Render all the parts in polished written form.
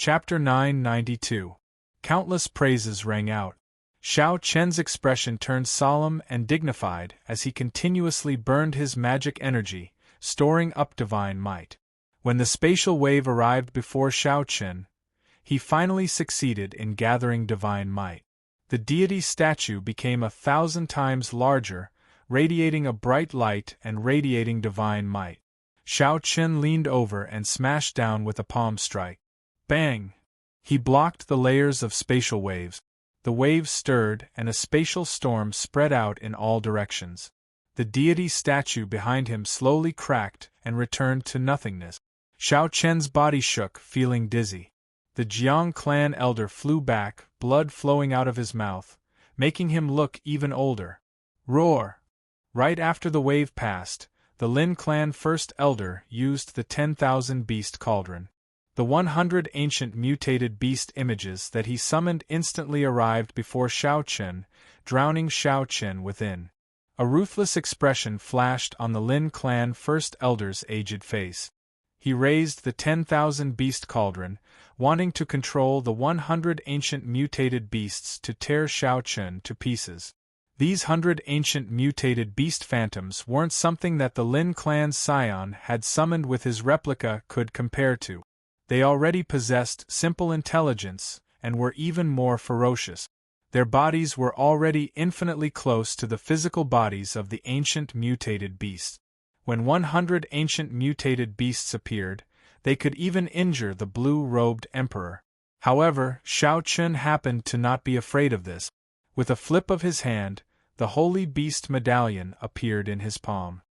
Chapter 992. Countless praises rang out. Xiao Chen's expression turned solemn and dignified as he continuously burned his magic energy, storing up divine might. When the spatial wave arrived before Xiao Chen, he finally succeeded in gathering divine might. The deity's statue became 1,000 times larger, radiating a bright light and radiating divine might. Xiao Chen leaned over and smashed down with a palm strike. Bang! He blocked the layers of spatial waves. The waves stirred and a spatial storm spread out in all directions. The deity statue behind him slowly cracked and returned to nothingness. Xiao Chen's body shook, feeling dizzy. The Jiang clan elder flew back, blood flowing out of his mouth, making him look even older. Roar! Right after the wave passed, the Lin clan first elder used the 10,000 beast cauldron. The 100 ancient mutated beast images that he summoned instantly arrived before Xiao Chen, drowning Xiao Chen within. A ruthless expression flashed on the Lin clan first elder's aged face. He raised the 10,000 beast cauldron, wanting to control the 100 ancient mutated beasts to tear Xiao Chen to pieces. These 100 ancient mutated beast phantoms weren't something that the Lin clan's scion had summoned with his replica could compare to. They already possessed simple intelligence and were even more ferocious. Their bodies were already infinitely close to the physical bodies of the ancient mutated beasts. When 100 ancient mutated beasts appeared, they could even injure the blue-robed emperor. However, Xiao Chen happened to not be afraid of this. With a flip of his hand, the holy beast medallion appeared in his palm.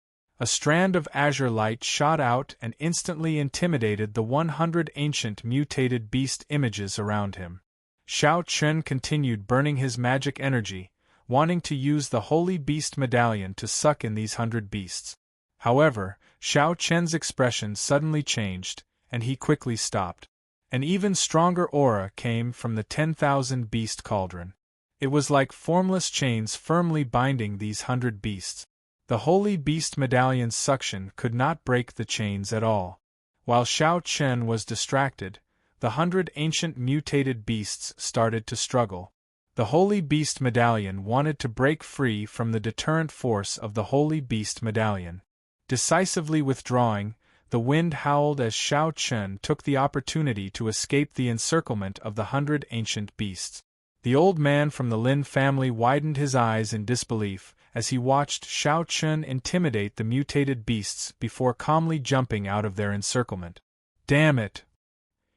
A strand of azure light shot out and instantly intimidated the 100 ancient mutated beast images around him. Xiao Chen continued burning his magic energy, wanting to use the holy beast medallion to suck in these 100 beasts. However, Xiao Chen's expression suddenly changed, and he quickly stopped. An even stronger aura came from the 10,000 beast cauldron. It was like formless chains firmly binding these 100 beasts. The holy beast medallion's suction could not break the chains at all. While Xiao Chen was distracted, the 100 ancient mutated beasts started to struggle. The holy beast medallion wanted to break free from the deterrent force of the holy beast medallion. Decisively withdrawing, the wind howled as Xiao Chen took the opportunity to escape the encirclement of the 100 ancient beasts. The old man from the Lin family widened his eyes in disbelief as he watched Xiao Chen intimidate the mutated beasts before calmly jumping out of their encirclement. Damn it!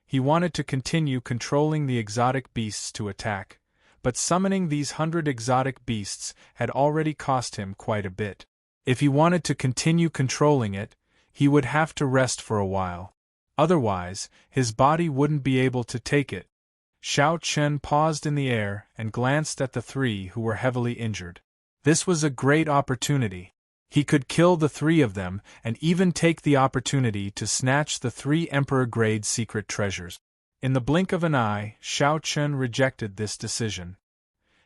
He wanted to continue controlling the exotic beasts to attack, but summoning these 100 exotic beasts had already cost him quite a bit. If he wanted to continue controlling it, he would have to rest for a while. Otherwise, his body wouldn't be able to take it. Xiao Chen paused in the air and glanced at the three who were heavily injured. This was a great opportunity. He could kill the three of them and even take the opportunity to snatch the 3 Emperor-grade secret treasures. In the blink of an eye, Xiao Chen rejected this decision.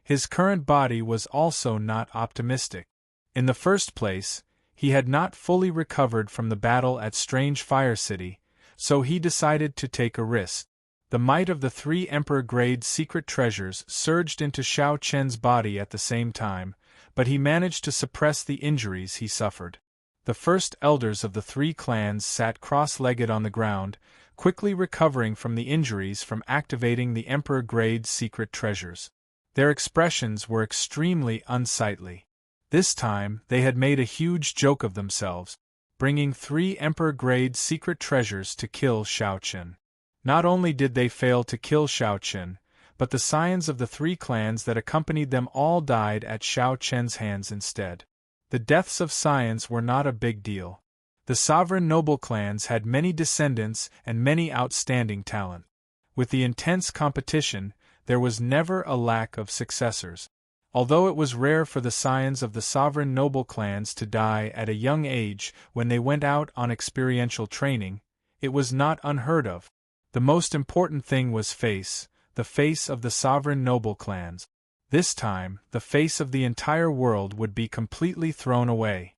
His current body was also not optimistic. In the first place, he had not fully recovered from the battle at Strange Fire City, so he decided to take a risk. The might of the 3 Emperor-grade secret treasures surged into Xiao Chen's body at the same time, but he managed to suppress the injuries he suffered. The first elders of the 3 clans sat cross-legged on the ground, quickly recovering from the injuries from activating the Emperor-grade secret treasures. Their expressions were extremely unsightly. This time, they had made a huge joke of themselves, bringing 3 Emperor-grade secret treasures to kill Xiao Chen. Not only did they fail to kill Xiao Chen, but the scions of the 3 clans that accompanied them all died at Xiao Chen's hands instead. The deaths of scions were not a big deal. The sovereign noble clans had many descendants and many outstanding talent. With the intense competition, there was never a lack of successors. Although it was rare for the scions of the sovereign noble clans to die at a young age when they went out on experiential training, it was not unheard of. The most important thing was the face of the sovereign noble clans. This time, the face of the entire world would be completely thrown away.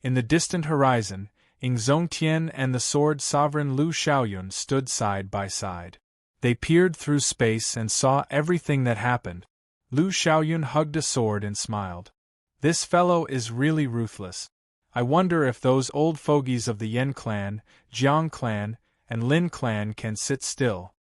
In the distant horizon, Ying Zongtian and the sword sovereign Lu Xiaoyun stood side by side. They peered through space and saw everything that happened. Lu Xiaoyun hugged a sword and smiled. This fellow is really ruthless. I wonder if those old fogies of the Yen clan, Jiang clan, and Lin clan can sit still.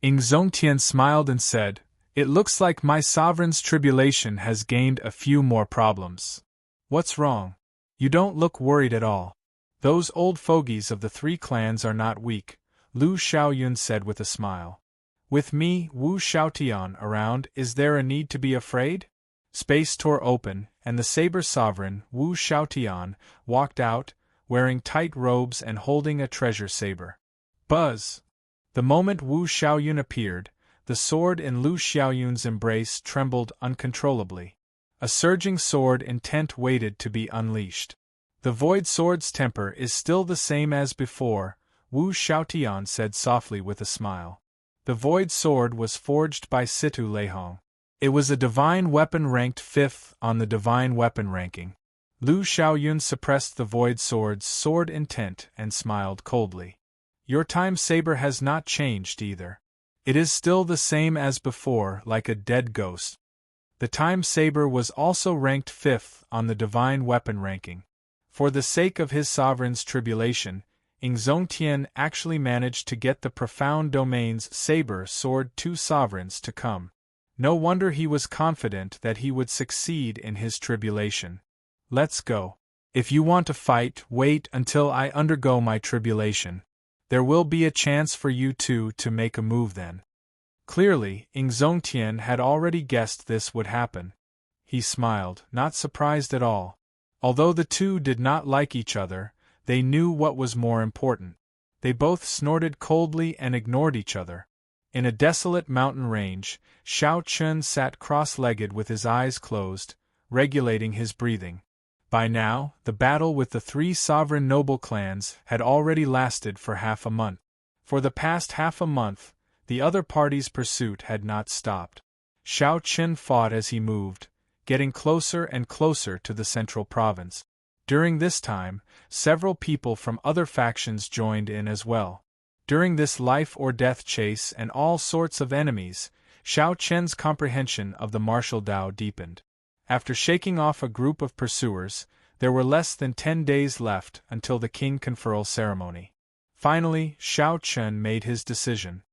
Ing Zongtian smiled and said, "It looks like my sovereign's tribulation has gained a few more problems." "What's wrong? You don't look worried at all." "Those old fogies of the three clans are not weak," Lu Xiaoyun said with a smile. "With me, Wu Xiaotian, around, is there a need to be afraid?" Space tore open, and the Saber Sovereign, Wu Xiaotian, walked out, wearing tight robes and holding a treasure saber. Buzz! The moment Wu Xiaoyun appeared, the sword in Lu Xiaoyun's embrace trembled uncontrollably. A surging sword intent waited to be unleashed. "The Void Sword's temper is still the same as before," Wu Xiaotian said softly with a smile. The Void Sword was forged by Situ Leihong. It was a divine weapon ranked 5th on the divine weapon ranking. Lu Xiaoyun suppressed the Void Sword's sword intent and smiled coldly. "Your time saber has not changed either. It is still the same as before, like a dead ghost." The time saber was also ranked 5th on the divine weapon ranking. For the sake of his sovereign's tribulation, Ing Zongtian actually managed to get the Profound Domain's saber sword 2 sovereigns to come. No wonder he was confident that he would succeed in his tribulation. "Let's go. If you want to fight, wait until I undergo my tribulation. There will be a chance for you two to make a move then." Clearly, Ing Zongtian had already guessed this would happen. He smiled, not surprised at all. Although the two did not like each other, they knew what was more important. They both snorted coldly and ignored each other. In a desolate mountain range, Xiao Chun sat cross-legged with his eyes closed, regulating his breathing. By now, the battle with the 3 sovereign noble clans had already lasted for half a month. For the past half a month, the other party's pursuit had not stopped. Xiao Chun fought as he moved, getting closer and closer to the central province. During this time, several people from other factions joined in as well. During this life-or-death chase and all sorts of enemies, Xiao Chen's comprehension of the martial Tao deepened. After shaking off a group of pursuers, there were less than 10 days left until the king conferral ceremony. Finally, Xiao Chen made his decision.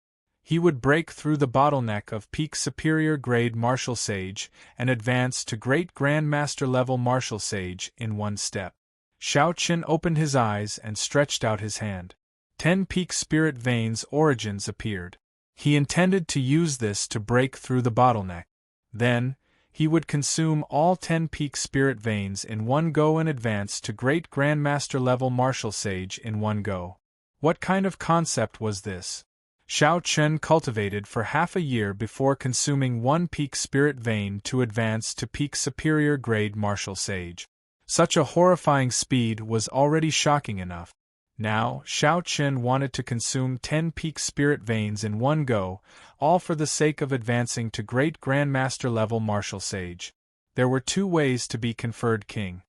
He would break through the bottleneck of peak superior grade martial sage and advance to great grandmaster level martial sage in one step. Xiao Chen opened his eyes and stretched out his hand. 10 peak spirit veins origins appeared. He intended to use this to break through the bottleneck. Then, he would consume all 10 peak spirit veins in one go and advance to great grandmaster level martial sage in one go. What kind of concept was this? Xiao Chen cultivated for half a year before consuming 1 peak spirit vein to advance to peak superior grade martial sage. Such a horrifying speed was already shocking enough. Now, Xiao Chen wanted to consume 10 peak spirit veins in one go, all for the sake of advancing to great grandmaster level martial sage. There were 2 ways to be conferred king.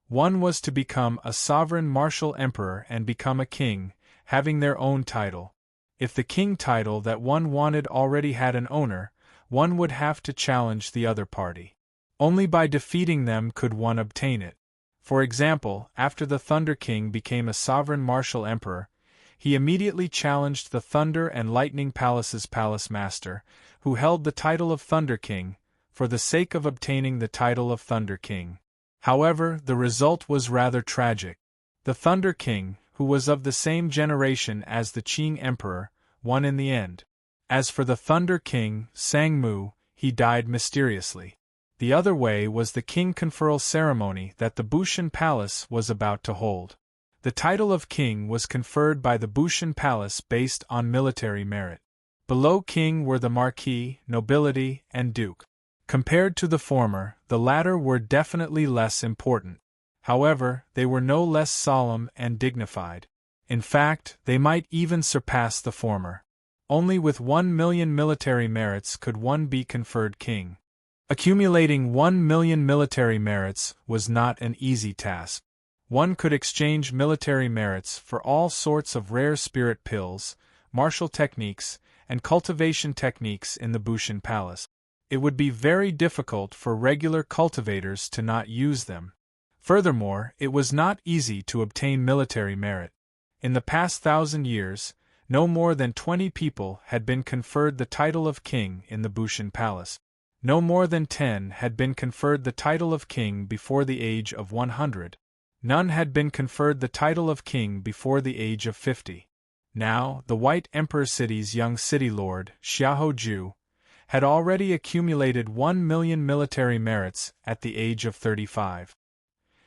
One was to become a sovereign martial emperor and become a king, having their own title. If the king title that one wanted already had an owner, one would have to challenge the other party. Only by defeating them could one obtain it. For example, after the Thunder King became a sovereign martial emperor, he immediately challenged the Thunder and Lightning Palace's palace master, who held the title of Thunder King, for the sake of obtaining the title of Thunder King. However, the result was rather tragic. The Thunder King, who was of the same generation as the Qing Emperor, won in the end. As for the Thunder King, Sang Mu, he died mysteriously. The other way was the king conferral ceremony that the Bushan Palace was about to hold. The title of king was conferred by the Bushan Palace based on military merit. Below king were the marquis, nobility, and duke. Compared to the former, the latter were definitely less important. However, they were no less solemn and dignified. In fact, they might even surpass the former. Only with 1 million military merits could one be conferred king. Accumulating 1 million military merits was not an easy task. One could exchange military merits for all sorts of rare spirit pills, martial techniques, and cultivation techniques in the Bushan Palace. It would be very difficult for regular cultivators to not use them. Furthermore, it was not easy to obtain military merit. In the past 1,000 years, no more than 20 people had been conferred the title of king in the Bushan Palace. No more than 10 had been conferred the title of king before the age of 100. None had been conferred the title of king before the age of 50. Now, the White Emperor City's young city lord, Xiaoju, had already accumulated 1 million military merits at the age of 35.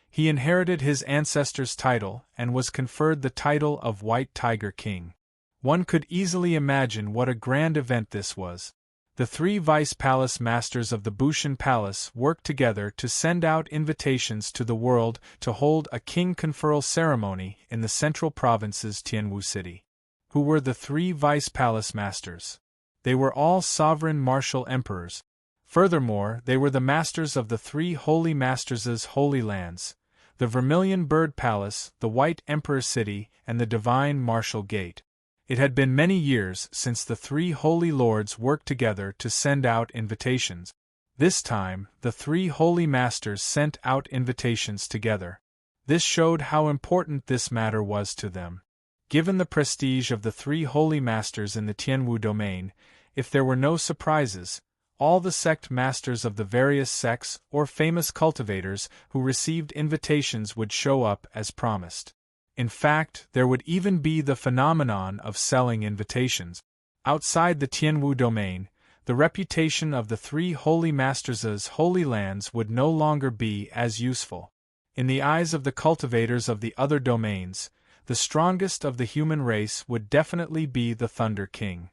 He inherited his ancestor's title and was conferred the title of White Tiger King. One could easily imagine what a grand event this was. The 3 vice palace masters of the Bushan Palace worked together to send out invitations to the world to hold a king conferral ceremony in the central province's Tianwu city. Who were the 3 vice palace masters? They were all sovereign martial emperors. Furthermore, they were the masters of the 3 holy masters' holy lands, the Vermilion Bird Palace, the White Emperor City, and the Divine Martial Gate. It had been many years since the 3 holy lords worked together to send out invitations. This time, the 3 holy masters sent out invitations together. This showed how important this matter was to them. Given the prestige of the 3 holy masters in the Tianwu domain, if there were no surprises, all the sect masters of the various sects or famous cultivators who received invitations would show up as promised. In fact, there would even be the phenomenon of selling invitations. Outside the Tianwu domain, the reputation of the 3 holy masters' holy lands would no longer be as useful. In the eyes of the cultivators of the other domains, the strongest of the human race would definitely be the Thunder King.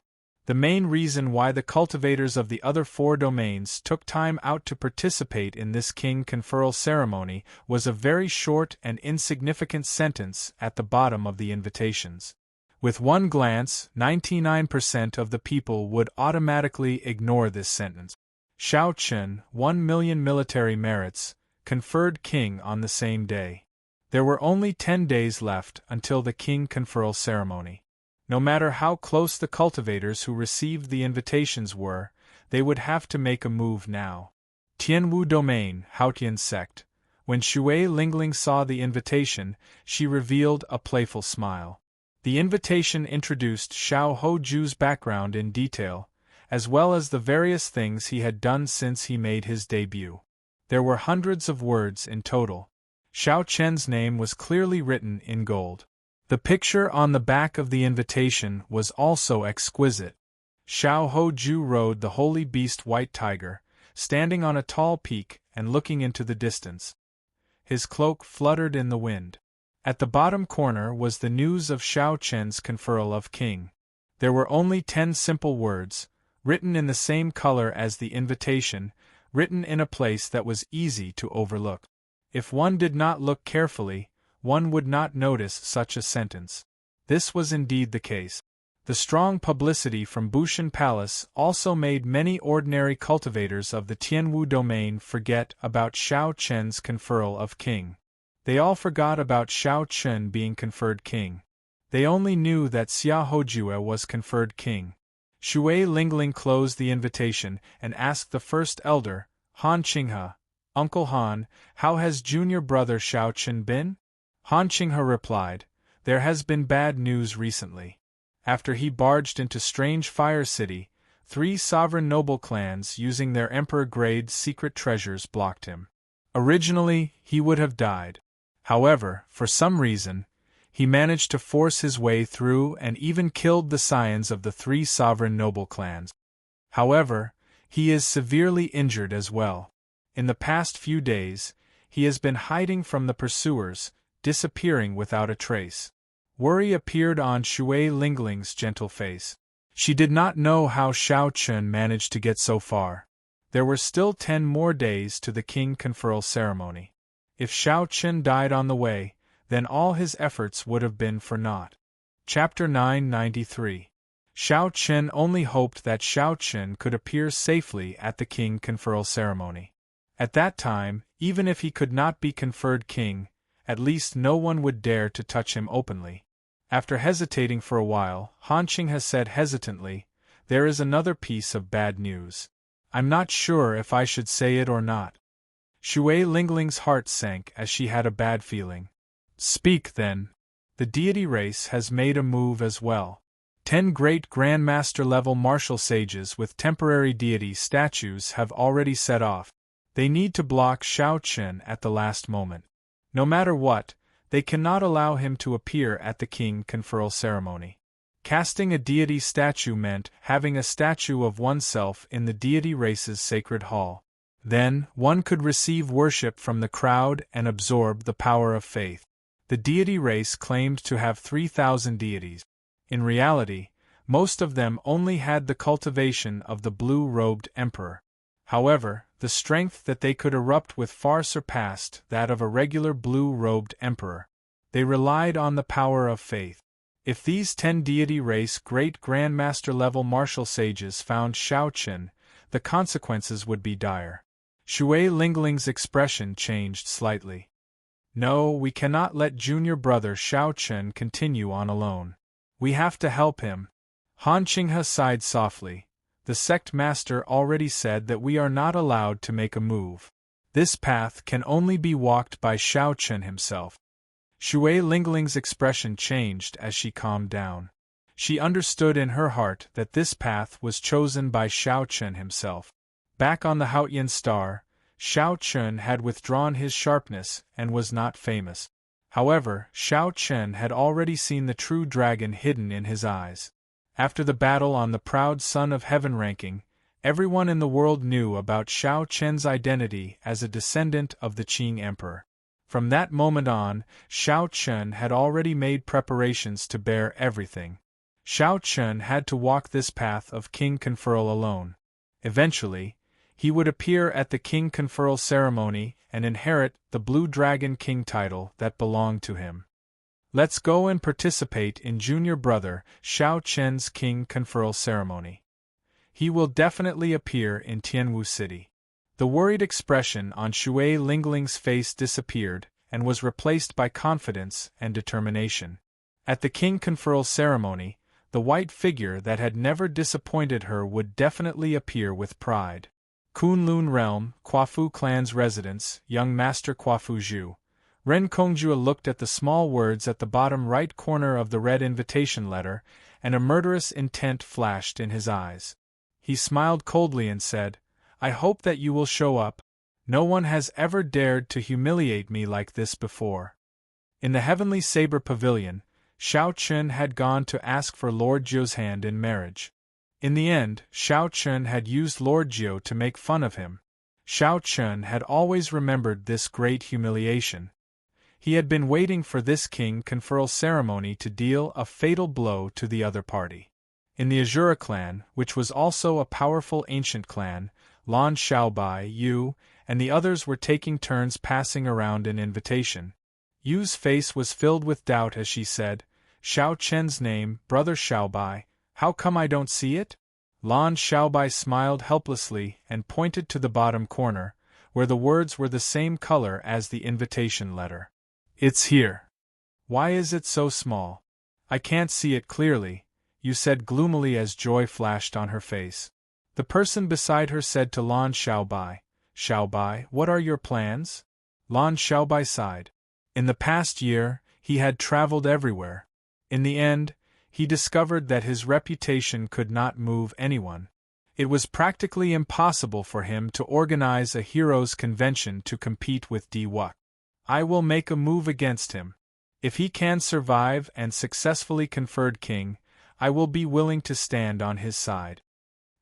The main reason why the cultivators of the other 4 domains took time out to participate in this king conferral ceremony was a very short and insignificant sentence at the bottom of the invitations. With one glance, 99% of the people would automatically ignore this sentence. Shao Chen, 1 million military merits, conferred king on the same day. There were only 10 days left until the king conferral ceremony. No matter how close the cultivators who received the invitations were, they would have to make a move now. Tianwu Domain, Haotian Sect. When Shui Lingling saw the invitation, she revealed a playful smile. The invitation introduced Xiao Hoju's background in detail, as well as the various things he had done since he made his debut. There were hundreds of words in total. Xiao Chen's name was clearly written in gold. The picture on the back of the invitation was also exquisite. Xiao Hoju rode the holy beast White Tiger, standing on a tall peak and looking into the distance. His cloak fluttered in the wind. At the bottom corner was the news of Xiao Chen's conferral of king. There were only 10 simple words, written in the same color as the invitation, written in a place that was easy to overlook. If one did not look carefully, one would not notice such a sentence. This was indeed the case. The strong publicity from Bushan Palace also made many ordinary cultivators of the Tianwu domain forget about Xiao Chen's conferral of king. They all forgot about Xiao Chen being conferred king. They only knew that Xia Hojue was conferred king. Shui Lingling closed the invitation and asked the first elder, Han Qinghe, "Uncle Han, how has junior brother Xiao Chen been?" Han Qinghe replied, "There has been bad news recently. After he barged into Strange Fire City, 3 sovereign noble clans using their emperor-grade secret treasures blocked him. Originally, he would have died. However, for some reason, he managed to force his way through and even killed the scions of the 3 sovereign noble clans. However, he is severely injured as well. In the past few days, he has been hiding from the pursuers, disappearing without a trace." Worry appeared on Shui Lingling's gentle face. She did not know how Xiao Chen managed to get so far. There were still 10 more days to the king conferral ceremony. If Xiao Chen died on the way, then all his efforts would have been for naught. Chapter 993. Xiao Chen only hoped that Xiao Chen could appear safely at the king conferral ceremony. At that time, even if he could not be conferred king, at least no one would dare to touch him openly. After hesitating for a while, Han Qinghe said hesitantly, there is another piece of bad news. I'm not sure if I should say it or not. Shui Lingling's heart sank as she had a bad feeling. Speak, then. The deity race has made a move as well. 10 great Grandmaster-level martial sages with temporary deity statues have already set off. They need to block Shao Chen at the last moment. No matter what, they cannot allow him to appear at the king conferral ceremony. Casting a deity statue meant having a statue of oneself in the deity race's sacred hall. Then, one could receive worship from the crowd and absorb the power of faith. The deity race claimed to have 3,000 deities. In reality, most of them only had the cultivation of the blue-robed emperor. However, the strength that they could erupt with far surpassed that of a regular blue-robed emperor. They relied on the power of faith. If these 10 deity race great grandmaster-level martial sages found Shao Chen, the consequences would be dire. Shui Lingling's expression changed slightly. No, we cannot let junior brother Shao Chen continue on alone. We have to help him. Han Qinghe sighed softly. The sect master already said that we are not allowed to make a move. This path can only be walked by Shao Chen himself. Shui Lingling's expression changed as she calmed down. She understood in her heart that this path was chosen by Shao Chen himself. Back on the Haotian star, Shao Chen had withdrawn his sharpness and was not famous. However, Shao Chen had already seen the true dragon hidden in his eyes. After the battle on the proud Son of Heaven ranking, everyone in the world knew about Shao Chen's identity as a descendant of the Qing Emperor. From that moment on, Shao Chen had already made preparations to bear everything. Shao Chen had to walk this path of king conferral alone. Eventually, he would appear at the king conferral ceremony and inherit the Blue Dragon King title that belonged to him. Let's go and participate in junior brother Shao Chen's king conferral ceremony. He will definitely appear in Tianwu City. The worried expression on Shui Lingling's face disappeared and was replaced by confidence and determination. At the king conferral ceremony, the white figure that had never disappointed her would definitely appear with pride. Kunlun Realm, Quafu Clan's residence, young Master Quafu Zhu. Ren Kongjue looked at the small words at the bottom right corner of the red invitation letter, and a murderous intent flashed in his eyes. He smiled coldly and said, I hope that you will show up. No one has ever dared to humiliate me like this before. In the Heavenly Saber Pavilion, Shao Chen had gone to ask for Lord Zhou's hand in marriage. In the end, Shao Chen had used Lord Zhou to make fun of him. Shao Chen had always remembered this great humiliation. He had been waiting for this king conferral ceremony to deal a fatal blow to the other party. In the Azura clan, which was also a powerful ancient clan, Lan Xiaobai, Yu, and the others were taking turns passing around an invitation. Yu's face was filled with doubt as she said, Shao Chen's name, Brother Xiaobai, how come I don't see it? Lan Xiaobai smiled helplessly and pointed to the bottom corner, where the words were the same color as the invitation letter. It's here. Why is it so small? I can't see it clearly, Yu said gloomily as joy flashed on her face. The person beside her said to Lan Xiaobai, Xiaobai, what are your plans? Lan Xiaobai sighed. In the past year, he had traveled everywhere. In the end, he discovered that his reputation could not move anyone. It was practically impossible for him to organize a heroes' convention to compete with Di Wuk. I will make a move against him. If he can survive and successfully conferred king, I will be willing to stand on his side.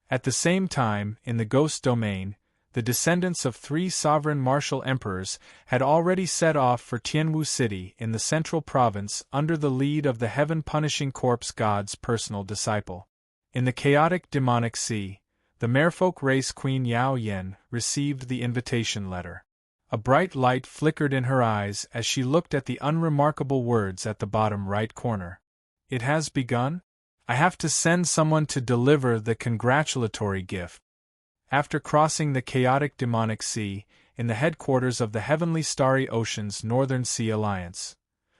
At the same time, in the Ghost Domain, the descendants of 3 sovereign martial emperors had already set off for Tianwu City in the central province under the lead of the heaven-punishing corpse god's personal disciple. In the chaotic demonic sea, the merfolk race Queen Yao Yen received the invitation letter. A bright light flickered in her eyes as she looked at the unremarkable words at the bottom right corner. It has begun? I have to send someone to deliver the congratulatory gift. After crossing the chaotic demonic sea, in the headquarters of the Heavenly Starry Ocean's Northern Sea Alliance,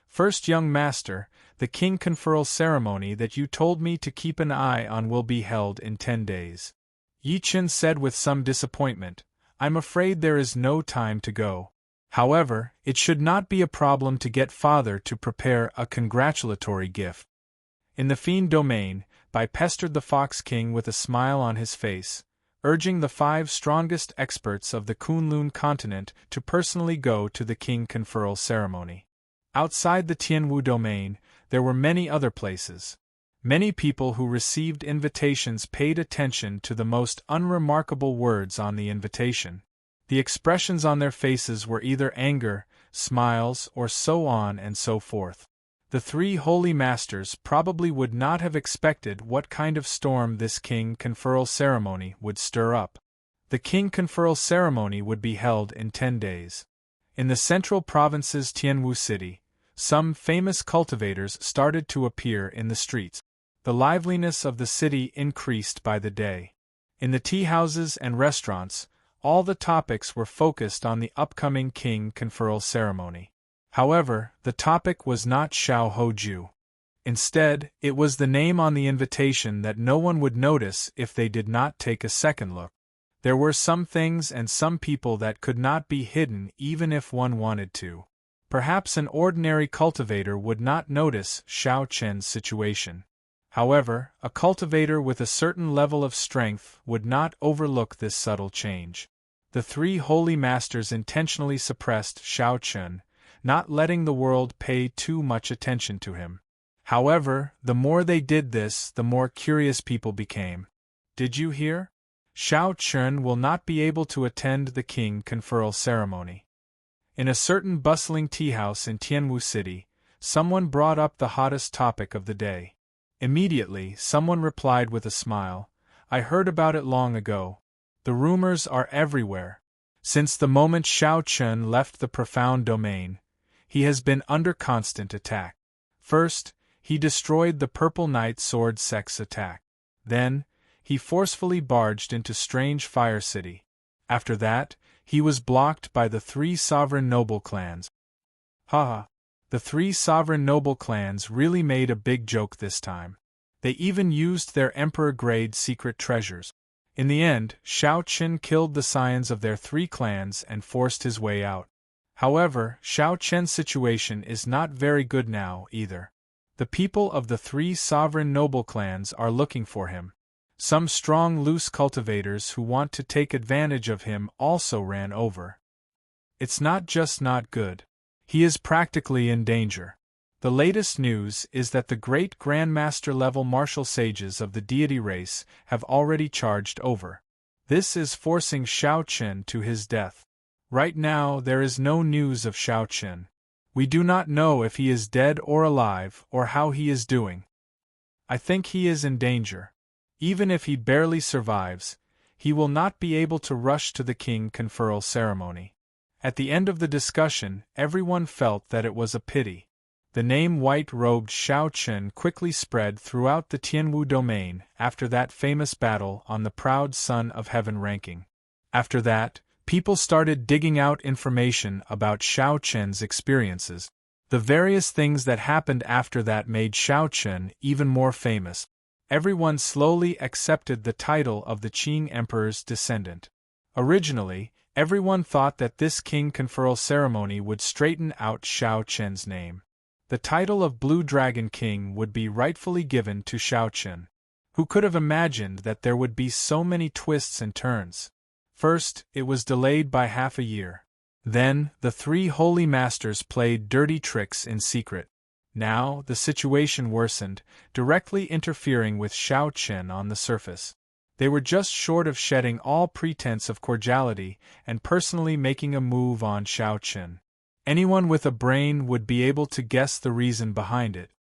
First Young Master, the king conferral ceremony that you told me to keep an eye on will be held in 10 days. Yi Chen said with some disappointment, I'm afraid there is no time to go. However, it should not be a problem to get father to prepare a congratulatory gift. In the Fiend domain, Bai pestered the Fox King with a smile on his face, urging the 5 strongest experts of the Kunlun continent to personally go to the king conferral ceremony. Outside the Tianwu domain, there were many other places. Many people who received invitations paid attention to the most unremarkable words on the invitation. The expressions on their faces were either anger, smiles, or so on and so forth. The 3 holy masters probably would not have expected what kind of storm this king conferral ceremony would stir up. The king conferral ceremony would be held in 10 days. In the central province's Tianwu city, some famous cultivators started to appear in the streets. The liveliness of the city increased by the day. In the tea houses and restaurants, all the topics were focused on the upcoming king conferral ceremony. However, the topic was not Xiao Hoju. Instead, it was the name on the invitation that no one would notice if they did not take a second look. There were some things and some people that could not be hidden even if one wanted to. Perhaps an ordinary cultivator would not notice Xiao Chen's situation. However, a cultivator with a certain level of strength would not overlook this subtle change. The 3 holy masters intentionally suppressed Xiao Chen, not letting the world pay too much attention to him. However, the more they did this, the more curious people became. Did you hear? Xiao Chen will not be able to attend the king conferral ceremony. In a certain bustling tea house in Tianwu City, someone brought up the hottest topic of the day. Immediately, someone replied with a smile, I heard about it long ago. The rumors are everywhere. Since the moment Xiao Chen left the profound domain, he has been under constant attack. First, he destroyed the Purple Knight Sword Sect's attack. Then, he forcefully barged into Strange Fire City. After that, he was blocked by the 3 sovereign noble clans. Haha! The 3 sovereign noble clans really made a big joke this time. They even used their emperor-grade secret treasures. In the end, Xiao Chen killed the scions of their 3 clans and forced his way out. However, Xiao Chen's situation is not very good now either. The people of the 3 sovereign noble clans are looking for him. Some strong loose cultivators who want to take advantage of him also ran over. It's not just not good. He is practically in danger. The latest news is that the great Grandmaster level martial sages of the deity race have already charged over. This is forcing Xiao Chen to his death. Right now there is no news of Xiao Chen. We do not know if he is dead or alive or how he is doing. I think he is in danger. Even if he barely survives, he will not be able to rush to the king conferral ceremony. At the end of the discussion, everyone felt that it was a pity. The name white-robed Xiao Chen quickly spread throughout the Tianwu domain after that famous battle on the Proud Son of Heaven ranking. After that, people started digging out information about Xiao Chen's experiences. The various things that happened after that made Xiao Chen even more famous. Everyone slowly accepted the title of the Qing Emperor's descendant. Originally, everyone thought that this king conferral ceremony would straighten out Xiao Chen's name. The title of Blue Dragon King would be rightfully given to Xiao Chen. Who could have imagined that there would be so many twists and turns? First, it was delayed by half a year. Then, the 3 holy masters played dirty tricks in secret. Now, the situation worsened, directly interfering with Xiao Chen on the surface. They were just short of shedding all pretense of cordiality and personally making a move on Xiao Chen. Anyone with a brain would be able to guess the reason behind it.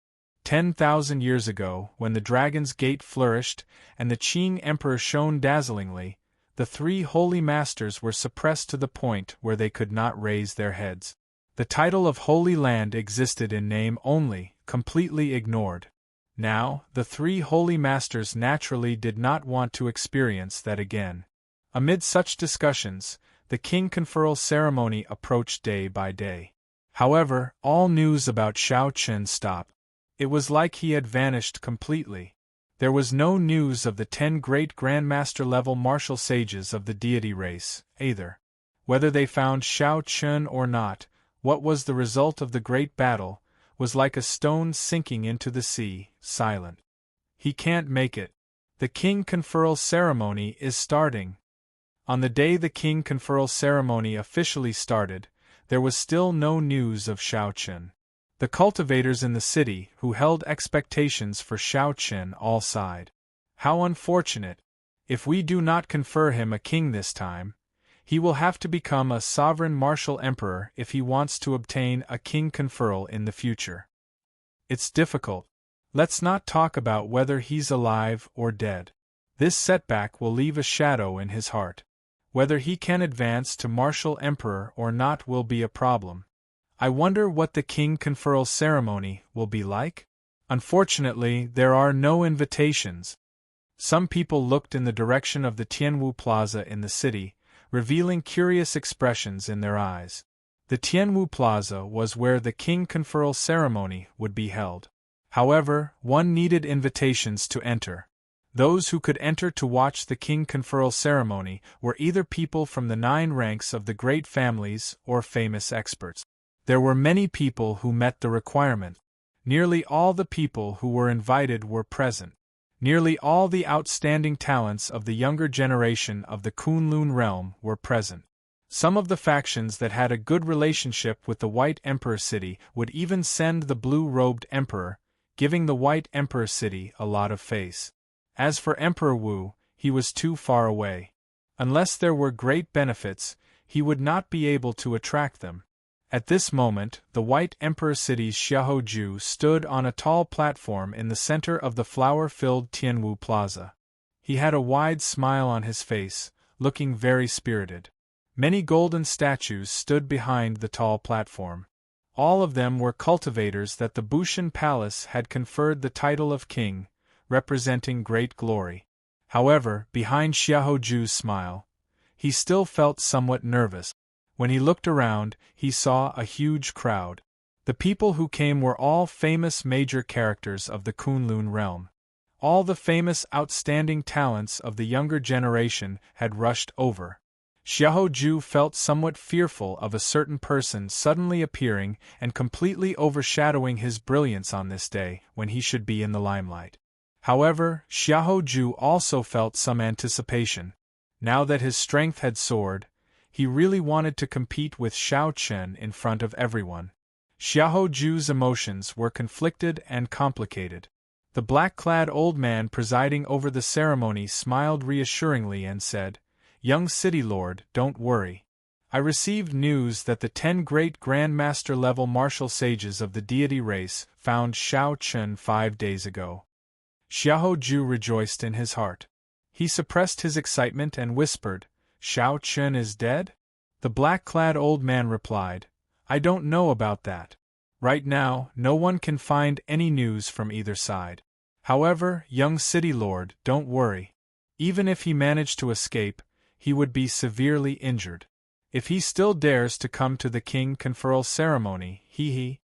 10,000 years ago, when the Dragon's Gate flourished and the Qing Emperor shone dazzlingly, the 3 holy masters were suppressed to the point where they could not raise their heads. The title of Holy Land existed in name only, completely ignored. Now, the 3 holy masters naturally did not want to experience that again. Amid such discussions, the king conferral ceremony approached day by day. However, all news about Xiao Chen stopped. It was like he had vanished completely. There was no news of the 10 great Grandmaster-level martial sages of the deity race, either. Whether they found Xiao Chun or not, what was the result of the great battle, was like a stone sinking into the sea, silent. He can't make it. The king conferral ceremony is starting. On the day the king conferral ceremony officially started, there was still no news of Xiao Chun. The cultivators in the city who held expectations for Xiao Chun all sighed. How unfortunate! If we do not confer him a king this time, he will have to become a sovereign martial emperor if he wants to obtain a king conferral in the future. It's difficult. Let's not talk about whether he's alive or dead. This setback will leave a shadow in his heart. Whether he can advance to martial emperor or not will be a problem. I wonder what the king conferral ceremony will be like? Unfortunately, there are no invitations. Some people looked in the direction of the Tianwu Plaza in the city, revealing curious expressions in their eyes. The Tianwu Plaza was where the king conferral ceremony would be held. However, one needed invitations to enter. Those who could enter to watch the king conferral ceremony were either people from the 9 ranks of the great families or famous experts. There were many people who met the requirement. Nearly all the people who were invited were present. Nearly all the outstanding talents of the younger generation of the Kunlun realm were present. Some of the factions that had a good relationship with the White Emperor City would even send the blue-robed emperor, giving the White Emperor City a lot of face. As for Emperor Wu, he was too far away. Unless there were great benefits, he would not be able to attract them. At this moment, the White Emperor City's Xiaoju stood on a tall platform in the center of the flower-filled Tianwu Plaza. He had a wide smile on his face, looking very spirited. Many golden statues stood behind the tall platform. All of them were cultivators that the Bushan Palace had conferred the title of king, representing great glory. However, behind Xiaoju's smile, he still felt somewhat nervous. When he looked around, he saw a huge crowd. The people who came were all famous major characters of the Kunlun realm. All the famous outstanding talents of the younger generation had rushed over. Xiaoju felt somewhat fearful of a certain person suddenly appearing and completely overshadowing his brilliance on this day when he should be in the limelight. However, Xiaoju also felt some anticipation. Now that his strength had soared, he really wanted to compete with Xiao Chun in front of everyone. Xiaoju's emotions were conflicted and complicated. The black-clad old man presiding over the ceremony smiled reassuringly and said, "Young city lord, don't worry. I received news that the 10 great Grandmaster-level martial sages of the deity race found Xiao Chun 5 days ago." Xiaoju rejoiced in his heart. He suppressed his excitement and whispered, "Xiao Chun is dead?" The black-clad old man replied, "I don't know about that. Right now, no one can find any news from either side. However, young city lord, don't worry. Even if he managed to escape, he would be severely injured. If he still dares to come to the king conferral ceremony, he.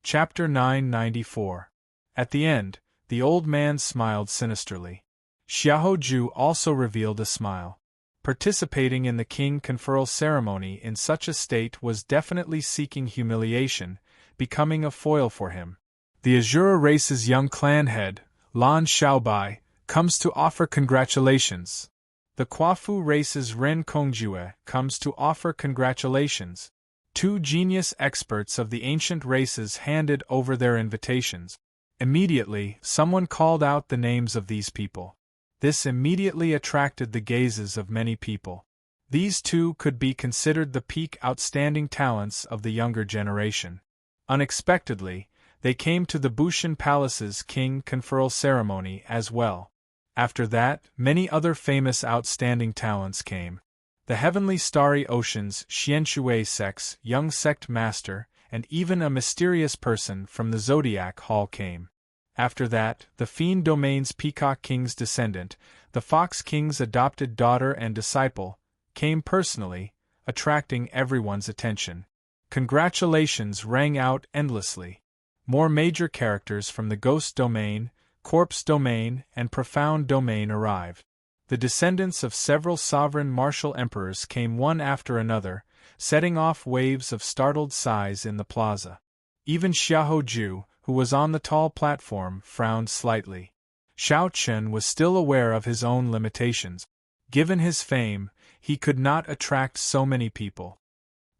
Chapter 994. At the end, the old man smiled sinisterly. Xiaoju also revealed a smile. Participating in the king conferral ceremony in such a state was definitely seeking humiliation, becoming a foil for him. The Azura race's young clan head, Lan Xiaobai, comes to offer congratulations. The Quafu race's Ren Kongjue comes to offer congratulations. 2 genius experts of the ancient races handed over their invitations. Immediately, someone called out the names of these people. This immediately attracted the gazes of many people. These 2 could be considered the peak outstanding talents of the younger generation. Unexpectedly, they came to the Bushan Palace's king conferral ceremony as well. After that, many other famous outstanding talents came. The heavenly starry ocean's Xianshui sect's young sect master, and even a mysterious person from the Zodiac Hall came. After that, the Fiend Domain's Peacock King's descendant, the Fox King's adopted daughter and disciple, came personally, attracting everyone's attention. Congratulations rang out endlessly. More major characters from the Ghost Domain, Corpse Domain, and Profound Domain arrived. The descendants of several sovereign martial emperors came one after another, setting off waves of startled sighs in the plaza. Even Xiaoju, who was on the tall platform, frowned slightly. Xiao Chen was still aware of his own limitations. Given his fame, he could not attract so many people.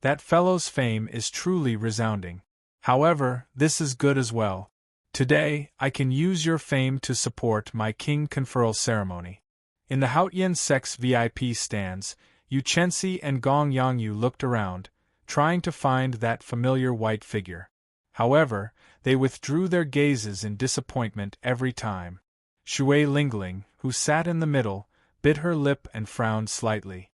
That fellow's fame is truly resounding. However, this is good as well. Today, I can use your fame to support my king conferral ceremony. In the Haotian Sect's VIP stands, Yu Chenxi and Gong Yangyu looked around, trying to find that familiar white figure. However, they withdrew their gazes in disappointment every time. Shui Lingling, who sat in the middle, bit her lip and frowned slightly.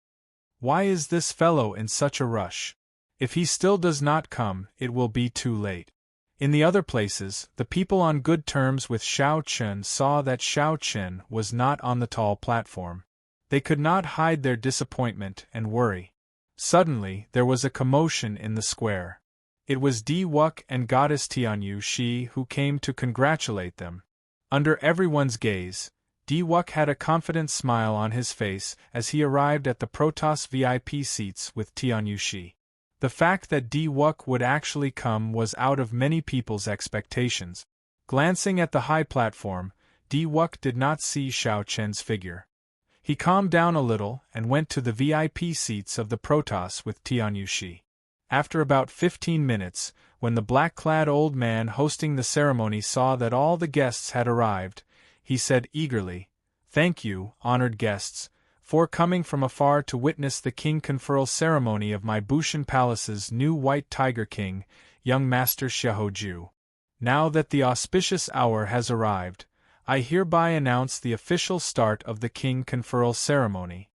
Why is this fellow in such a rush? If he still does not come, it will be too late. In the other places, the people on good terms with Xiao Chen saw that Xiao Chen was not on the tall platform. They could not hide their disappointment and worry. Suddenly, there was a commotion in the square. It was Di Wuk and Goddess Tianyu Shi who came to congratulate them. Under everyone's gaze, Di Wuk had a confident smile on his face as he arrived at the Protoss VIP seats with Tianyu Shi. The fact that Di Wuk would actually come was out of many people's expectations. Glancing at the high platform, Di Wuk did not see Xiao Chen's figure. He calmed down a little and went to the VIP seats of the Protoss with Tianyu Shi. After about 15 minutes, when the black-clad old man hosting the ceremony saw that all the guests had arrived, he said eagerly, "Thank you, honored guests, for coming from afar to witness the king conferral ceremony of my Bushan Palace's new White Tiger King, young Master Xiaoju. Now that the auspicious hour has arrived, I hereby announce the official start of the king conferral ceremony."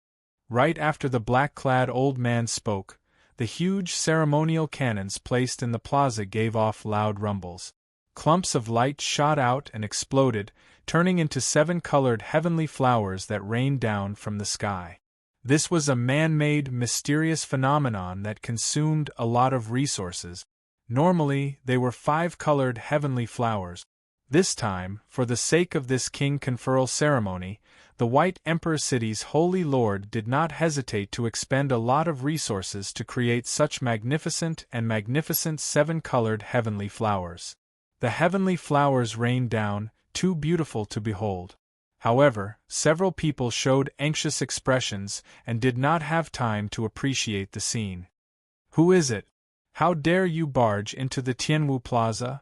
Right after the black-clad old man spoke, the huge ceremonial cannons placed in the plaza gave off loud rumbles. Clumps of light shot out and exploded, turning into 7-colored heavenly flowers that rained down from the sky. This was a man-made, mysterious phenomenon that consumed a lot of resources. Normally, they were 5-colored heavenly flowers. This time, for the sake of this king conferral ceremony, the White Emperor City's Holy Lord did not hesitate to expend a lot of resources to create such magnificent 7-colored heavenly flowers. The heavenly flowers rained down, too beautiful to behold. However, several people showed anxious expressions and did not have time to appreciate the scene. "Who is it? How dare you barge into the Tianwu Plaza?"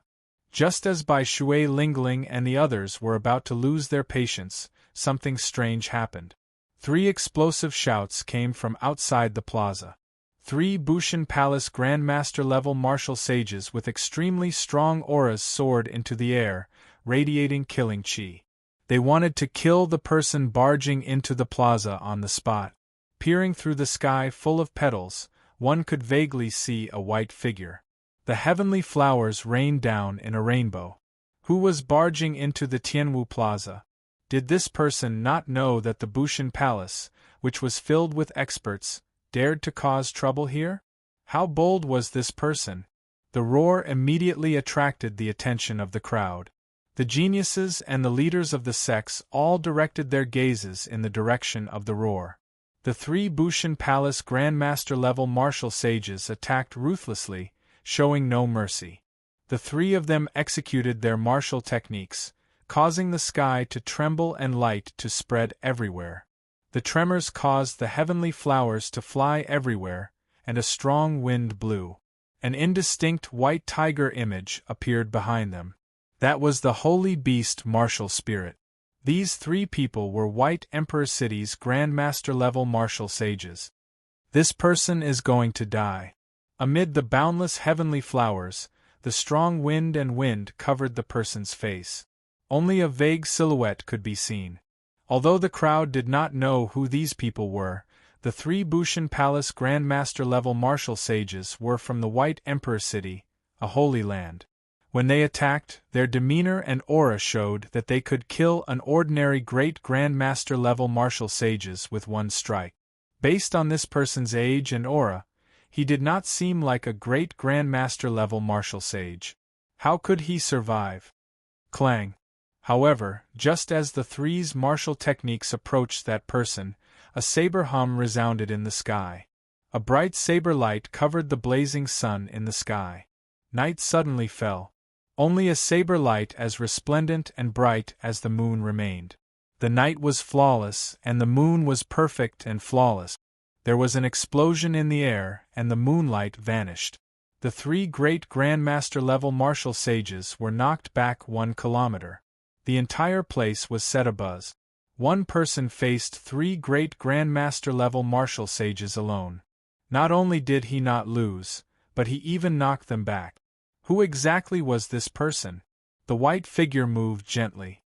Just as Bai Shui Lingling and the others were about to lose their patience, something strange happened. 3 explosive shouts came from outside the plaza. 3 Bushan Palace Grandmaster-level martial sages with extremely strong auras soared into the air, radiating killing chi. They wanted to kill the person barging into the plaza on the spot. Peering through the sky full of petals, one could vaguely see a white figure. The heavenly flowers rained down in a rainbow. Who was barging into the Tianwu Plaza? Did this person not know that the Bushan Palace, which was filled with experts, dared to cause trouble here? How bold was this person? The roar immediately attracted the attention of the crowd. The geniuses and the leaders of the sects all directed their gazes in the direction of the roar. The 3 Bushan Palace Grandmaster-level martial sages attacked ruthlessly, showing no mercy. The 3 of them executed their martial techniques, causing the sky to tremble and light to spread everywhere. The tremors caused the heavenly flowers to fly everywhere, and a strong wind blew. An indistinct white tiger image appeared behind them. That was the holy beast martial spirit. These 3 people were White Emperor City's Grandmaster-level martial sages. This person is going to die. Amid the boundless heavenly flowers, the strong wind covered the person's face. Only a vague silhouette could be seen. Although the crowd did not know who these people were, the 3 Bushan Palace Grandmaster-level martial sages were from the White Emperor City, a holy land. When they attacked, their demeanor and aura showed that they could kill an ordinary great Grandmaster-level martial sages with one strike. Based on this person's age and aura, he did not seem like a great Grandmaster-level martial sage. How could he survive? Clang. However, just as the three's martial techniques approached that person, a saber hum resounded in the sky. A bright saber light covered the blazing sun in the sky. Night suddenly fell. Only a saber light as resplendent and bright as the moon remained. The night was flawless, and the moon was perfect and flawless. There was an explosion in the air, and the moonlight vanished. The three great Grandmaster-level martial sages were knocked back 1 kilometer. The entire place was set abuzz. One person faced three great Grandmaster-level martial sages alone. Not only did he not lose, but he even knocked them back. Who exactly was this person? The white figure moved gently.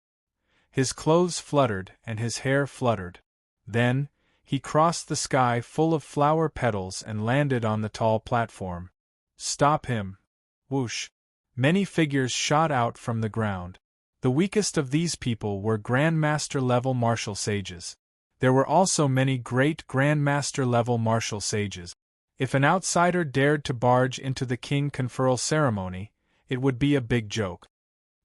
His clothes fluttered and his hair fluttered. Then, he crossed the sky full of flower petals and landed on the tall platform. Stop him! Whoosh! Many figures shot out from the ground. The weakest of these people were Grandmaster-level martial sages. There were also many great Grandmaster-level martial sages. If an outsider dared to barge into the king conferral ceremony, it would be a big joke.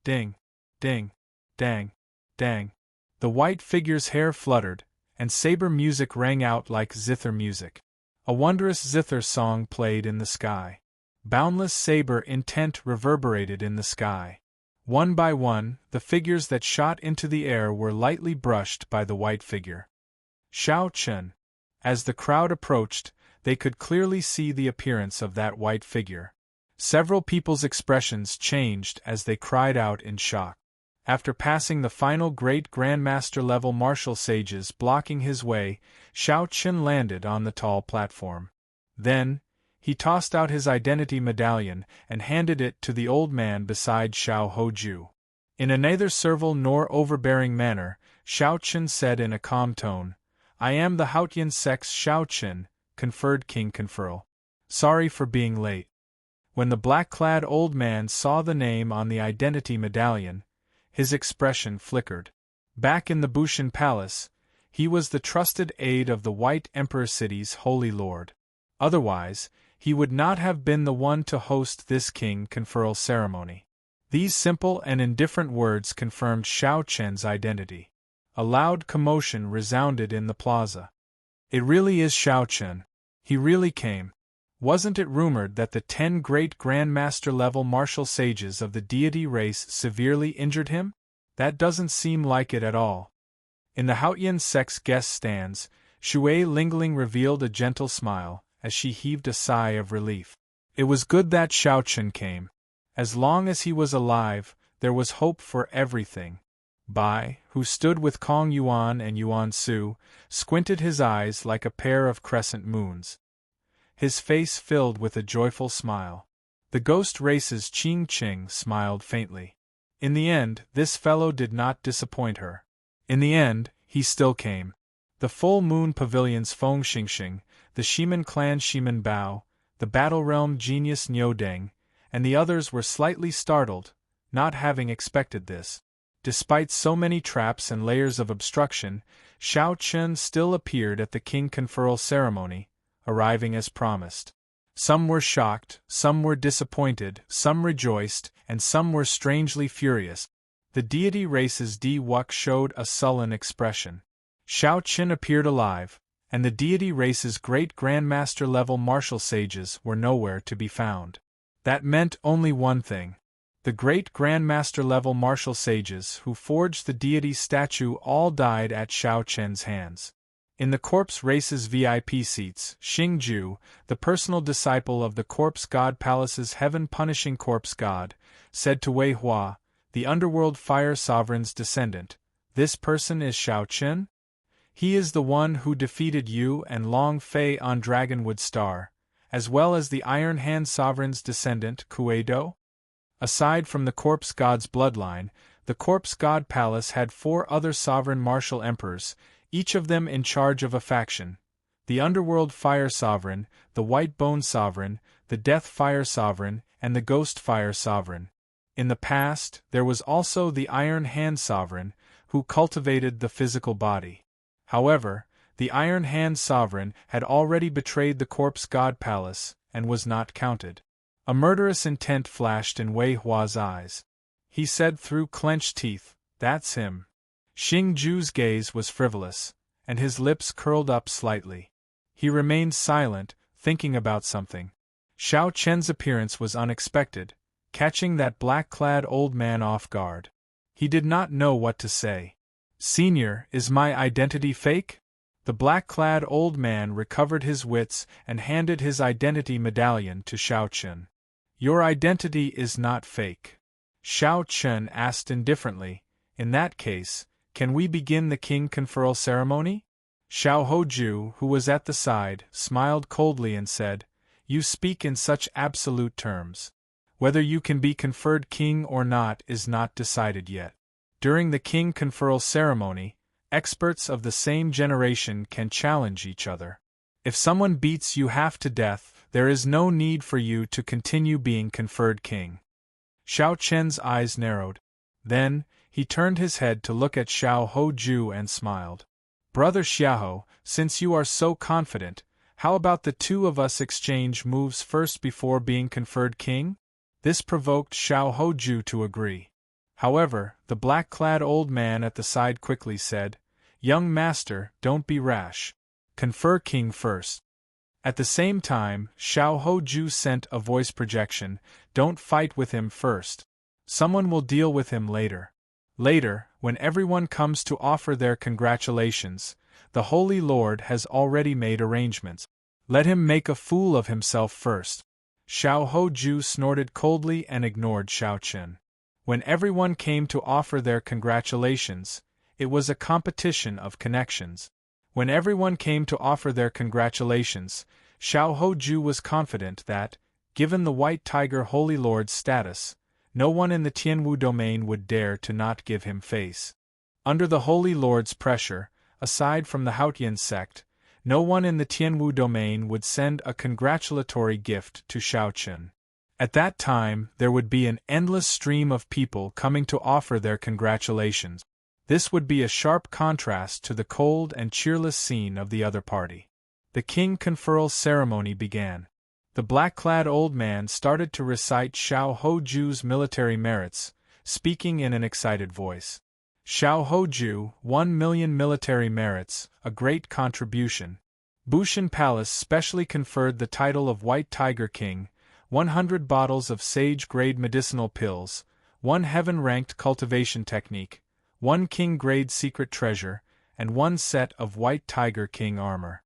Ding! Ding! Dang! Dang! The white figure's hair fluttered, and saber music rang out like zither music. A wondrous zither song played in the sky. Boundless saber intent reverberated in the sky. One by one, the figures that shot into the air were lightly brushed by the white figure. Shao Chen. As the crowd approached, they could clearly see the appearance of that white figure. Several people's expressions changed as they cried out in shock. After passing the final great Grandmaster-level martial sages blocking his way, Shao Chen landed on the tall platform. Then, he tossed out his identity medallion and handed it to the old man beside Shao Hoju. In a neither servile nor overbearing manner, Shao Chen said in a calm tone, "I am the Haotian Sect's Shao Chen, conferred king conferral. Sorry for being late." When the black-clad old man saw the name on the identity medallion, his expression flickered. Back in the Bushan Palace, he was the trusted aide of the White Emperor City's Holy Lord. Otherwise, he would not have been the one to host this king conferral ceremony. These simple and indifferent words confirmed Shao Chen's identity. A loud commotion resounded in the plaza. It really is Shao Chen. He really came. Wasn't it rumored that the 10 great Grandmaster-level martial sages of the deity race severely injured him? That doesn't seem like it at all. In the Haotian Sect's guest stands, Shui Lingling revealed a gentle smile, as she heaved a sigh of relief. It was good that Shao Chen came. As long as he was alive, there was hope for everything. Bai, who stood with Kong Yuan and Yuan Su, squinted his eyes like a pair of crescent moons. His face filled with a joyful smile. The ghost race's Qing Qing smiled faintly. In the end, this fellow did not disappoint her. In the end, he still came. The Full Moon Pavilion's Feng Xingxing, the Shiman clan Shiman Bao, the Battle Realm genius Niudeng, and the others were slightly startled, not having expected this. Despite so many traps and layers of obstruction, Shao Chen still appeared at the king conferral ceremony, arriving as promised. Some were shocked, some were disappointed, some rejoiced, and some were strangely furious. The deity race's Di Wuk showed a sullen expression. Shao Chen appeared alive, and the deity race's great Grandmaster-level martial sages were nowhere to be found. That meant only one thing. The great Grandmaster-level martial sages who forged the deity statue all died at Shao Chen's hands. In the corpse race's VIP seats, Xing Ju, the personal disciple of the Corpse God Palace's heaven-punishing corpse god, said to Wei Hua, the underworld fire sovereign's descendant, "This person is Shao Chen? He is the one who defeated you and Long Fei on Dragonwood Star, as well as the Iron Hand sovereign's descendant, Kuei-do?" Aside from the corpse god's bloodline, the Corpse God Palace had 4 other sovereign martial emperors, each of them in charge of a faction: the Underworld Fire Sovereign, the White Bone Sovereign, the Death Fire Sovereign, and the Ghost Fire Sovereign. In the past, there was also the Iron Hand Sovereign, who cultivated the physical body. However, the Iron Hand Sovereign had already betrayed the Corpse God Palace, and was not counted. A murderous intent flashed in Wei Hua's eyes. He said through clenched teeth, "That's him." Xing Ju's gaze was frivolous, and his lips curled up slightly. He remained silent, thinking about something. Xiao Chen's appearance was unexpected, catching that black-clad old man off guard. He did not know what to say. "Senior, is my identity fake?" The black-clad old man recovered his wits and handed his identity medallion to Xiao Chen. "Your identity is not fake." Xiao Chen asked indifferently, "In that case, can we begin the king conferral ceremony?" Xiao Hoju, who was at the side, smiled coldly and said, "You speak in such absolute terms. Whether you can be conferred king or not is not decided yet. During the king conferral ceremony, experts of the same generation can challenge each other. If someone beats you half to death, there is no need for you to continue being conferred king." Xiao Chen's eyes narrowed. Then, he turned his head to look at Xiao Hoju and smiled. "Brother Xiao, since you are so confident, how about the two of us exchange moves first before being conferred king?" This provoked Xiao Hoju to agree. However, the black-clad old man at the side quickly said, "Young master, don't be rash. Confer king first." At the same time, Xiao Hoju sent a voice projection, "Don't fight with him first. Someone will deal with him later. Later, when everyone comes to offer their congratulations, the Holy Lord has already made arrangements. Let him make a fool of himself first." Xiao Hoju snorted coldly and ignored Xiao Chen. When everyone came to offer their congratulations, it was a competition of connections. When everyone came to offer their congratulations, Xiao Hoju was confident that, given the White Tiger Holy Lord's status, no one in the Tianwu domain would dare to not give him face. Under the Holy Lord's pressure, aside from the Haotian sect, no one in the Tianwu domain would send a congratulatory gift to Xiao Chen. At that time, there would be an endless stream of people coming to offer their congratulations. This would be a sharp contrast to the cold and cheerless scene of the other party. The king conferral ceremony began. The black-clad old man started to recite Xiao Hoju's military merits, speaking in an excited voice. "Xiao Hoju, 1,000,000 military merits, a great contribution. Bushan Palace specially conferred the title of White Tiger King, 100 bottles of sage-grade medicinal pills, 1 heaven-ranked cultivation technique, 1 king-grade secret treasure, and 1 set of White Tiger King armor."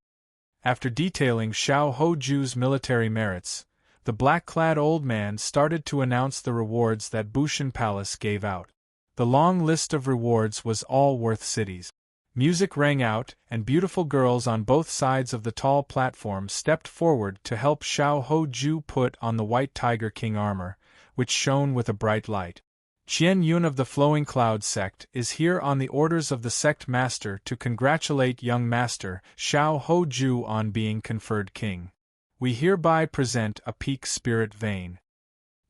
After detailing Xiao Hoju's military merits, the black-clad old man started to announce the rewards that Bushan Palace gave out. The long list of rewards was all worth cities. Music rang out, and beautiful girls on both sides of the tall platform stepped forward to help Xiao Hoju put on the White Tiger King armor, which shone with a bright light. Qian Yun of the Flowing Cloud sect is here on the orders of the sect master to congratulate young master Xiao Hoju on being conferred king. We hereby present a peak spirit vein.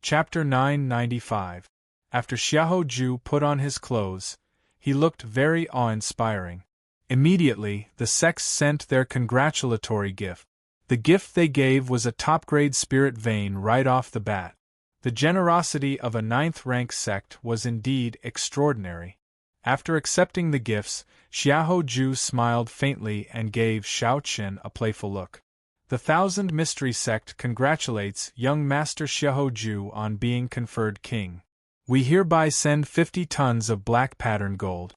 Chapter 995. After Xiao Hoju put on his clothes, he looked very awe-inspiring. Immediately, the sects sent their congratulatory gift. The gift they gave was a top-grade spirit vein right off the bat. The generosity of a 9th-rank sect was indeed extraordinary. After accepting the gifts, Xiao Hoju smiled faintly and gave Xiao Chen a playful look. The Thousand Mystery sect congratulates young Master Xiao Hoju on being conferred king. We hereby send 50 tons of black pattern gold.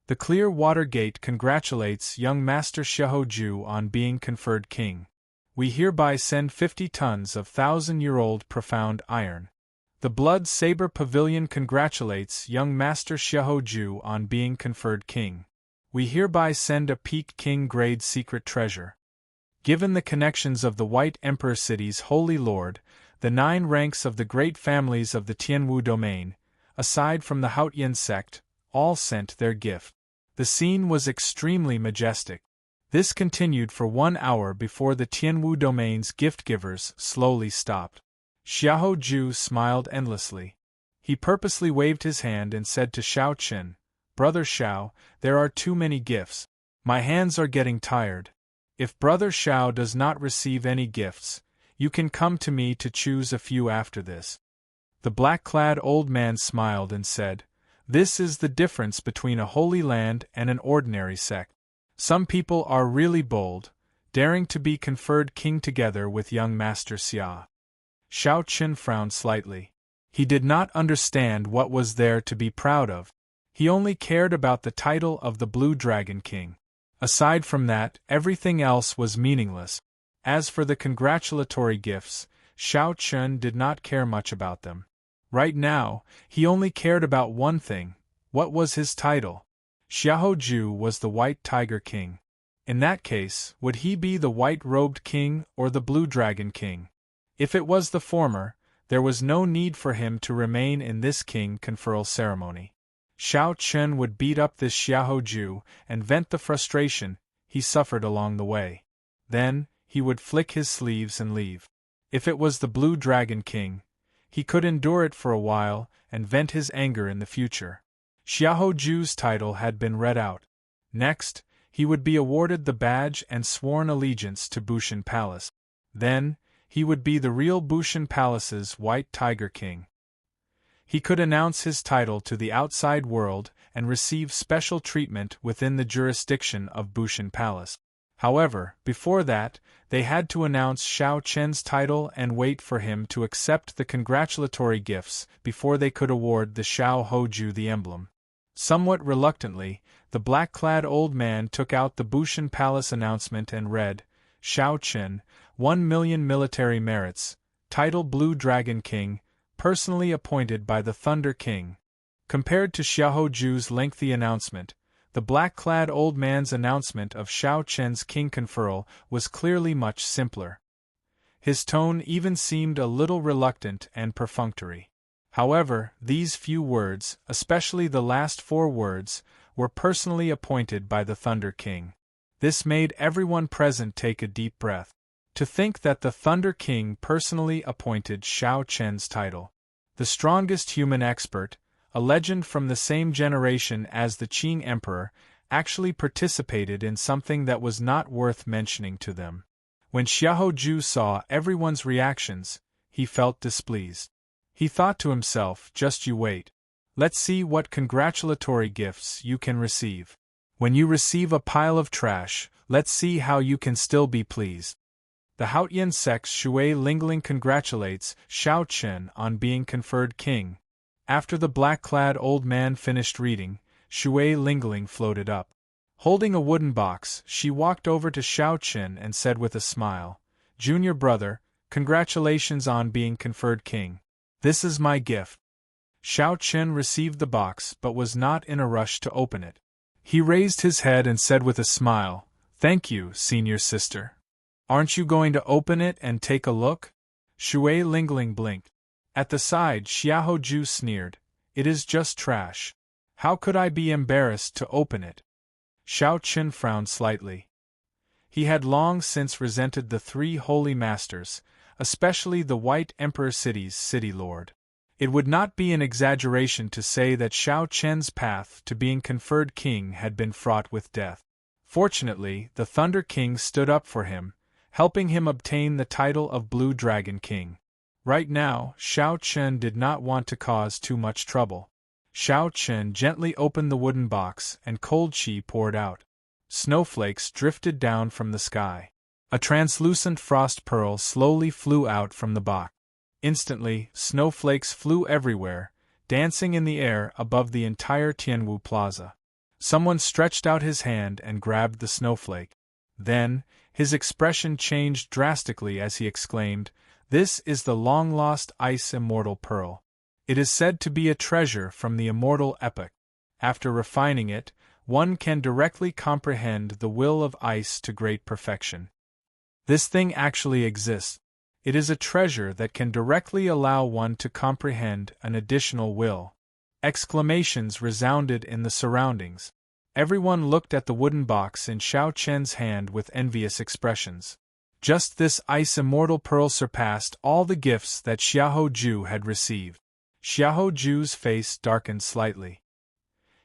The Clear Water Gate congratulates young Master Xiao Hoju on being conferred king. We hereby send 50 tons of 1,000-year-old profound iron. The Blood Saber Pavilion congratulates young Master Xiao Hoju on being conferred king. We hereby send a peak king-grade secret treasure. Given the connections of the White Emperor City's Holy Lord, the 9 ranks of the great families of the Tianwu domain, aside from the Haotian sect, all sent their gift. The scene was extremely majestic. This continued for 1 hour before the Tianwu domain's gift-givers slowly stopped. Xiao Hoju smiled endlessly. He purposely waved his hand and said to Xiao Chen, "Brother Xiao, there are too many gifts. My hands are getting tired. If Brother Xiao does not receive any gifts, You can come to me to choose a few after this. The black-clad old man smiled and said, This is the difference between a holy land and an ordinary sect. Some people are really bold, daring to be conferred king together with young Master Xia. Xiao Qin frowned slightly. He did not understand what was there to be proud of. He only cared about the title of the Blue Dragon King. Aside from that, everything else was meaningless. As for the congratulatory gifts, Xiao Qin did not care much about them. Right now, he only cared about one thing. What was his title? Xiaoju was the White Tiger King. In that case, would he be the White-Robed King or the Blue Dragon King? If it was the former, there was no need for him to remain in this king conferral ceremony. Xiao Qin would beat up this Xiaoju and vent the frustration he suffered along the way. Then, he would flick his sleeves and leave. If it was the Blue Dragon King, he could endure it for a while and vent his anger in the future. Xiaoju's title had been read out. Next, he would be awarded the badge and sworn allegiance to Bushan Palace. Then, he would be the real Bushan Palace's White Tiger King. He could announce his title to the outside world and receive special treatment within the jurisdiction of Bushan Palace. However, before that, they had to announce Xiao Qin's title and wait for him to accept the congratulatory gifts before they could award the Xiao Hoju the emblem. Somewhat reluctantly, the black-clad old man took out the Bushan Palace announcement and read, Xiao Qin, 1,000,000 military merits, title Blue Dragon King, personally appointed by the Thunder King. Compared to Xiaoju's lengthy announcement, the black-clad old man's announcement of Xiao Qin's king conferral was clearly much simpler. His tone even seemed a little reluctant and perfunctory. However, these few words, especially the last 4 words, were personally appointed by the Thunder King. This made everyone present take a deep breath. To think that the Thunder King personally appointed Xiao Qin's title. The strongest human expert, a legend from the same generation as the Qing Emperor, actually participated in something that was not worth mentioning to them. When Xiaoju saw everyone's reactions, he felt displeased. He thought to himself, just you wait. Let's see what congratulatory gifts you can receive. When you receive a pile of trash, let's see how you can still be pleased. The Haotian sect's Shui Lingling congratulates Xiao Qin on being conferred king. After the black-clad old man finished reading, Shui Lingling floated up. Holding a wooden box, she walked over to Xiao Qin and said with a smile, Junior brother, congratulations on being conferred king. This is my gift. Xiao Qin received the box but was not in a rush to open it. He raised his head and said with a smile, Thank you, senior sister. Aren't you going to open it and take a look? Shui Lingling blinked. At the side, Xiaoju sneered, It is just trash. How could I be embarrassed to open it? Xiao Qin frowned slightly. He had long since resented the 3 holy masters, especially the White Emperor City's city lord. It would not be an exaggeration to say that Xiao Qin's path to being conferred king had been fraught with death. Fortunately, the Thunder King stood up for him, helping him obtain the title of Blue Dragon King. Right now, Xiao Qin did not want to cause too much trouble. Xiao Qin gently opened the wooden box and cold qi poured out. Snowflakes drifted down from the sky. A translucent frost pearl slowly flew out from the box. Instantly, snowflakes flew everywhere, dancing in the air above the entire Tianwu Plaza. Someone stretched out his hand and grabbed the snowflake. Then, his expression changed drastically as he exclaimed, This is the long-lost Ice Immortal Pearl. It is said to be a treasure from the Immortal epoch. After refining it, one can directly comprehend the will of ice to great perfection. This thing actually exists. It is a treasure that can directly allow one to comprehend an additional will. Exclamations resounded in the surroundings. Everyone looked at the wooden box in Xiao Qin's hand with envious expressions. Just this Ice Immortal Pearl surpassed all the gifts that Xiaoju had received. Xiaoju's face darkened slightly.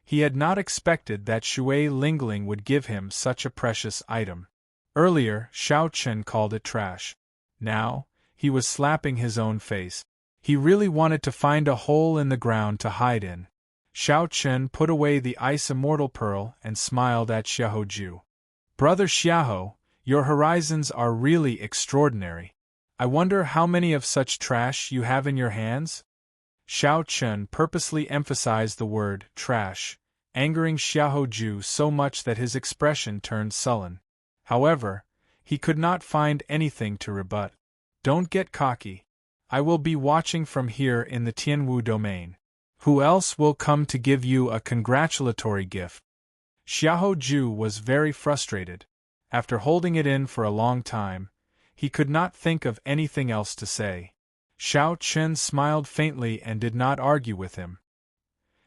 He had not expected that Shui Lingling would give him such a precious item. Earlier, Xiao Qin called it trash. Now, He was slapping his own face. He really wanted to find a hole in the ground to hide in. Xiao Chen put away the ice immortal pearl and smiled at Xiahou Ju. Brother Xiahou, your horizons are really extraordinary. I wonder how many of such trash you have in your hands? Xiao Chen purposely emphasized the word trash, angering Xiahou Ju so much that his expression turned sullen. However, he could not find anything to rebut. Don't get cocky. I will be watching from here in the Tianwu domain. Who else will come to give you a congratulatory gift? Xiahou Ju was very frustrated. After holding it in for a long time, he could not think of anything else to say. Xiao Chen smiled faintly and did not argue with him.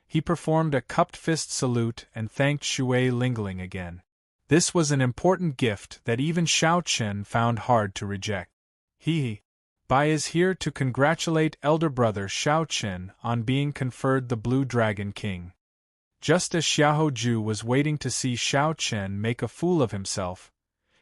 He performed a cupped fist salute and thanked Shui Lingling again. This was an important gift that even Xiao Chen found hard to reject. He, Bai is here to congratulate elder brother Xiao Chen on being conferred the Blue Dragon King. Just as Xiahou Ju was waiting to see Xiao Chen make a fool of himself,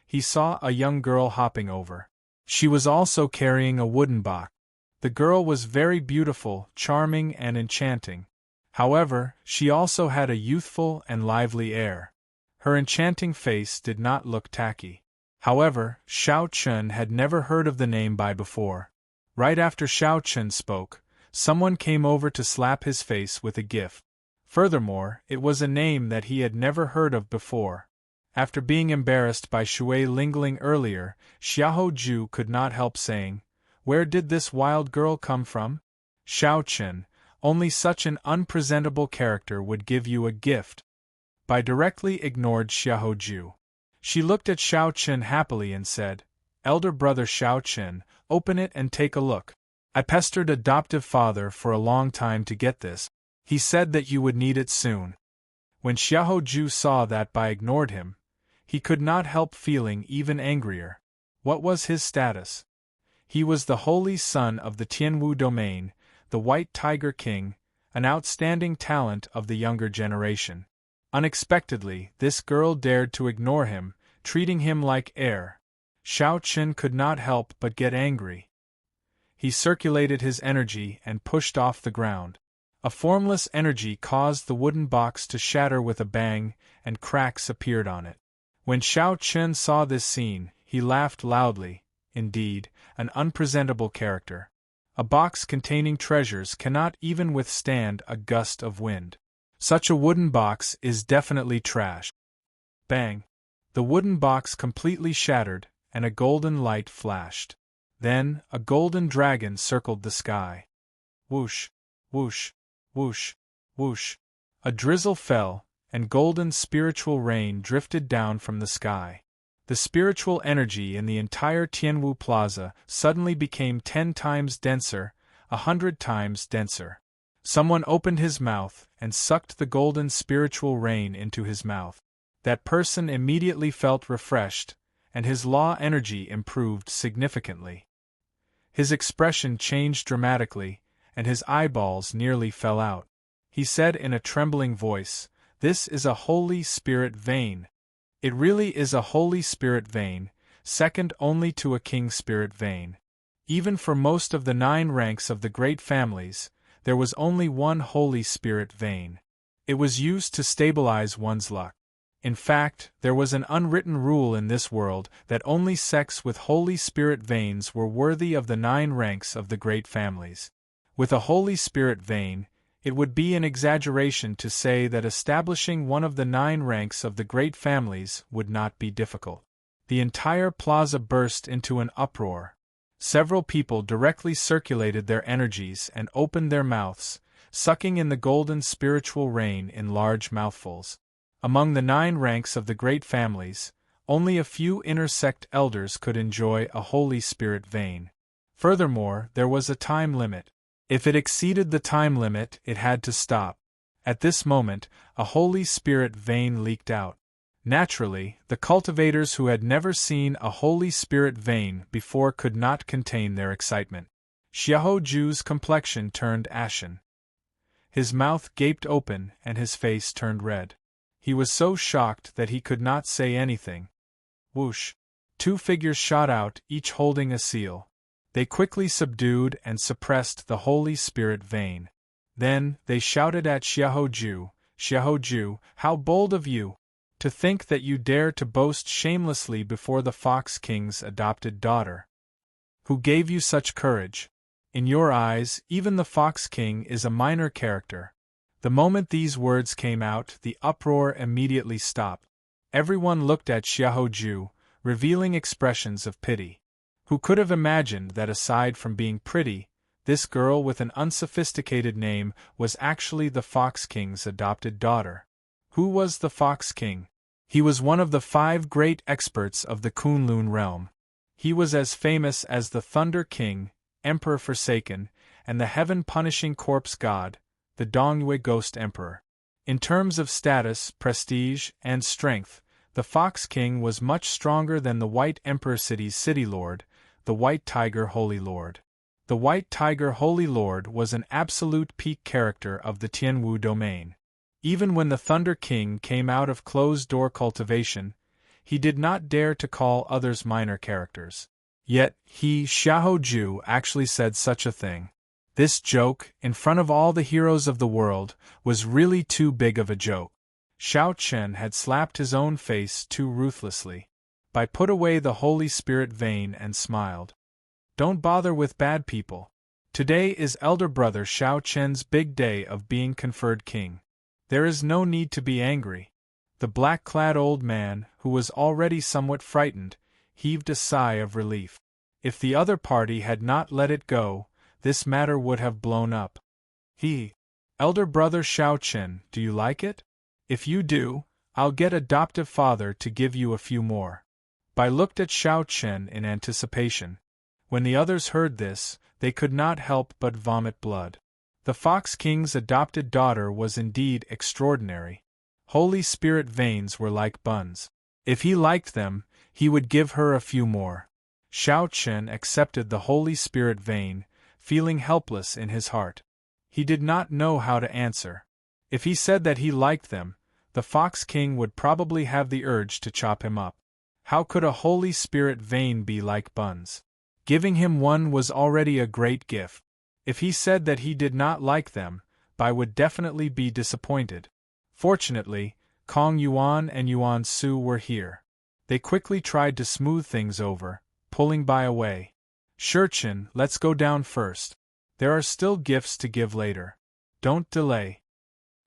he saw a young girl hopping over. She was also carrying a wooden box. The girl was very beautiful, charming and enchanting. However, she also had a youthful and lively air. Her enchanting face did not look tacky. However, Xiao Chen had never heard of the name Bai before. Right after Xiao Chen spoke, someone came over to slap his face with a gift. Furthermore, it was a name that he had never heard of before. After being embarrassed by Shui Lingling earlier, Xiahou Ju could not help saying, "Where did this wild girl come from?" Xiao Chen, only such an unpresentable character would give you a gift. Bai directly ignored Xiahou Ju. She looked at Xiao Chen happily and said, "Elder brother Xiao Chen, open it and take a look. I pestered adoptive father for a long time to get this. He said that you would need it soon." When Xiahou Ju saw that Bai ignored him, he could not help feeling even angrier. What was his status? He was the holy son of the Tianwu domain, the White Tiger King, an outstanding talent of the younger generation. Unexpectedly, this girl dared to ignore him, treating him like air. Xiao Chen could not help but get angry. He circulated his energy and pushed off the ground. A formless energy caused the wooden box to shatter with a bang, and cracks appeared on it. When Xiao Chen saw this scene, he laughed loudly. Indeed, an unpresentable character. A box containing treasures cannot even withstand a gust of wind. Such a wooden box is definitely trash. Bang! The wooden box completely shattered, and a golden light flashed. Then, a golden dragon circled the sky. Whoosh! Whoosh! Whoosh! Whoosh! A drizzle fell, and golden spiritual rain drifted down from the sky. The spiritual energy in the entire Tianwu Plaza suddenly became 10 times denser, 100 times denser. Someone opened his mouth and sucked the golden spiritual rain into his mouth. That person immediately felt refreshed, and his law energy improved significantly. His expression changed dramatically, and his eyeballs nearly fell out. He said in a trembling voice, "This is a Holy Spirit vein. It really is a Holy Spirit vein, second only to a King Spirit vein. Even for most of the 9 ranks of the great families, there was only one Holy Spirit vein. It was used to stabilize one's luck. In fact, there was an unwritten rule in this world that only sects with Holy Spirit veins were worthy of the 9 ranks of the great families. With a Holy Spirit vein, it would be an exaggeration to say that establishing one of the 9 ranks of the great families would not be difficult." The entire plaza burst into an uproar. Several people directly circulated their energies and opened their mouths, sucking in the golden spiritual rain in large mouthfuls. Among the 9 ranks of the great families, only a few inner sect elders could enjoy a Holy Spirit vein. Furthermore, there was a time limit. If it exceeded the time limit, it had to stop. At this moment, a Holy Spirit vein leaked out. Naturally, the cultivators who had never seen a Holy Spirit vein before could not contain their excitement. Xiahou Ju's complexion turned ashen. His mouth gaped open and his face turned red. He was so shocked that he could not say anything. Whoosh! 2 figures shot out, each holding a seal. They quickly subdued and suppressed the Holy Spirit vein. Then, they shouted at Xiaoju, "Xiaoju, how bold of you! To think that you dare to boast shamelessly before the Fox King's adopted daughter. Who gave you such courage? In your eyes, even the Fox King is a minor character." The moment these words came out, the uproar immediately stopped. Everyone looked at Xiaoju, revealing expressions of pity. Who could have imagined that aside from being pretty, this girl with an unsophisticated name was actually the Fox King's adopted daughter? Who was the Fox King? He was one of the 5 great experts of the Kunlun realm. He was as famous as the Thunder King, Emperor Forsaken, and the heaven-punishing corpse god, the Dongyue Ghost Emperor. In terms of status, prestige, and strength, the Fox King was much stronger than the White Emperor City's City Lord, the White Tiger Holy Lord. The White Tiger Holy Lord was an absolute peak character of the Tianwu domain. Even when the Thunder King came out of closed-door cultivation, he did not dare to call others minor characters. Yet, he, Xiaoju, actually said such a thing. This joke, in front of all the heroes of the world, was really too big of a joke. Xiao Chen had slapped his own face too ruthlessly. Bai put away the Holy Spirit vein and smiled. Don't bother with bad people. Today is elder brother Xiao Chen's big day of being conferred king. There is no need to be angry. The black-clad old man, who was already somewhat frightened, heaved a sigh of relief. If the other party had not let it go, this matter would have blown up. Elder brother Xiao Chen, do you like it? If you do, I'll get adoptive father to give you a few more. Bai looked at Xiao Chen in anticipation. When the others heard this, they could not help but vomit blood. The Fox King's adopted daughter was indeed extraordinary. Holy Spirit veins were like buns. If he liked them, he would give her a few more. Xiao Chen accepted the Holy Spirit vein, feeling helpless in his heart. He did not know how to answer. If he said that he liked them, the Fox King would probably have the urge to chop him up. How could a Holy Spirit vein be like buns? Giving him one was already a great gift. If he said that he did not like them, Bai would definitely be disappointed. Fortunately, Kong Yuan and Yuan Su were here. They quickly tried to smooth things over, pulling Bai away. Shurchen, let's go down first. There are still gifts to give later. Don't delay.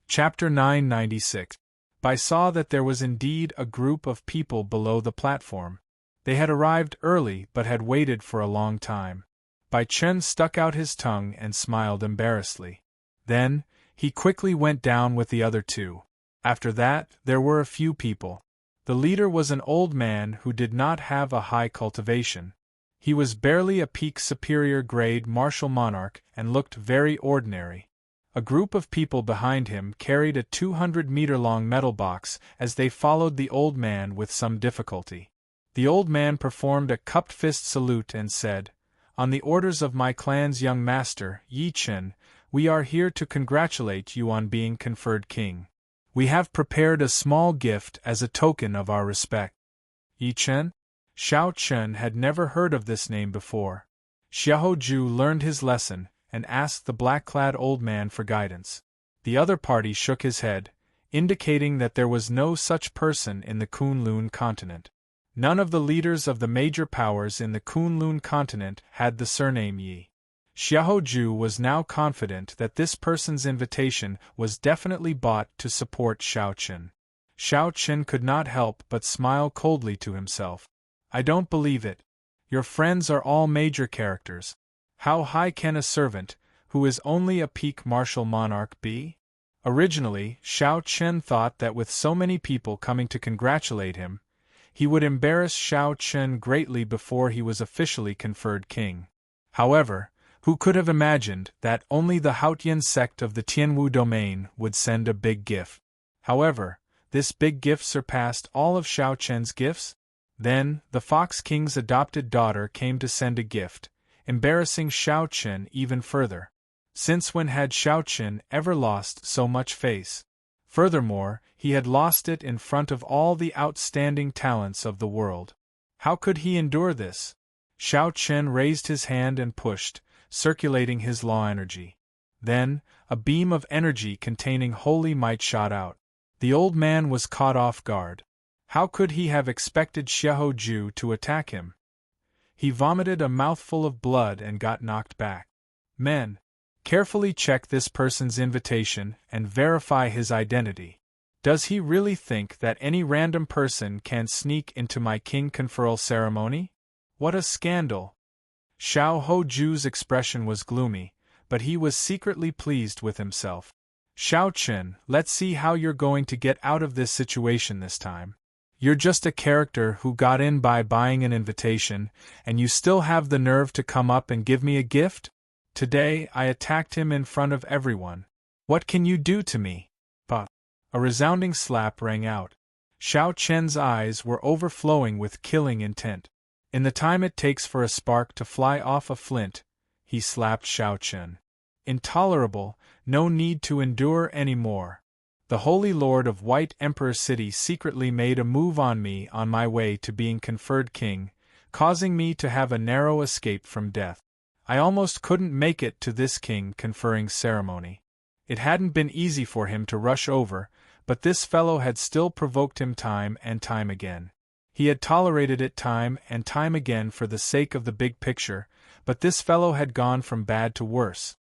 Chapter 996. Bai saw that there was indeed a group of people below the platform. They had arrived early but had waited for a long time. Bai Chen stuck out his tongue and smiled embarrassedly. Then, he quickly went down with the other 2. After that, there were a few people. The leader was an old man who did not have a high cultivation. He was barely a peak superior grade martial monarch and looked very ordinary. A group of people behind him carried a 200-meter-long metal box as they followed the old man with some difficulty. The old man performed a cupped fist salute and said, "On the orders of my clan's young master, Yi Chen, we are here to congratulate you on being conferred king. We have prepared a small gift as a token of our respect." Yi Chen? Xiao Chen had never heard of this name before. Xiaoju learned his lesson and asked the black-clad old man for guidance. The other party shook his head, indicating that there was no such person in the Kunlun continent. None of the leaders of the major powers in the Kunlun continent had the surname Yi. Xiaoju was now confident that this person's invitation was definitely bought to support Xiao Chen. Xiao Chen could not help but smile coldly to himself. I don't believe it. Your friends are all major characters. How high can a servant, who is only a peak martial monarch, be? Originally, Xiao Chen thought that with so many people coming to congratulate him, he would embarrass Xiao Chen greatly before he was officially conferred king. However, who could have imagined that only the Haotian sect of the Tianwu domain would send a big gift? However, this big gift surpassed all of Xiao Chen's gifts? Then, the Fox King's adopted daughter came to send a gift, embarrassing Xiao Chen even further. Since when had Xiao Chen ever lost so much face? Furthermore, he had lost it in front of all the outstanding talents of the world. How could he endure this? Xiao Chen raised his hand and pushed, circulating his law energy. Then, a beam of energy containing holy might shot out. The old man was caught off guard. How could he have expected Xiahou Ju to attack him? He vomited a mouthful of blood and got knocked back. Men, carefully check this person's invitation and verify his identity. Does he really think that any random person can sneak into my king conferral ceremony? What a scandal! Xiahou Ju's expression was gloomy, but he was secretly pleased with himself. Xiao Chen, let's see how you're going to get out of this situation this time. You're just a character who got in by buying an invitation, and you still have the nerve to come up and give me a gift? Today I attacked him in front of everyone. What can you do to me? Bah! A resounding slap rang out. Xiao Chen's eyes were overflowing with killing intent. In the time it takes for a spark to fly off a flint, he slapped Xiao Chen. Intolerable, no need to endure any more. The Holy Lord of White Emperor City secretly made a move on me on my way to being conferred king, causing me to have a narrow escape from death. I almost couldn't make it to this king conferring ceremony. It hadn't been easy for him to rush over, but this fellow had still provoked him time and time again. He had tolerated it time and time again for the sake of the big picture, but this fellow had gone from bad to worse.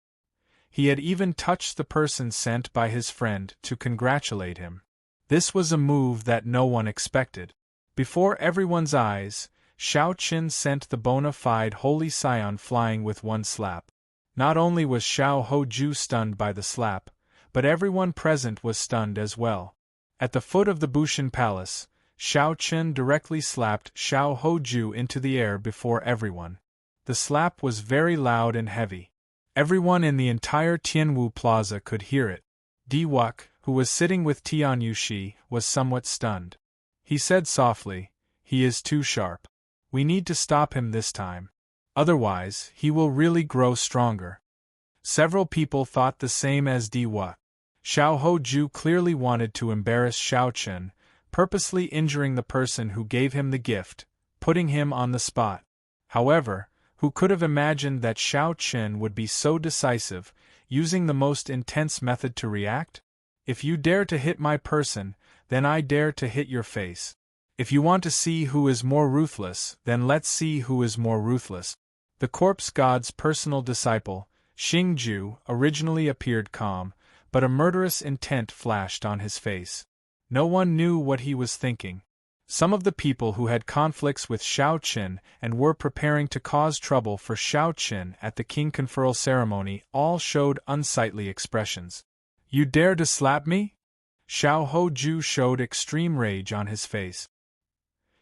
He had even touched the person sent by his friend to congratulate him. This was a move that no one expected. Before everyone's eyes, Xiao Chen sent the bona fide Holy Scion flying with one slap. Not only was Xiahou Ju stunned by the slap, but everyone present was stunned as well. At the foot of the Bushan Palace, Xiao Chen directly slapped Xiahou Ju into the air before everyone. The slap was very loud and heavy. Everyone in the entire Tianwu Plaza could hear it. Di Wuk, who was sitting with Tian Yushi, was somewhat stunned. He said softly, "He is too sharp. We need to stop him this time. Otherwise, he will really grow stronger." Several people thought the same as Di Wuk. Xiahou Ju clearly wanted to embarrass Xiao Chen, purposely injuring the person who gave him the gift, putting him on the spot. However, who could have imagined that Xiao Chen would be so decisive, using the most intense method to react? If you dare to hit my person, then I dare to hit your face. If you want to see who is more ruthless, then let's see who is more ruthless. The corpse god's personal disciple, Xingju, originally appeared calm, but a murderous intent flashed on his face. No one knew what he was thinking. Some of the people who had conflicts with Xiao Chen and were preparing to cause trouble for Xiao Chen at the king conferral ceremony all showed unsightly expressions. "You dare to slap me?" Xiahou Ju showed extreme rage on his face.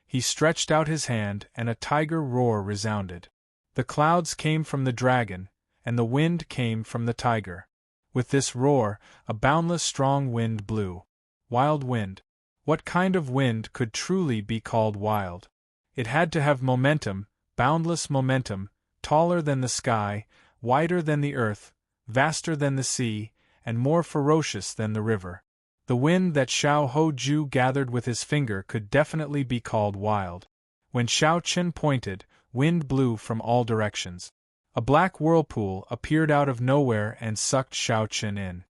He stretched out his hand and a tiger roar resounded. The clouds came from the dragon, and the wind came from the tiger. With this roar, a boundless strong wind blew. Wild wind. What kind of wind could truly be called wild? It had to have momentum, boundless momentum, taller than the sky, wider than the earth, vaster than the sea, and more ferocious than the river. The wind that Xiahou Ju gathered with his finger could definitely be called wild. When Xiao Chen pointed, wind blew from all directions. A black whirlpool appeared out of nowhere and sucked Xiao Chen in.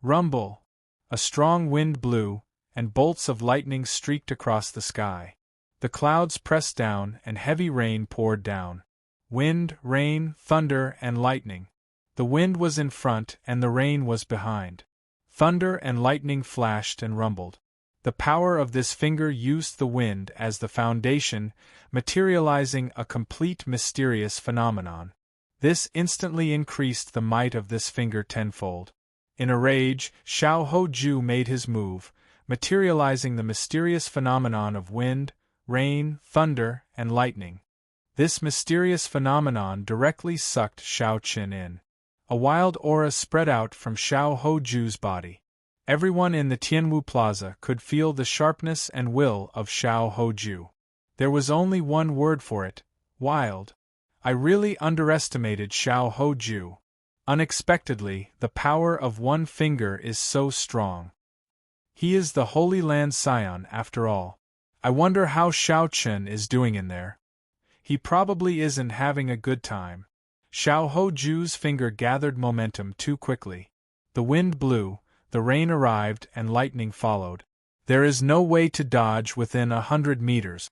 Rumble! A strong wind blew, and bolts of lightning streaked across the sky. The clouds pressed down and heavy rain poured down. Wind, rain, thunder, and lightning. The wind was in front and the rain was behind. Thunder and lightning flashed and rumbled. The power of this finger used the wind as the foundation, materializing a complete mysterious phenomenon. This instantly increased the might of this finger tenfold. In a rage, Xiahou Ju made his move, materializing the mysterious phenomenon of wind, rain, thunder, and lightning. This mysterious phenomenon directly sucked Xiao Chen in. A wild aura spread out from Xiahou Ju's body. Everyone in the Tianwu Plaza could feel the sharpness and will of Xiahou Ju. There was only one word for it: wild. I really underestimated Xiahou Ju. Unexpectedly, the power of one finger is so strong. He is the Holy Land Scion after all. I wonder how Xiao Chen is doing in there. He probably isn't having a good time. Xiao Hoju's finger gathered momentum too quickly. The wind blew, the rain arrived, and lightning followed. There is no way to dodge within 100 meters.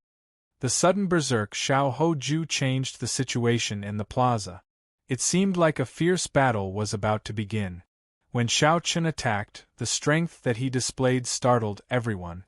The sudden berserk Xiao Hoju changed the situation in the plaza. It seemed like a fierce battle was about to begin. When Xiao Chen attacked, the strength that he displayed startled everyone.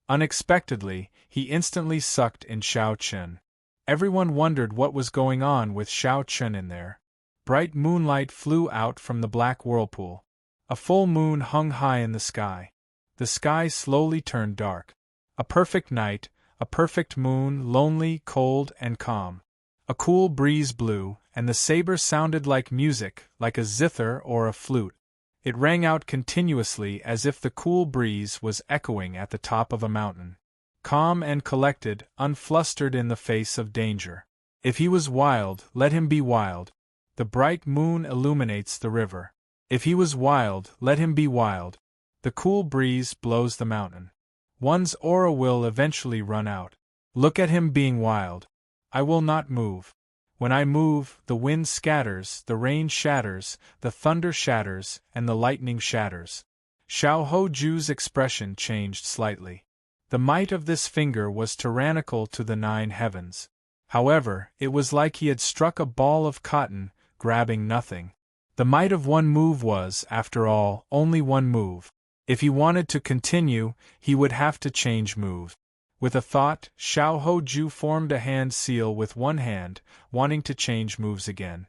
Unexpectedly, he instantly sucked in Xiao Chen. Everyone wondered what was going on with Xiao Chen in there. Bright moonlight flew out from the black whirlpool. A full moon hung high in the sky. The sky slowly turned dark. A perfect night, a perfect moon, lonely, cold, and calm. A cool breeze blew, and the saber sounded like music, like a zither or a flute. It rang out continuously as if the cool breeze was echoing at the top of a mountain. Calm and collected, unflustered in the face of danger. If he was wild, let him be wild. The bright moon illuminates the river. If he was wild, let him be wild. The cool breeze blows the mountain. One's aura will eventually run out. Look at him being wild. I will not move. When I move, the wind scatters, the rain shatters, the thunder shatters, and the lightning shatters. Xiao Hoju's expression changed slightly. The might of this finger was tyrannical to the 9 heavens. However, it was like he had struck a ball of cotton, grabbing nothing. The might of one move was, after all, only one move. If he wanted to continue, he would have to change move. With a thought, Xiao Hoju formed a hand seal with one hand, wanting to change moves again.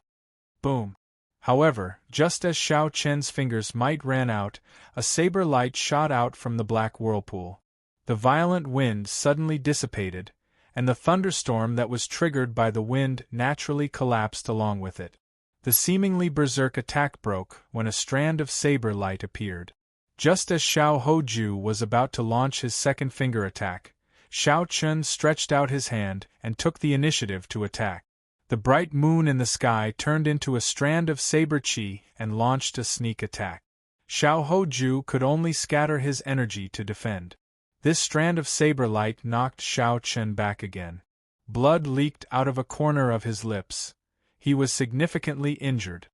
Boom! However, just as Xiao Chen's fingers might ran out, a saber light shot out from the black whirlpool. The violent wind suddenly dissipated, and the thunderstorm that was triggered by the wind naturally collapsed along with it. The seemingly berserk attack broke when a strand of saber light appeared. Just as Xiao Hoju was about to launch his second finger attack, Xiao Chen stretched out his hand and took the initiative to attack. The bright moon in the sky turned into a strand of saber chi and launched a sneak attack. Xiao Hoju could only scatter his energy to defend. This strand of saber light knocked Xiao Chen back again. Blood leaked out of a corner of his lips. He was significantly injured.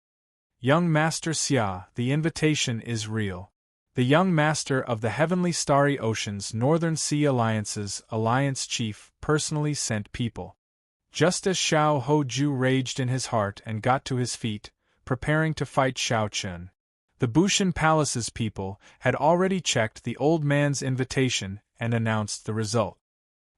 Young Master Xia, the invitation is real. The young master of the Heavenly Starry Ocean's Northern Sea Alliance's Alliance Chief personally sent people. Just as Xiao Hoju raged in his heart and got to his feet, preparing to fight Xiao Chen, the Bushan Palace's people had already checked the old man's invitation and announced the result.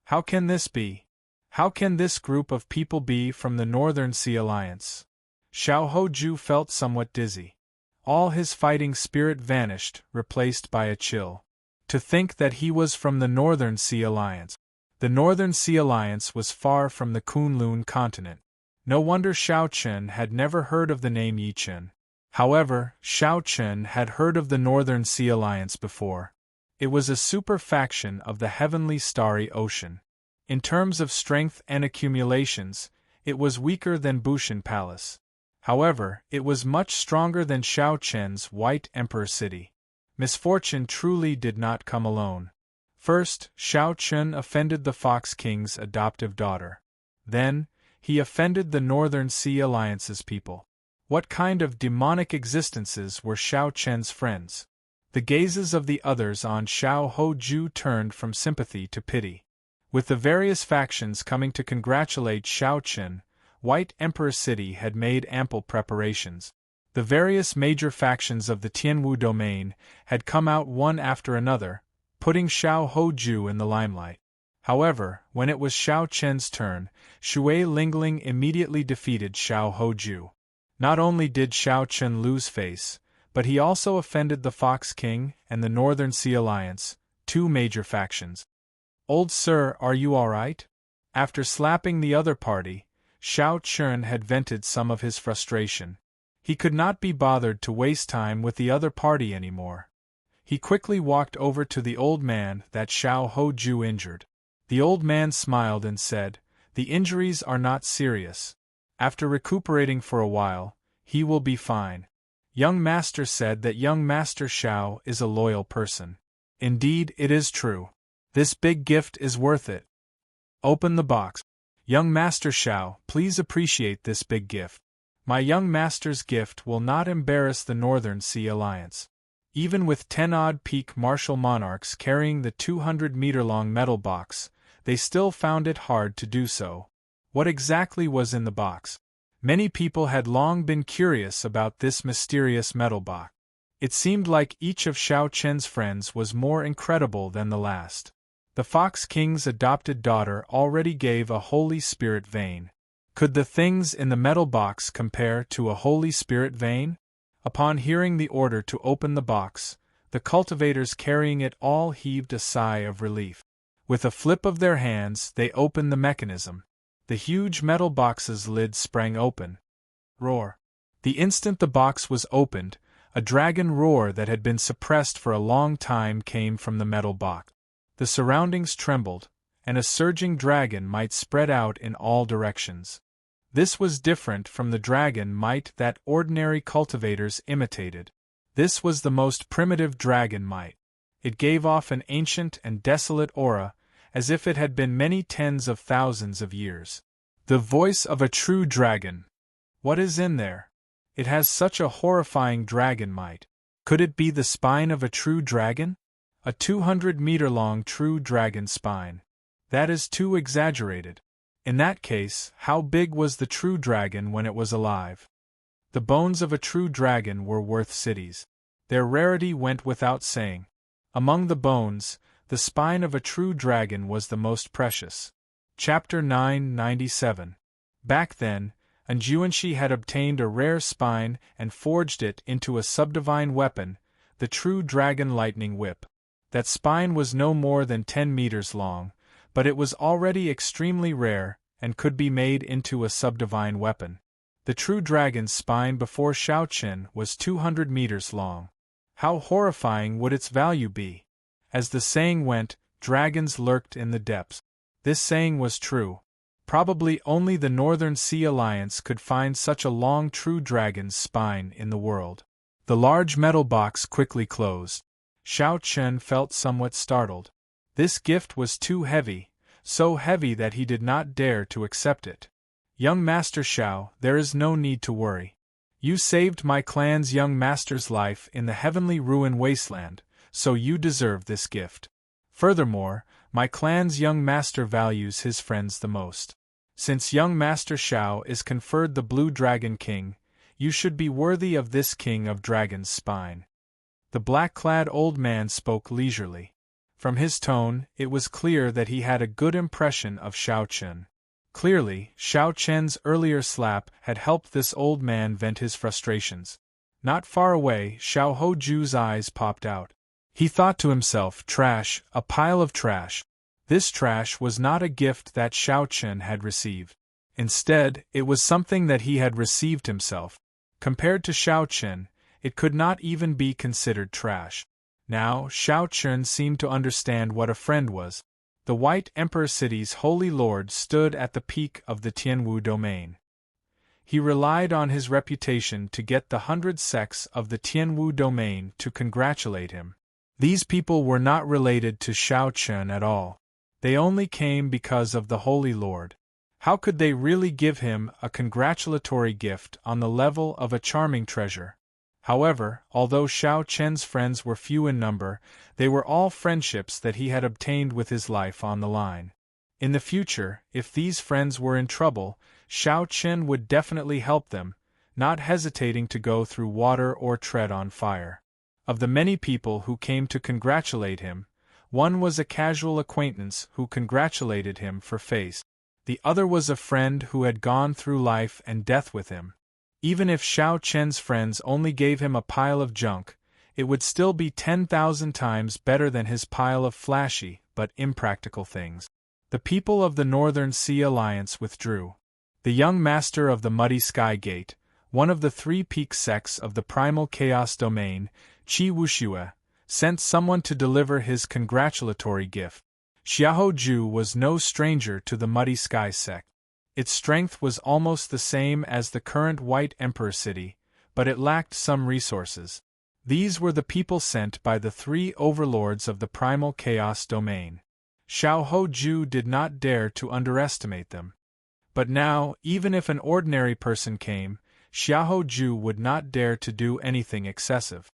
How can this be? How can this group of people be from the Northern Sea Alliance? Xiao Hoju felt somewhat dizzy. All his fighting spirit vanished, replaced by a chill. To think that he was from the Northern Sea Alliance. The Northern Sea Alliance was far from the Kunlun continent. No wonder Xiao Chen had never heard of the name Yi Chen. However, Xiao Chen had heard of the Northern Sea Alliance before. It was a super faction of the Heavenly Starry Ocean. In terms of strength and accumulations, it was weaker than Bushan Palace. However, it was much stronger than Xiao Chen's White Emperor City. Misfortune truly did not come alone. First, Xiao Chen offended the Fox King's adoptive daughter. Then, he offended the Northern Sea Alliance's people. What kind of demonic existences were Xiao Chen's friends? The gazes of the others on Xiao Hoju turned from sympathy to pity. With the various factions coming to congratulate Xiao Chen, White Emperor City had made ample preparations. The various major factions of the Tianwu domain had come out one after another, putting Xiao Hoju in the limelight. However, when it was Xiao Chen's turn, Shui Lingling immediately defeated Xiao Hoju. Not only did Xiao Chen lose face, but he also offended the Fox King and the Northern Sea Alliance, 2 major factions. "Old sir, are you all right?" After slapping the other party, Xiao Chen had vented some of his frustration. He could not be bothered to waste time with the other party anymore. He quickly walked over to the old man that Xiao Hoju injured. The old man smiled and said, "The injuries are not serious. After recuperating for a while, he will be fine." Young Master said that young Master Xiao is a loyal person. Indeed, it is true. This big gift is worth it. Open the box. Young Master Xiao, please appreciate this big gift. My young master's gift will not embarrass the Northern Sea Alliance. Even with 10-odd peak martial monarchs carrying the 200-meter-long metal box, they still found it hard to do so. What exactly was in the box? Many people had long been curious about this mysterious metal box. It seemed like each of Xiao Chen's friends was more incredible than the last. The Fox King's adopted daughter already gave a Holy Spirit vein. Could the things in the metal box compare to a Holy Spirit vein? Upon hearing the order to open the box, the cultivators carrying it all heaved a sigh of relief. With a flip of their hands, they opened the mechanism. The huge metal box's lid sprang open. Roar! The instant the box was opened, a dragon roar that had been suppressed for a long time came from the metal box. The surroundings trembled, and a surging dragon might spread out in all directions. This was different from the dragon might that ordinary cultivators imitated. This was the most primitive dragon might. It gave off an ancient and desolate aura, as if it had been many tens of thousands of years. The voice of a true dragon. What is in there? It has such a horrifying dragon might. Could it be the spine of a true dragon? A 200-meter-long true dragon spine. That is too exaggerated. In that case, how big was the true dragon when it was alive? The bones of a true dragon were worth cities. Their rarity went without saying. Among the bones, the spine of a true dragon was the most precious. Chapter 997. Back then, Anjuanshi had obtained a rare spine and forged it into a subdivine weapon, the true dragon lightning whip. That spine was no more than 10 meters long, but it was already extremely rare and could be made into a subdivine weapon. The true dragon's spine before Xiaochen was 200 meters long. How horrifying would its value be? As the saying went, dragons lurked in the depths. This saying was true. Probably only the Northern Sea Alliance could find such a long true dragon's spine in the world. The large metal box quickly closed. Xiao Chen felt somewhat startled. This gift was too heavy, so heavy that he did not dare to accept it. Young Master Xiao, there is no need to worry. You saved my clan's young master's life in the heavenly ruin wasteland, so you deserve this gift. Furthermore, my clan's young master values his friends the most. Since young Master Xiao is conferred the Blue Dragon King, you should be worthy of this King of Dragon's spine. The black-clad old man spoke leisurely. From his tone, it was clear that he had a good impression of Xiao Chen. Clearly, Xiao Chen's earlier slap had helped this old man vent his frustrations. Not far away, Xiao Hoju's eyes popped out. He thought to himself, trash, a pile of trash. This trash was not a gift that Xiao Chen had received. Instead, it was something that he had received himself. Compared to Xiao Chen, it could not even be considered trash. Now, Xiao Chen seemed to understand what a friend was. The White Emperor City's Holy Lord stood at the peak of the Tianwu domain. He relied on his reputation to get the 100 sects of the Tianwu domain to congratulate him. These people were not related to Xiao Chen at all. They only came because of the Holy Lord. How could they really give him a congratulatory gift on the level of a charming treasure? However, although Xiao Chen's friends were few in number, they were all friendships that he had obtained with his life on the line. In the future, if these friends were in trouble, Xiao Chen would definitely help them, not hesitating to go through water or tread on fire. Of the many people who came to congratulate him, one was a casual acquaintance who congratulated him for face. The other was a friend who had gone through life and death with him. Even if Xiao Chen's friends only gave him a pile of junk, it would still be 10,000 times better than his pile of flashy but impractical things. The people of the Northern Sea Alliance withdrew. The young master of the Muddy Sky Gate, one of the 3 peak sects of the Primal Chaos Domain, Qi Wuxue, sent someone to deliver his congratulatory gift. Xiaoju was no stranger to the Muddy Sky sect. Its strength was almost the same as the current White Emperor City, but it lacked some resources. These were the people sent by the 3 overlords of the Primal Chaos Domain. Xiao Hoju did not dare to underestimate them. But now, even if an ordinary person came, Xiahou Ju would not dare to do anything excessive.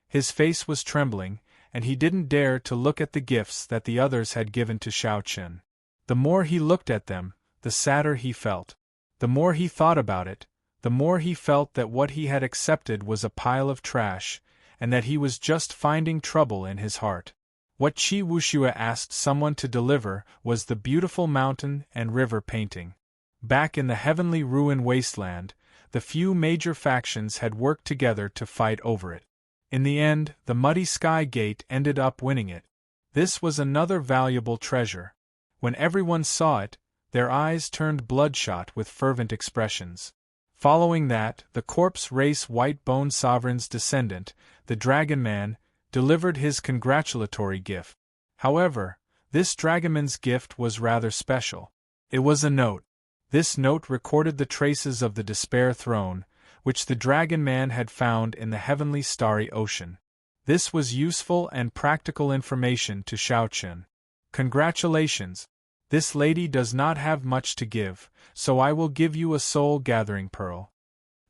His face was trembling, and he didn't dare to look at the gifts that the others had given to Xiao Chen. The more he looked at them, the sadder he felt. The more he thought about it, the more he felt that what he had accepted was a pile of trash, and that he was just finding trouble in his heart. What Qi Wuxue asked someone to deliver was the beautiful mountain and river painting. Back in the heavenly ruin wasteland, the few major factions had worked together to fight over it. In the end, the Muddy Sky Gate ended up winning it. This was another valuable treasure. When everyone saw it, their eyes turned bloodshot with fervent expressions. Following that, the corpse race White Bone Sovereign's descendant, the Dragon Man, delivered his congratulatory gift. However, this Dragonman's gift was rather special. It was a note. This note recorded the traces of the Despair Throne, which the Dragon Man had found in the heavenly starry ocean. This was useful and practical information to Xiao Chen. Congratulations! This lady does not have much to give, so I will give you a soul-gathering pearl.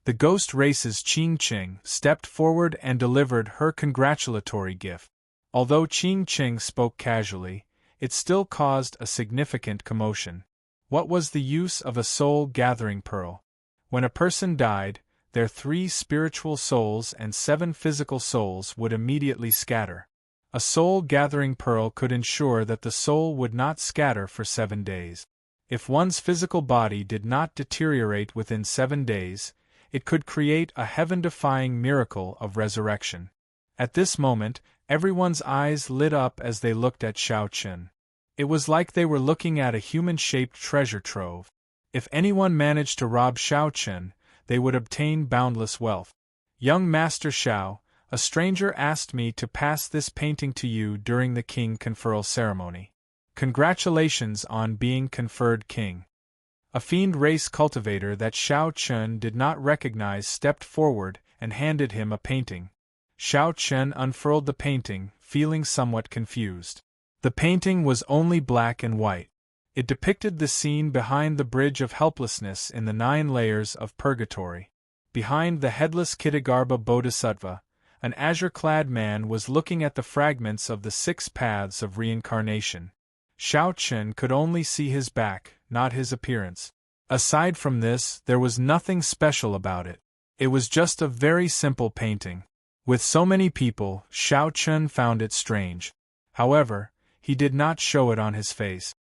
The ghost race's Qing Qing stepped forward and delivered her congratulatory gift. Although Qing Qing spoke casually, it still caused a significant commotion. What was the use of a soul-gathering pearl? When a person died, their 3 spiritual souls and 7 physical souls would immediately scatter. A soul-gathering pearl could ensure that the soul would not scatter for 7 days. If one's physical body did not deteriorate within 7 days, it could create a heaven-defying miracle of resurrection. At this moment, everyone's eyes lit up as they looked at Xiao Chen. It was like they were looking at a human-shaped treasure trove. If anyone managed to rob Xiao Chen, they would obtain boundless wealth. Young Master Xiao, a stranger asked me to pass this painting to you during the king conferral ceremony. Congratulations on being conferred king. A fiend race cultivator that Xiao Chen did not recognize stepped forward and handed him a painting. Xiao Chen unfurled the painting, feeling somewhat confused. The painting was only black and white. It depicted the scene behind the Bridge of Helplessness in the 9 layers of Purgatory. Behind the headless Kitagarbha Bodhisattva, an azure-clad man was looking at the fragments of the 6 paths of reincarnation. Xiao Chen could only see his back, not his appearance. Aside from this, there was nothing special about it. It was just a very simple painting. With so many people, Xiao Chen found it strange. However, he did not show it on his face.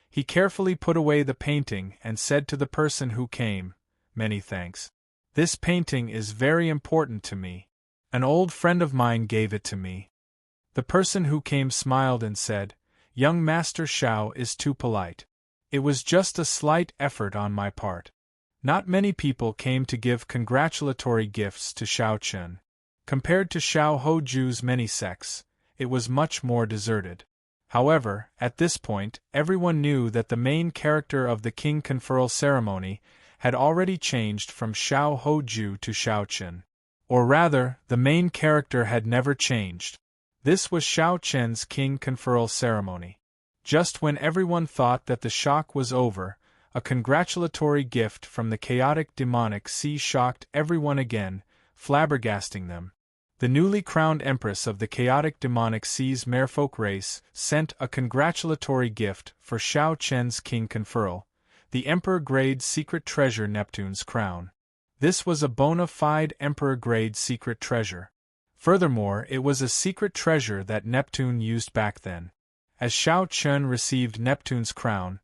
He carefully put away the painting and said to the person who came, "Many thanks. This painting is very important to me. An old friend of mine gave it to me." The person who came smiled and said, "Young Master Xiao is too polite. It was just a slight effort on my part." Not many people came to give congratulatory gifts to Xiao Chen. Compared to Xiahou Ju's many sects, it was much more deserted. However, at this point, everyone knew that the main character of the king conferral ceremony had already changed from Xiahou Ju to Xiao Chen. Or rather, the main character had never changed. This was Xiao Chen's king conferral ceremony. Just when everyone thought that the shock was over, a congratulatory gift from the chaotic demonic sea shocked everyone again, flabbergasting them. The newly crowned Empress of the chaotic demonic sea's merfolk race sent a congratulatory gift for Xiao Chen's king conferral, the Emperor-grade secret treasure Neptune's crown. This was a bona fide Emperor-grade secret treasure. Furthermore, it was a secret treasure that Neptune used back then. As Xiao Chen received Neptune's crown,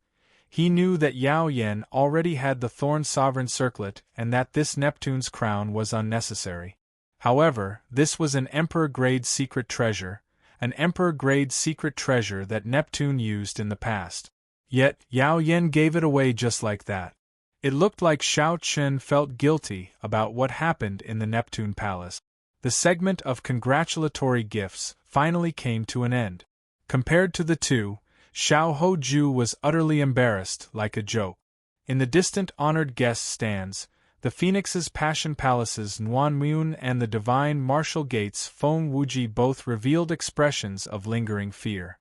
he knew that Yao Yan already had the Thorn Sovereign Circlet and that this Neptune's crown was unnecessary. However, this was an Emperor-grade secret treasure, an Emperor-grade secret treasure that Neptune used in the past. Yet, Yao Yan gave it away just like that. It looked like Xiao Chen felt guilty about what happened in the Neptune Palace. The segment of congratulatory gifts finally came to an end. Compared to the two, Xiahou Ju was utterly embarrassed, like a joke. In the distant honored guest stands, the Phoenix's Passion Palaces Nuanmune and the Divine Martial Gates Feng Wuji both revealed expressions of lingering fear.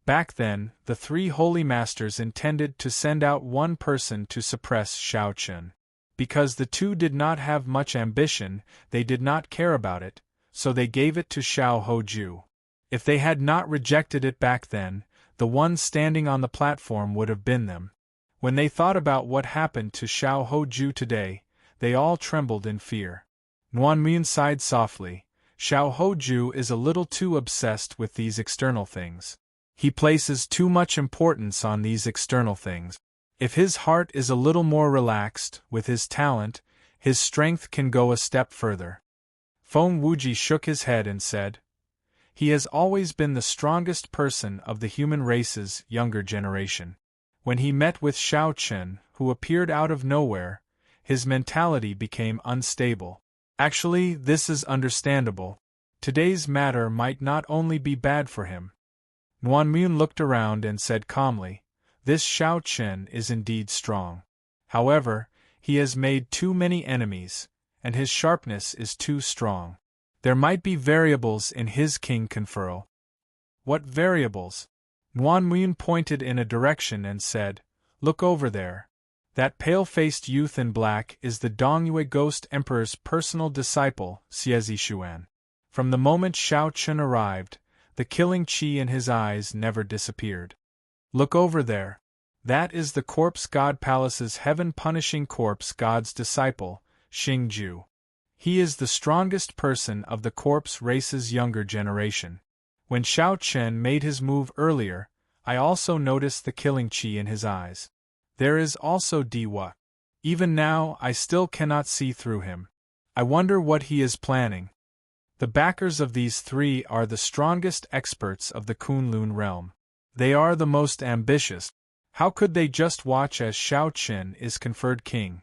Back then, the three holy masters intended to send out one person to suppress Shao Chun. Because the two did not have much ambition, they did not care about it, so they gave it to Xiao Hoju. If they had not rejected it back then, the one standing on the platform would have been them. When they thought about what happened to Xiao Hoju today, they all trembled in fear. Nuanming sighed softly. Xiao Hoju is a little too obsessed with these external things. He places too much importance on these external things. If his heart is a little more relaxed, with his talent, his strength can go a step further. Feng Wuji shook his head and said, "He has always been the strongest person of the human race's younger generation. When he met with Shao Chun, who appeared out of nowhere, his mentality became unstable. Actually, this is understandable. Today's matter might not only be bad for him." Nuanming looked around and said calmly, "This Shao Chun is indeed strong. However, he has made too many enemies, and his sharpness is too strong. There might be variables in his king conferral." "What variables?" Nuanming pointed in a direction and said, "Look over there. That pale-faced youth in black is the Dongyue Ghost Emperor's personal disciple, Xiezi Xuan. From the moment Shao Chun arrived, the killing qi in his eyes never disappeared. Look over there. That is the Corpse God Palace's heaven-punishing corpse god's disciple, Xingju. He is the strongest person of the corpse race's younger generation. When Shao Chun made his move earlier, I also noticed the killing qi in his eyes. There is also Diwa. Even now I still cannot see through him. I wonder what he is planning." The backers of these three are the strongest experts of the Kunlun realm. They are the most ambitious. How could they just watch as Shao Chun is conferred king?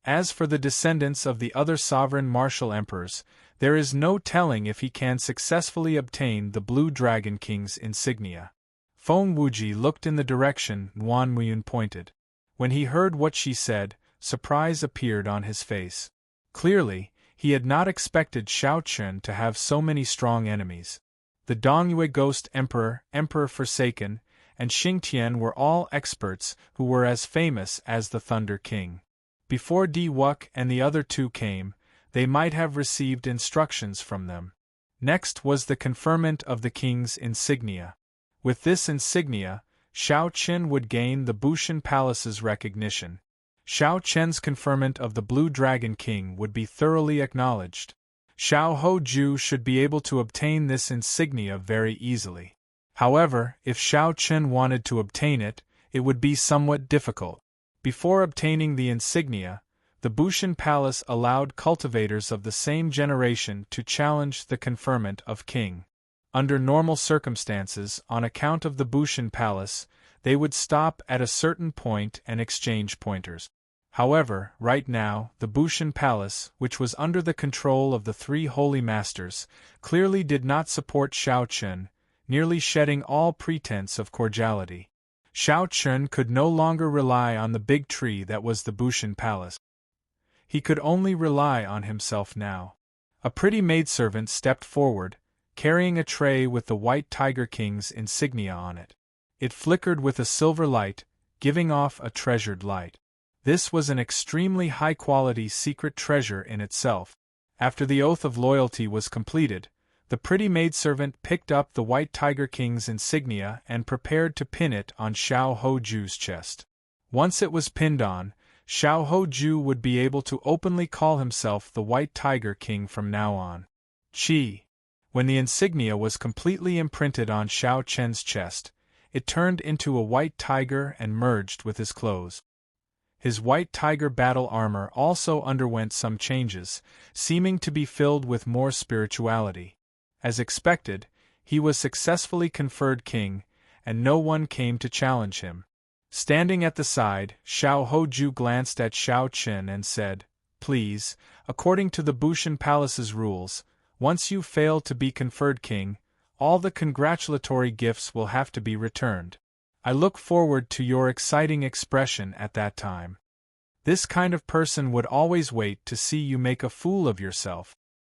As for the descendants of the other sovereign martial emperors, there is no telling if he can successfully obtain the Blue Dragon King's insignia. Feng Wuji looked in the direction Nuanming pointed. When he heard what she said, surprise appeared on his face. Clearly, he had not expected Shao Chun to have so many strong enemies. The Dongyue Ghost Emperor, Emperor Forsaken, and Xingtian were all experts who were as famous as the Thunder King. Before Di Wuk and the other two came, they might have received instructions from them. Next was the conferment of the king's insignia. With this insignia, Shao Chun would gain the Bushan Palace's recognition. Shao Chun's conferment of the Blue Dragon King would be thoroughly acknowledged. Xiao Hoju should be able to obtain this insignia very easily. However, if Shao Chun wanted to obtain it, it would be somewhat difficult. Before obtaining the insignia, the Bushan Palace allowed cultivators of the same generation to challenge the conferment of king. Under normal circumstances, on account of the Bushan Palace, they would stop at a certain point and exchange pointers. However, right now, the Bushan Palace, which was under the control of the three holy masters, clearly did not support Shao Chun, nearly shedding all pretense of cordiality. Shao Chun could no longer rely on the big tree that was the Bushan Palace. He could only rely on himself now. A pretty maidservant stepped forward, carrying a tray with the White Tiger King's insignia on it. It flickered with a silver light, giving off a treasured light. This was an extremely high-quality secret treasure in itself. After the oath of loyalty was completed, the pretty maidservant picked up the White Tiger King's insignia and prepared to pin it on Xiao Hoju's chest. Once it was pinned on, Xiao Hoju would be able to openly call himself the White Tiger King from now on. Qi. When the insignia was completely imprinted on Shao Chun's chest, it turned into a white tiger and merged with his clothes. His white tiger battle armor also underwent some changes, seeming to be filled with more spirituality. As expected, he was successfully conferred king, and no one came to challenge him. Standing at the side, Xiao Hoju glanced at Shao Chun and said, "Please, according to the Bushan Palace's rules, once you fail to be conferred king, all the congratulatory gifts will have to be returned. I look forward to your exciting expression at that time. This kind of person would always wait to see you make a fool of yourself.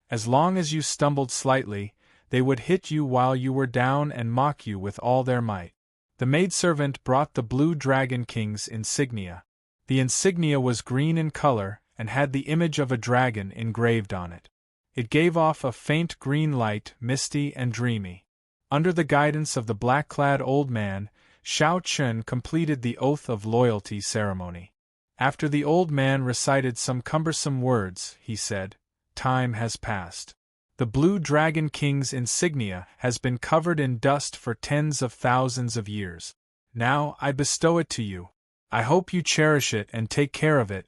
As long as you stumbled slightly, they would hit you while you were down and mock you with all their might. The maidservant brought the Blue Dragon King's insignia. The insignia was green in color and had the image of a dragon engraved on it. It gave off a faint green light, misty and dreamy. Under the guidance of the black-clad old man, Shao Chun completed the oath of loyalty ceremony. After the old man recited some cumbersome words, he said, "Time has passed. The Blue Dragon King's insignia has been covered in dust for tens of thousands of years. Now I bestow it to you. I hope you cherish it and take care of it."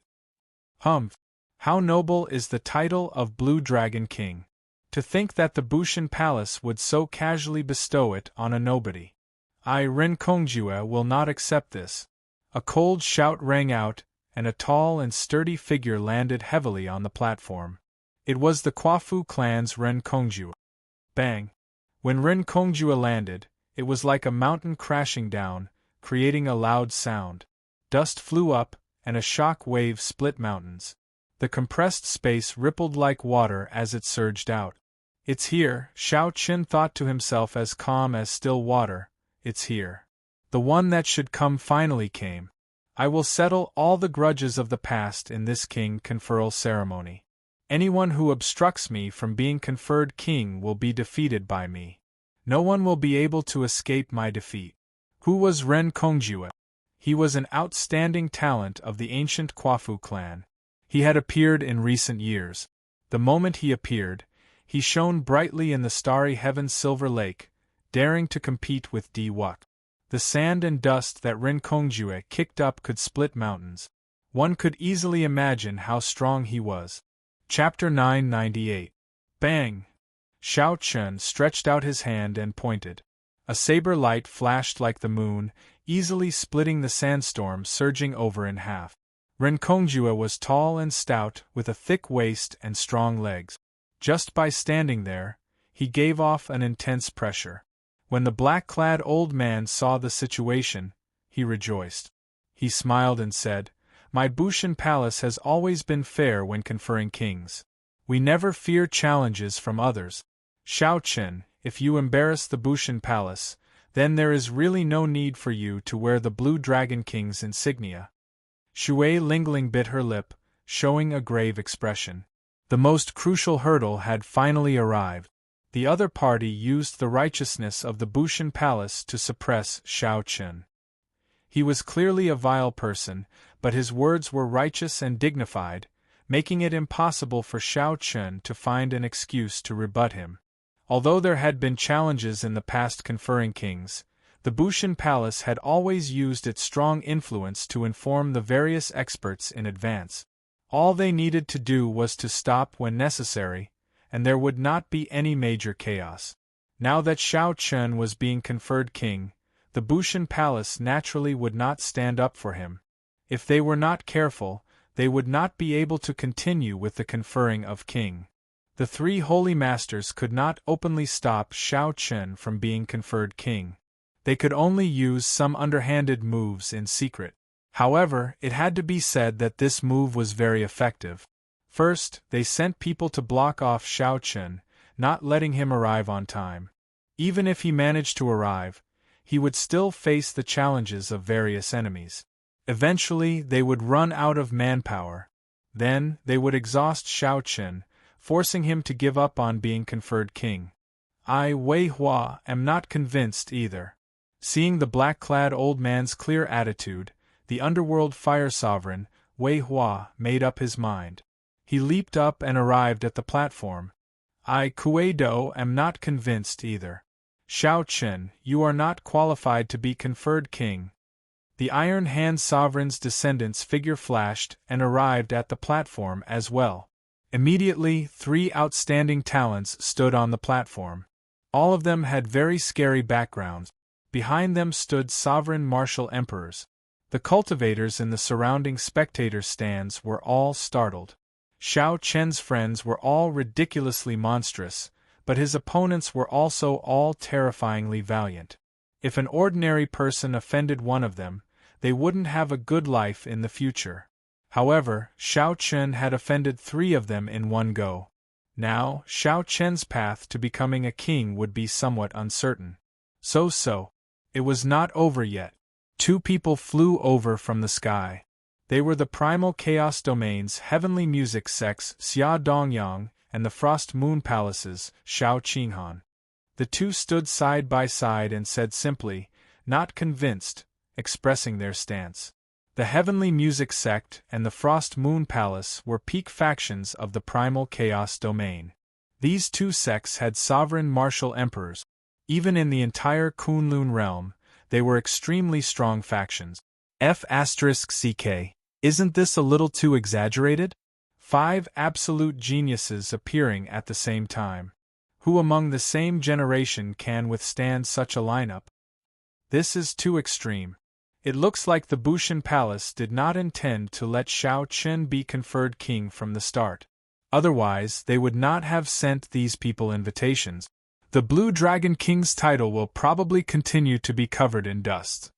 Humph! How noble is the title of Blue Dragon King! To think that the Bushan Palace would so casually bestow it on a nobody. Ren Kongjue will not accept this. A cold shout rang out, and a tall and sturdy figure landed heavily on the platform. It was the Kwafu clan's Ren Kongjue. Bang! When Ren Kongjue landed, it was like a mountain crashing down, creating a loud sound. Dust flew up, and a shock wave split mountains. The compressed space rippled like water as it surged out. "It's here," Shao Chun thought to himself as calm as still water. "It's here. The one that should come finally came. I will settle all the grudges of the past in this king conferral ceremony. Anyone who obstructs me from being conferred king will be defeated by me. No one will be able to escape my defeat." Who was Ren Kongjue? He was an outstanding talent of the ancient Kwafu clan. He had appeared in recent years. The moment he appeared, he shone brightly in the starry heaven's silver lake, daring to compete with Di Wuk. The sand and dust that Ren Kongjue kicked up could split mountains. One could easily imagine how strong he was. Chapter 998. Bang! Shao Chun stretched out his hand and pointed. A saber light flashed like the moon, easily splitting the sandstorm surging over in half. Ren Kongjue was tall and stout, with a thick waist and strong legs. Just by standing there, he gave off an intense pressure. When the black-clad old man saw the situation, he rejoiced. He smiled and said, "My Bushan Palace has always been fair when conferring kings. We never fear challenges from others. Shao Chun, if you embarrass the Bushan Palace, then there is really no need for you to wear the Blue Dragon King's insignia." Shui Lingling bit her lip, showing a grave expression. The most crucial hurdle had finally arrived. The other party used the righteousness of the Bushan Palace to suppress Shao Chun. He was clearly a vile person, but his words were righteous and dignified, making it impossible for Shao Chun to find an excuse to rebut him. Although there had been challenges in the past conferring kings, the Bushan Palace had always used its strong influence to inform the various experts in advance. All they needed to do was to stop when necessary, and there would not be any major chaos. Now that Shao Chun was being conferred king, the Bushan Palace naturally would not stand up for him. If they were not careful, they would not be able to continue with the conferring of king. The three holy masters could not openly stop Shao Chun from being conferred king. They could only use some underhanded moves in secret. However, it had to be said that this move was very effective. First, they sent people to block off Shao Chun, not letting him arrive on time. Even if he managed to arrive, he would still face the challenges of various enemies. Eventually, they would run out of manpower. Then, they would exhaust Shao Chun, forcing him to give up on being conferred king. I, Wei Hua, am not convinced either. Seeing the black-clad old man's clear attitude, the underworld fire sovereign, Wei Hua, made up his mind. He leaped up and arrived at the platform. I, Kuei-do, am not convinced either. Shao Chun, you are not qualified to be conferred king. The Iron Hand Sovereign's descendant's figure flashed and arrived at the platform as well. Immediately, three outstanding talents stood on the platform. All of them had very scary backgrounds. Behind them stood sovereign martial emperors. The cultivators in the surrounding spectator stands were all startled. Shao Chun's friends were all ridiculously monstrous, but his opponents were also all terrifyingly valiant. If an ordinary person offended one of them, they wouldn't have a good life in the future. However, Shao Chun had offended three of them in one go. Now, Shao Chun's path to becoming a king would be somewhat uncertain. So. It was not over yet. Two people flew over from the sky. They were the primal chaos domain's heavenly music sects Xia Dongyang and the Frost Moon Palaces Shao Qinghan. The two stood side by side and said simply, not convinced, expressing their stance. The Heavenly Music Sect and the Frost Moon Palace were peak factions of the primal chaos domain. These two sects had sovereign martial emperors. Even in the entire Kunlun realm, they were extremely strong factions. F***CK. Isn't this a little too exaggerated? 5 absolute geniuses appearing at the same time. Who among the same generation can withstand such a lineup? This is too extreme. It looks like the Bushan Palace did not intend to let Shao Chen be conferred king from the start. Otherwise, they would not have sent these people invitations. The Blue Dragon King's title will probably continue to be covered in dust.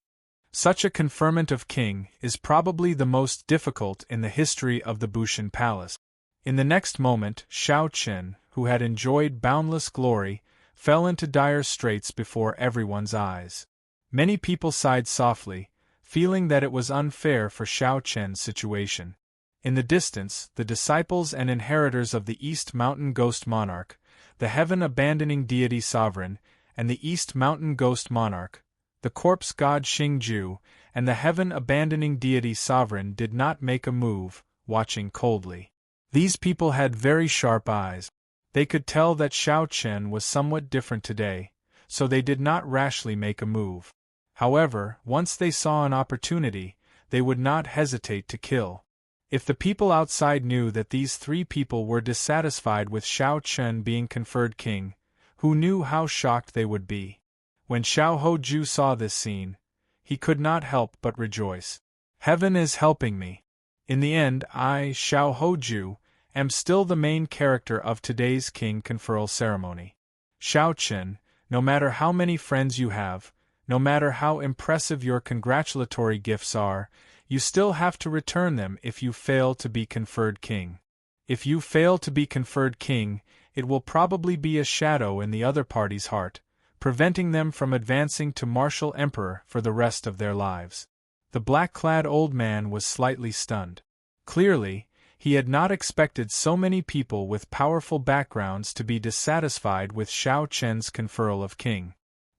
Such a conferment of king is probably the most difficult in the history of the Bushan Palace. In the next moment, Shao Chen, who had enjoyed boundless glory, fell into dire straits before everyone's eyes. Many people sighed softly, feeling that it was unfair for Shao Chen's situation. In the distance, the disciples and inheritors of the East Mountain Ghost Monarch, the heaven-abandoning deity Sovereign, and the East Mountain Ghost Monarch, the corpse god Xingju, and the heaven-abandoning deity Sovereign did not make a move, watching coldly. These people had very sharp eyes. They could tell that Shao Chen was somewhat different today, so they did not rashly make a move. However, once they saw an opportunity, they would not hesitate to kill. If the people outside knew that these 3 people were dissatisfied with Shao Chen being conferred king, who knew how shocked they would be? When Xiao Hoju saw this scene, he could not help but rejoice. Heaven is helping me. In the end, I, Xiao Hoju, am still the main character of today's king conferral ceremony. Shao Chen, no matter how many friends you have, no matter how impressive your congratulatory gifts are, you still have to return them if you fail to be conferred king. If you fail to be conferred king, it will probably be a shadow in the other party's heart, preventing them from advancing to martial emperor for the rest of their lives. The black-clad old man was slightly stunned. Clearly, he had not expected so many people with powerful backgrounds to be dissatisfied with Shao Chen's conferral of king.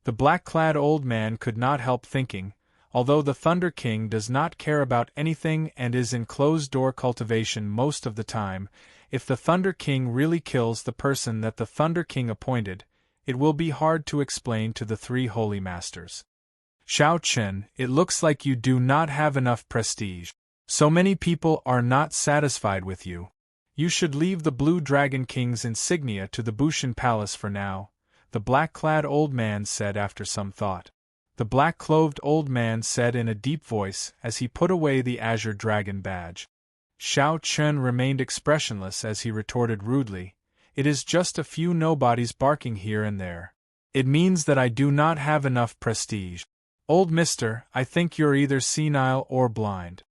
The black-clad old man could not help thinking, although the Thunder King does not care about anything and is in closed-door cultivation most of the time, if the Thunder King really kills the person that the Thunder King appointed, it will be hard to explain to the 3 holy masters. Shao Chen, it looks like you do not have enough prestige. So many people are not satisfied with you. You should leave the Blue Dragon King's insignia to the Bushan Palace for now, the black-clad old man said after some thought. The black-clothed old man said in a deep voice as he put away the azure dragon badge. Shao Chen remained expressionless as he retorted rudely, "It is just a few nobodies barking here and there. It means that I do not have enough prestige. Old mister, I think you're either senile or blind."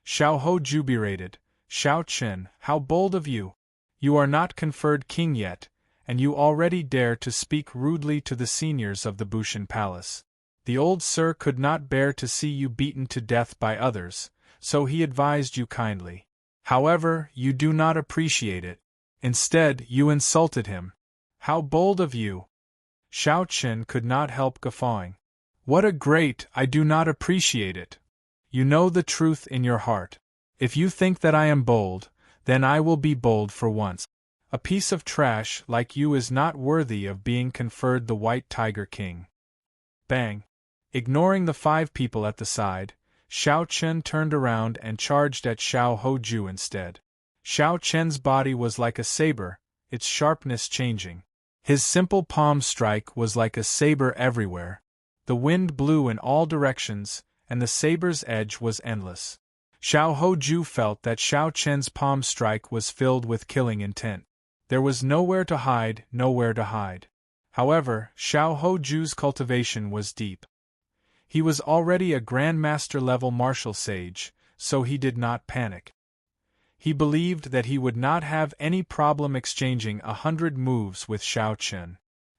Xiao Ho jubilated, "Shao Chen, how bold of you! You are not conferred king yet, and you already dare to speak rudely to the seniors of the Bushan Palace. The old sir could not bear to see you beaten to death by others, so he advised you kindly. However, you do not appreciate it. Instead, you insulted him. How bold of you!" Shao Chen could not help guffawing. "What a great, I do not appreciate it. You know the truth in your heart. If you think that I am bold, then I will be bold for once. A piece of trash like you is not worthy of being conferred the White Tiger King." Bang! Ignoring the 5 people at the side, Shao Chen turned around and charged at Xiao Hoju instead. Shao Chen's body was like a saber, its sharpness changing. His simple palm strike was like a saber everywhere. The wind blew in all directions, and the saber's edge was endless. Xiao Hoju felt that Shao Chen's palm strike was filled with killing intent. There was nowhere to hide, nowhere to hide. However, Xiao Hoju's cultivation was deep. He was already a Grandmaster-level martial sage, so he did not panic. He believed that he would not have any problem exchanging 100 moves with Shao Chen.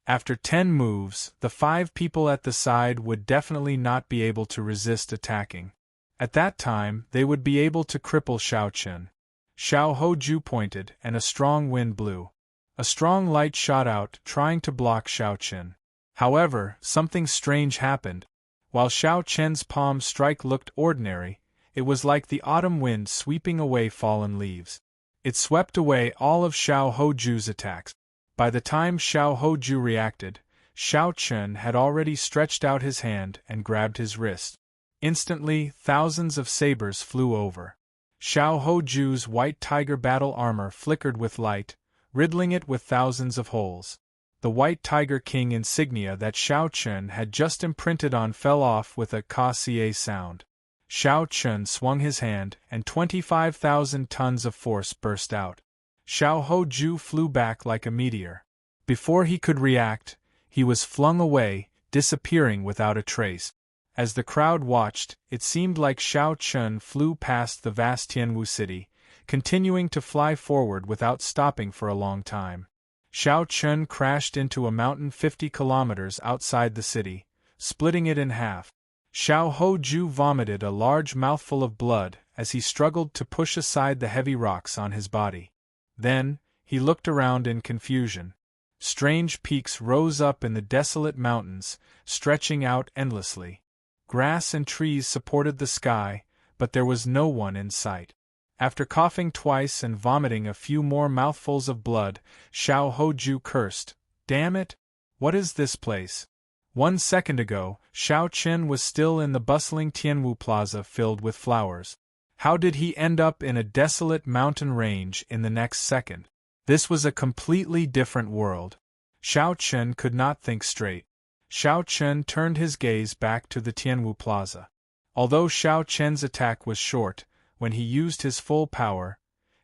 After 10 moves, the 5 people at the side would definitely not be able to resist attacking. At that time, they would be able to cripple Xiao Chen. Xiao Hoju pointed, and a strong wind blew. A strong light shot out, trying to block Xiao Chen. However, something strange happened. While Xiao Chen's palm strike looked ordinary, it was like the autumn wind sweeping away fallen leaves. It swept away all of Xiao Hoju's attacks. By the time Xiao Hoju reacted, Xiao Chen had already stretched out his hand and grabbed his wrist. Instantly, thousands of sabers flew over. Xiao Hoju's white tiger battle armor flickered with light, riddling it with thousands of holes. The white tiger king insignia that Xiao Chen had just imprinted on fell off with a ka-cie sound. Xiao Chen swung his hand, and 25,000 tons of force burst out. Xiao Hoju flew back like a meteor. Before he could react, he was flung away, disappearing without a trace. As the crowd watched, it seemed like Xiao Chen flew past the vast Tianwu city, continuing to fly forward without stopping for a long time. Xiao Chen crashed into a mountain 50 kilometers outside the city, splitting it in half. Xiao Hoju vomited a large mouthful of blood as he struggled to push aside the heavy rocks on his body. Then, he looked around in confusion. Strange peaks rose up in the desolate mountains, stretching out endlessly. Grass and trees supported the sky, but there was no one in sight. After coughing twice and vomiting a few more mouthfuls of blood, Xiao Hoju cursed, "Damn it! What is this place?" 1 second ago, Xiao Chen was still in the bustling Tianwu Plaza filled with flowers. How did he end up in a desolate mountain range in the next second? This was a completely different world. Xiao Chen could not think straight. Xiao Chen turned his gaze back to the Tianwu Plaza. Although Xiao Chen's attack was short, when he used his full power,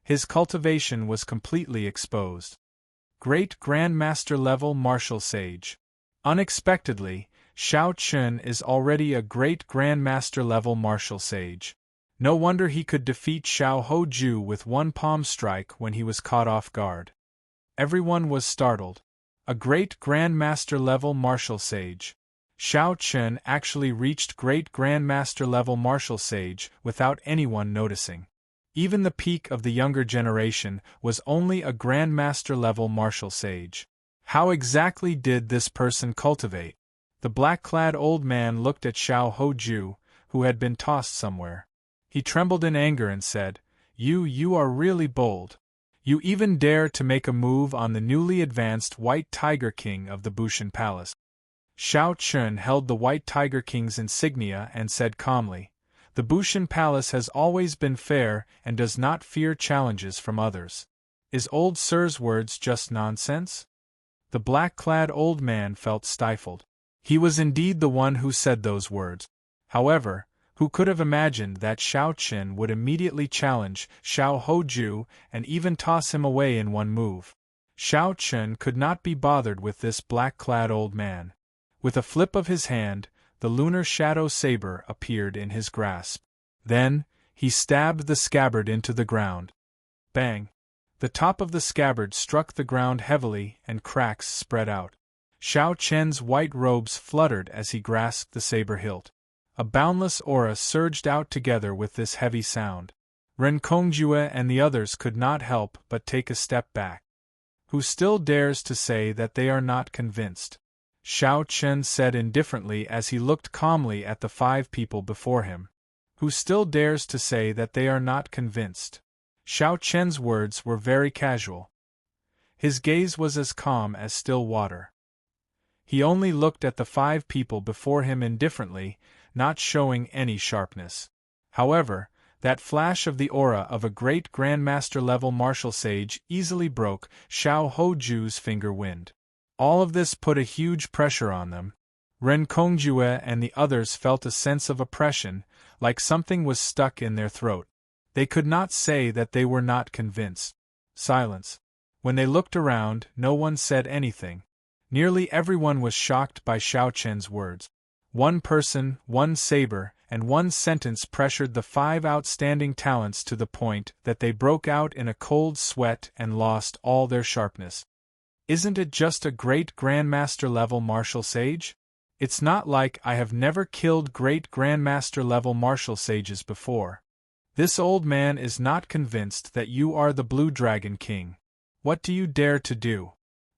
his cultivation was completely exposed. Great Grandmaster level martial sage. Unexpectedly, Xiao Chen is already a great Grandmaster level martial sage. No wonder he could defeat Xiao Hoju with one palm strike when he was caught off guard. Everyone was startled. A great Grandmaster level martial sage. Xiao Chen actually reached great Grandmaster level martial sage without anyone noticing. Even the peak of the younger generation was only a Grandmaster level martial sage. How exactly did this person cultivate? The black-clad old man looked at Xiao Hoju, who had been tossed somewhere. He trembled in anger and said, You are really bold. You even dare to make a move on the newly advanced White Tiger King of the Bushan Palace." Xiao Chen held the White Tiger King's insignia and said calmly, "The Bushan Palace has always been fair and does not fear challenges from others. Is old Sir's words just nonsense?" The black-clad old man felt stifled. He was indeed the one who said those words. However, who could have imagined that Xiao Chen would immediately challenge Xiao Hoju and even toss him away in one move? Xiao Chen could not be bothered with this black-clad old man. With a flip of his hand, the lunar shadow saber appeared in his grasp. Then, he stabbed the scabbard into the ground. Bang! The top of the scabbard struck the ground heavily and cracks spread out. Xiao Chen's white robes fluttered as he grasped the saber hilt. A boundless aura surged out together with this heavy sound. Ren Kongjue and the others could not help but take a step back. "Who still dares to say that they are not convinced?" Xiao Chen said indifferently as he looked calmly at the 5 people before him. "Who still dares to say that they are not convinced?" Xiao Chen's words were very casual. His gaze was as calm as still water. He only looked at the 5 people before him indifferently, not showing any sharpness. However, that flash of the aura of a great Grandmaster level martial sage easily broke Xiao Hoju's finger wind. All of this put a huge pressure on them. Ren Kongjue and the others felt a sense of oppression, like something was stuck in their throat. They could not say that they were not convinced. Silence. When they looked around, no one said anything. Nearly everyone was shocked by Xiao Chen's words. One person, one saber, and one sentence pressured the 5 outstanding talents to the point that they broke out in a cold sweat and lost all their sharpness. Isn't it just a great Grandmaster level martial sage? It's not like I have never killed great Grandmaster level martial sages before. This old man is not convinced that you are the Blue Dragon King. What do you dare to do?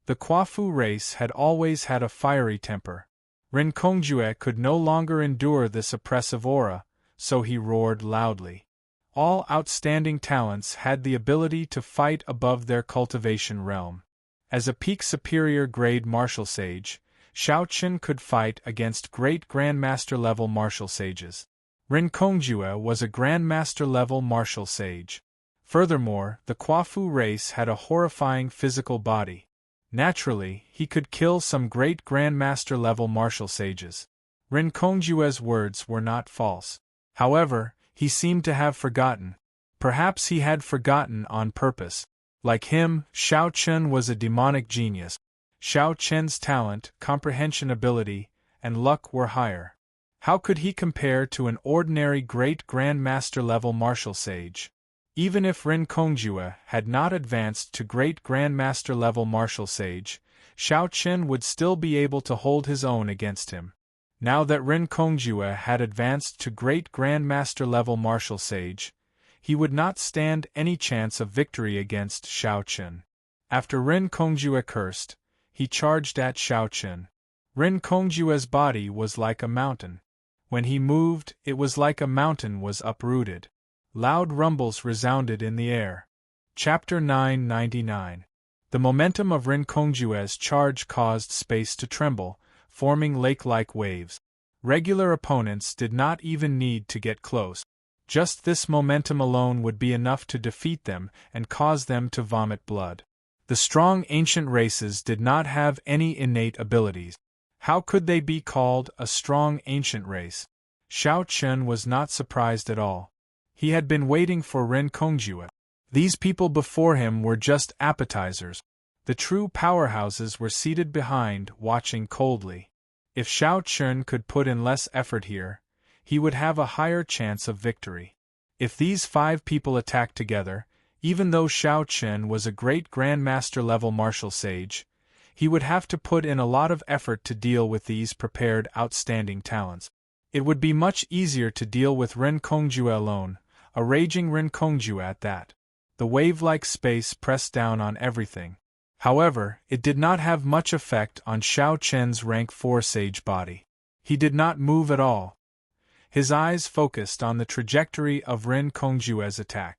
The Kwafu race had always had a fiery temper. Rinkongjue could no longer endure this oppressive aura, so he roared loudly. All outstanding talents had the ability to fight above their cultivation realm. As a peak superior grade martial sage, Xiao Qin could fight against great Grandmaster level martial sages. Rinkongjue was a Grandmaster level martial sage. Furthermore, the Kwafu race had a horrifying physical body. Naturally, he could kill some great Grandmaster level martial sages. Rinkongjue's words were not false. However, he seemed to have forgotten. Perhaps he had forgotten on purpose. Like him, Xiao Qin was a demonic genius. Xiao Qin's talent, comprehension ability, and luck were higher. How could he compare to an ordinary great Grandmaster level martial sage? Even if Rinkongjue had not advanced to great Grandmaster level martial sage, Xiao Qin would still be able to hold his own against him. Now that Rinkongjue had advanced to great Grandmaster level martial sage, he would not stand any chance of victory against Xiao Qin. After Rinkongjue cursed, he charged at Xiao Qin. Rinkongjue's body was like a mountain. When he moved, it was like a mountain was uprooted. Loud rumbles resounded in the air. Chapter 999. The momentum of Rinkongjue's charge caused space to tremble, forming lake-like waves. Regular opponents did not even need to get close. Just this momentum alone would be enough to defeat them and cause them to vomit blood. The strong ancient races did not have any innate abilities. How could they be called a strong ancient race? Xiao Qin was not surprised at all. He had been waiting for Rinkongjue. These people before him were just appetizers. The true powerhouses were seated behind, watching coldly. If Xiao Qin could put in less effort here, he would have a higher chance of victory. If these 5 people attacked together, even though Xiao Qin was a great Grandmaster level martial sage, he would have to put in a lot of effort to deal with these prepared outstanding talents. It would be much easier to deal with Rinkongjue alone, a raging Rinkongjue at that. The wave-like space pressed down on everything. However, it did not have much effect on Xiao Qin's rank 4 sage body. He did not move at all. His eyes focused on the trajectory of Rinkongjue's attack.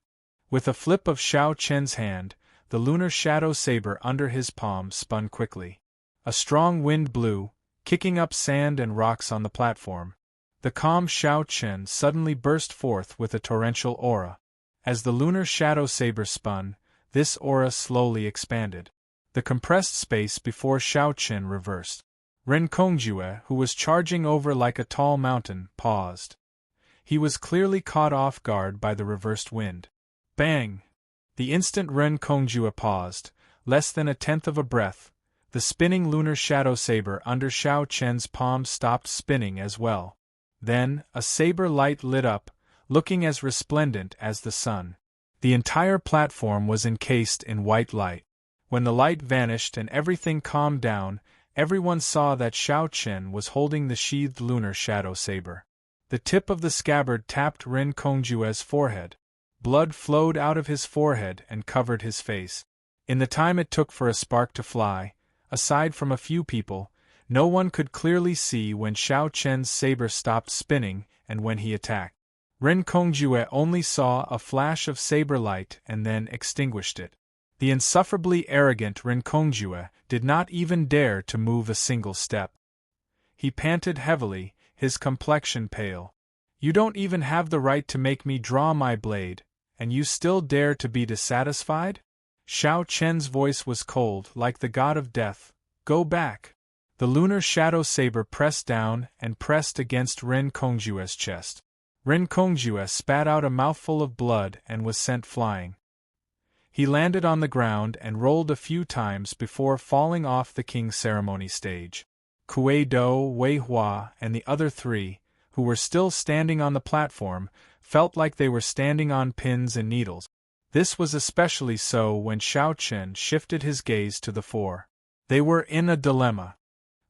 With a flip of Xiao Qin's hand, the lunar shadow saber under his palm spun quickly. A strong wind blew, kicking up sand and rocks on the platform. The calm Xiao Qin suddenly burst forth with a torrential aura. As the lunar shadow saber spun, this aura slowly expanded. The compressed space before Xiao Qin reversed. Rinkongjue, who was charging over like a tall mountain, paused. He was clearly caught off guard by the reversed wind. Bang! The instant Rinkongjue paused, less than 1/10 of a breath, the spinning lunar shadow saber under Xiao Qin's palm stopped spinning as well. Then, a saber light lit up, looking as resplendent as the sun. The entire platform was encased in white light. When the light vanished and everything calmed down, everyone saw that Xiao Qin was holding the sheathed lunar shadow saber. The tip of the scabbard tapped Rinkongjue's forehead. Blood flowed out of his forehead and covered his face. In the time it took for a spark to fly, aside from a few people, no one could clearly see when Xiao Qin's saber stopped spinning and when he attacked. Rinkongjue only saw a flash of saber light and then extinguished it. The insufferably arrogant Rinkongjue did not even dare to move a single step. He panted heavily, his complexion pale. "You don't even have the right to make me draw my blade, and you still dare to be dissatisfied?" Xiao Qin's voice was cold, like the god of death. "Go back." The lunar shadow saber pressed down and pressed against Rinkongjue's chest. Rinkongjue spat out a mouthful of blood and was sent flying. He landed on the ground and rolled a few times before falling off the king's ceremony stage. Kuei Do, Wei Hua, and the other 3, who were still standing on the platform, felt like they were standing on pins and needles. This was especially so when Xiao Qin shifted his gaze to the fore. They were in a dilemma.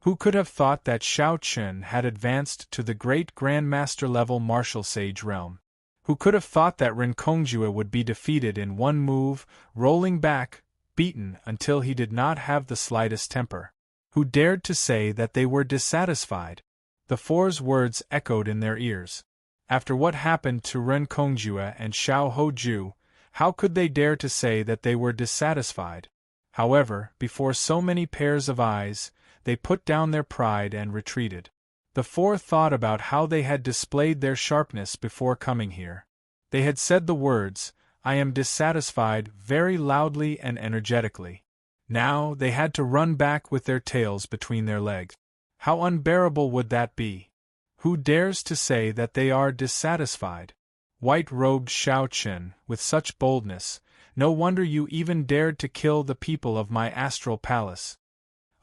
Who could have thought that Xiao Chun had advanced to the great Grandmaster level martial sage realm? Who could have thought that Ren Kongjue would be defeated in one move, rolling back, beaten until he did not have the slightest temper? Who dared to say that they were dissatisfied? The four's words echoed in their ears. After what happened to Ren Kongjue and Xiao Hoju, how could they dare to say that they were dissatisfied? However, before so many pairs of eyes, they put down their pride and retreated. The four thought about how they had displayed their sharpness before coming here. They had said the words, "I am dissatisfied," very loudly and energetically. Now they had to run back with their tails between their legs. How unbearable would that be? Who dares to say that they are dissatisfied? White-robed Xiao Qin, with such boldness, no wonder you even dared to kill the people of my astral palace.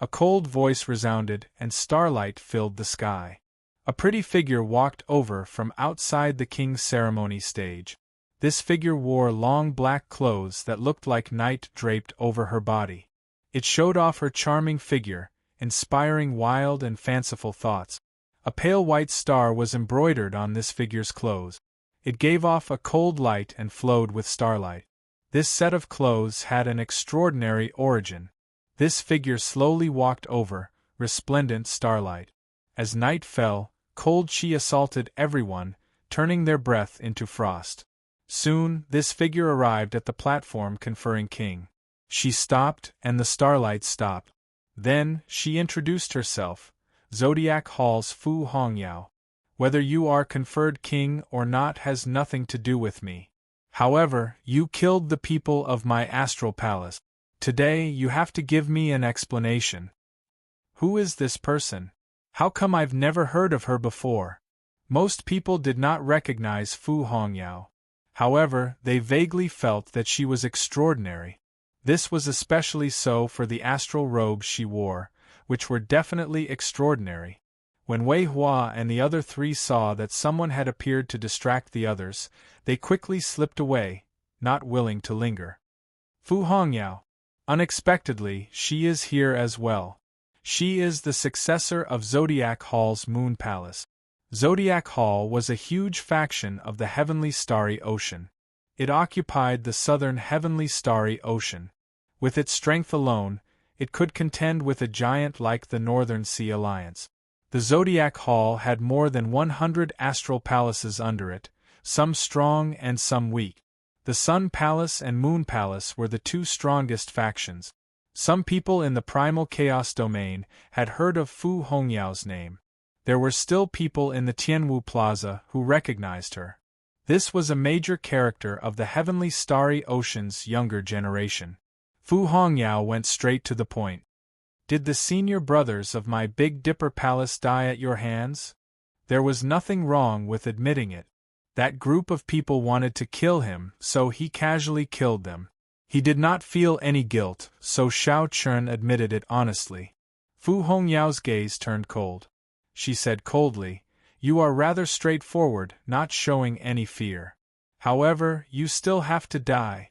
A cold voice resounded, and starlight filled the sky. A pretty figure walked over from outside the king's ceremony stage. This figure wore long black clothes that looked like night draped over her body. It showed off her charming figure, inspiring wild and fanciful thoughts. A pale white star was embroidered on this figure's clothes. It gave off a cold light and flowed with starlight. This set of clothes had an extraordinary origin. This figure slowly walked over resplendent starlight. As night fell, cold chi assaulted everyone, turning their breath into frost. Soon, this figure arrived at the platform conferring king. She stopped, and the starlight stopped. Then, she introduced herself, Zodiac Hall's Fu Hongyao. Whether you are conferred king or not has nothing to do with me. However, you killed the people of my astral palace. Today you have to give me an explanation. Who is this person? How come I've never heard of her before? Most people did not recognize Fu Hongyao. However, they vaguely felt that she was extraordinary. This was especially so for the astral robes she wore, which were definitely extraordinary. When Wei Hua and the other three saw that someone had appeared to distract the others, they quickly slipped away, not willing to linger. Fu Hongyao. Unexpectedly, she is here as well. She is the successor of Zodiac Hall's Moon Palace. Zodiac Hall was a huge faction of the Heavenly Starry Ocean. It occupied the southern Heavenly Starry Ocean. With its strength alone, it could contend with a giant like the Northern Sea Alliance. The Zodiac Hall had more than 100 astral palaces under it, some strong and some weak. The Sun Palace and Moon Palace were the two strongest factions. Some people in the primal chaos domain had heard of Fu Hongyao's name. There were still people in the Tianwu Plaza who recognized her. This was a major character of the Heavenly Starry Ocean's younger generation. Fu Hongyao went straight to the point. Did the senior brothers of my Big Dipper Palace die at your hands? There was nothing wrong with admitting it. That group of people wanted to kill him, so he casually killed them. He did not feel any guilt, so Xiao Chun admitted it honestly. Fu Hongyao's gaze turned cold. She said coldly, "You are rather straightforward, not showing any fear. However, you still have to die."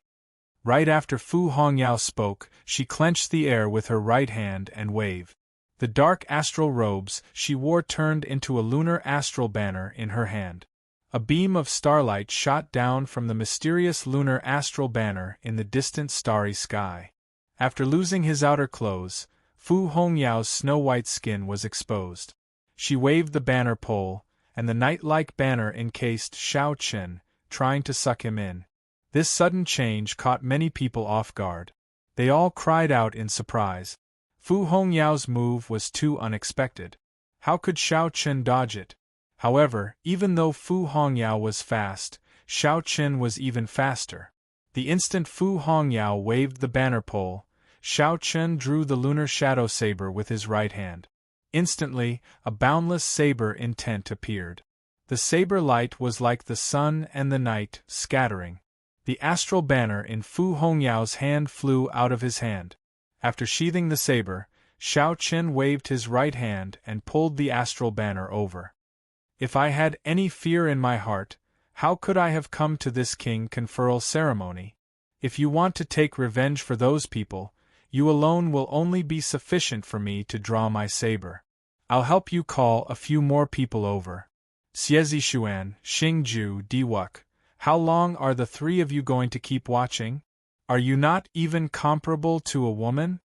Right after Fu Hongyao spoke, she clenched the air with her right hand and waved. The dark astral robes she wore turned into a lunar astral banner in her hand. A beam of starlight shot down from the mysterious lunar astral banner in the distant starry sky. After losing his outer clothes, Fu Hongyao's snow-white skin was exposed. She waved the banner pole, and the night-like banner encased Xiao Qin, trying to suck him in. This sudden change caught many people off guard. They all cried out in surprise. Fu Hongyao's move was too unexpected. How could Xiao Qin dodge it? However, even though Fu Hongyao was fast, Xiao Qin was even faster. The instant Fu Hongyao waved the banner pole, Xiao Qin drew the lunar shadow saber with his right hand. Instantly, a boundless saber intent appeared. The saber light was like the sun and the night, scattering. The astral banner in Fu Hongyao's hand flew out of his hand. After sheathing the saber, Xiao Qin waved his right hand and pulled the astral banner over. If I had any fear in my heart, how could I have come to this king conferral ceremony? If you want to take revenge for those people, You alone will only be sufficient for me to draw my saber. I'll help you call a few more people over. Xiezi Xuan, Xingju, Diwuk, how long are the three of you going to keep watching? Are you not even comparable to a woman?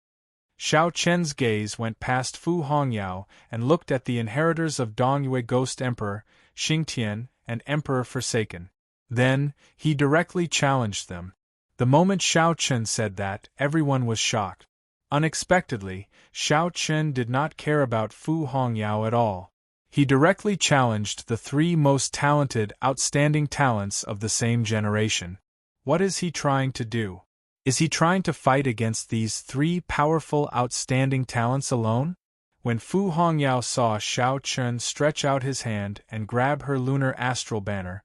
Xiao Chen's gaze went past Fu Hongyao and looked at the inheritors of Dongyue Ghost Emperor, Xingtian, and Emperor Forsaken. Then, he directly challenged them. The moment Xiao Chen said that, everyone was shocked. Unexpectedly, Xiao Chen did not care about Fu Hongyao at all. He directly challenged the three most talented, outstanding talents of the same generation. What is he trying to do? Is he trying to fight against these three powerful, outstanding talents alone? When Fu Hongyao saw Xiao Chen stretch out his hand and grab her lunar astral banner,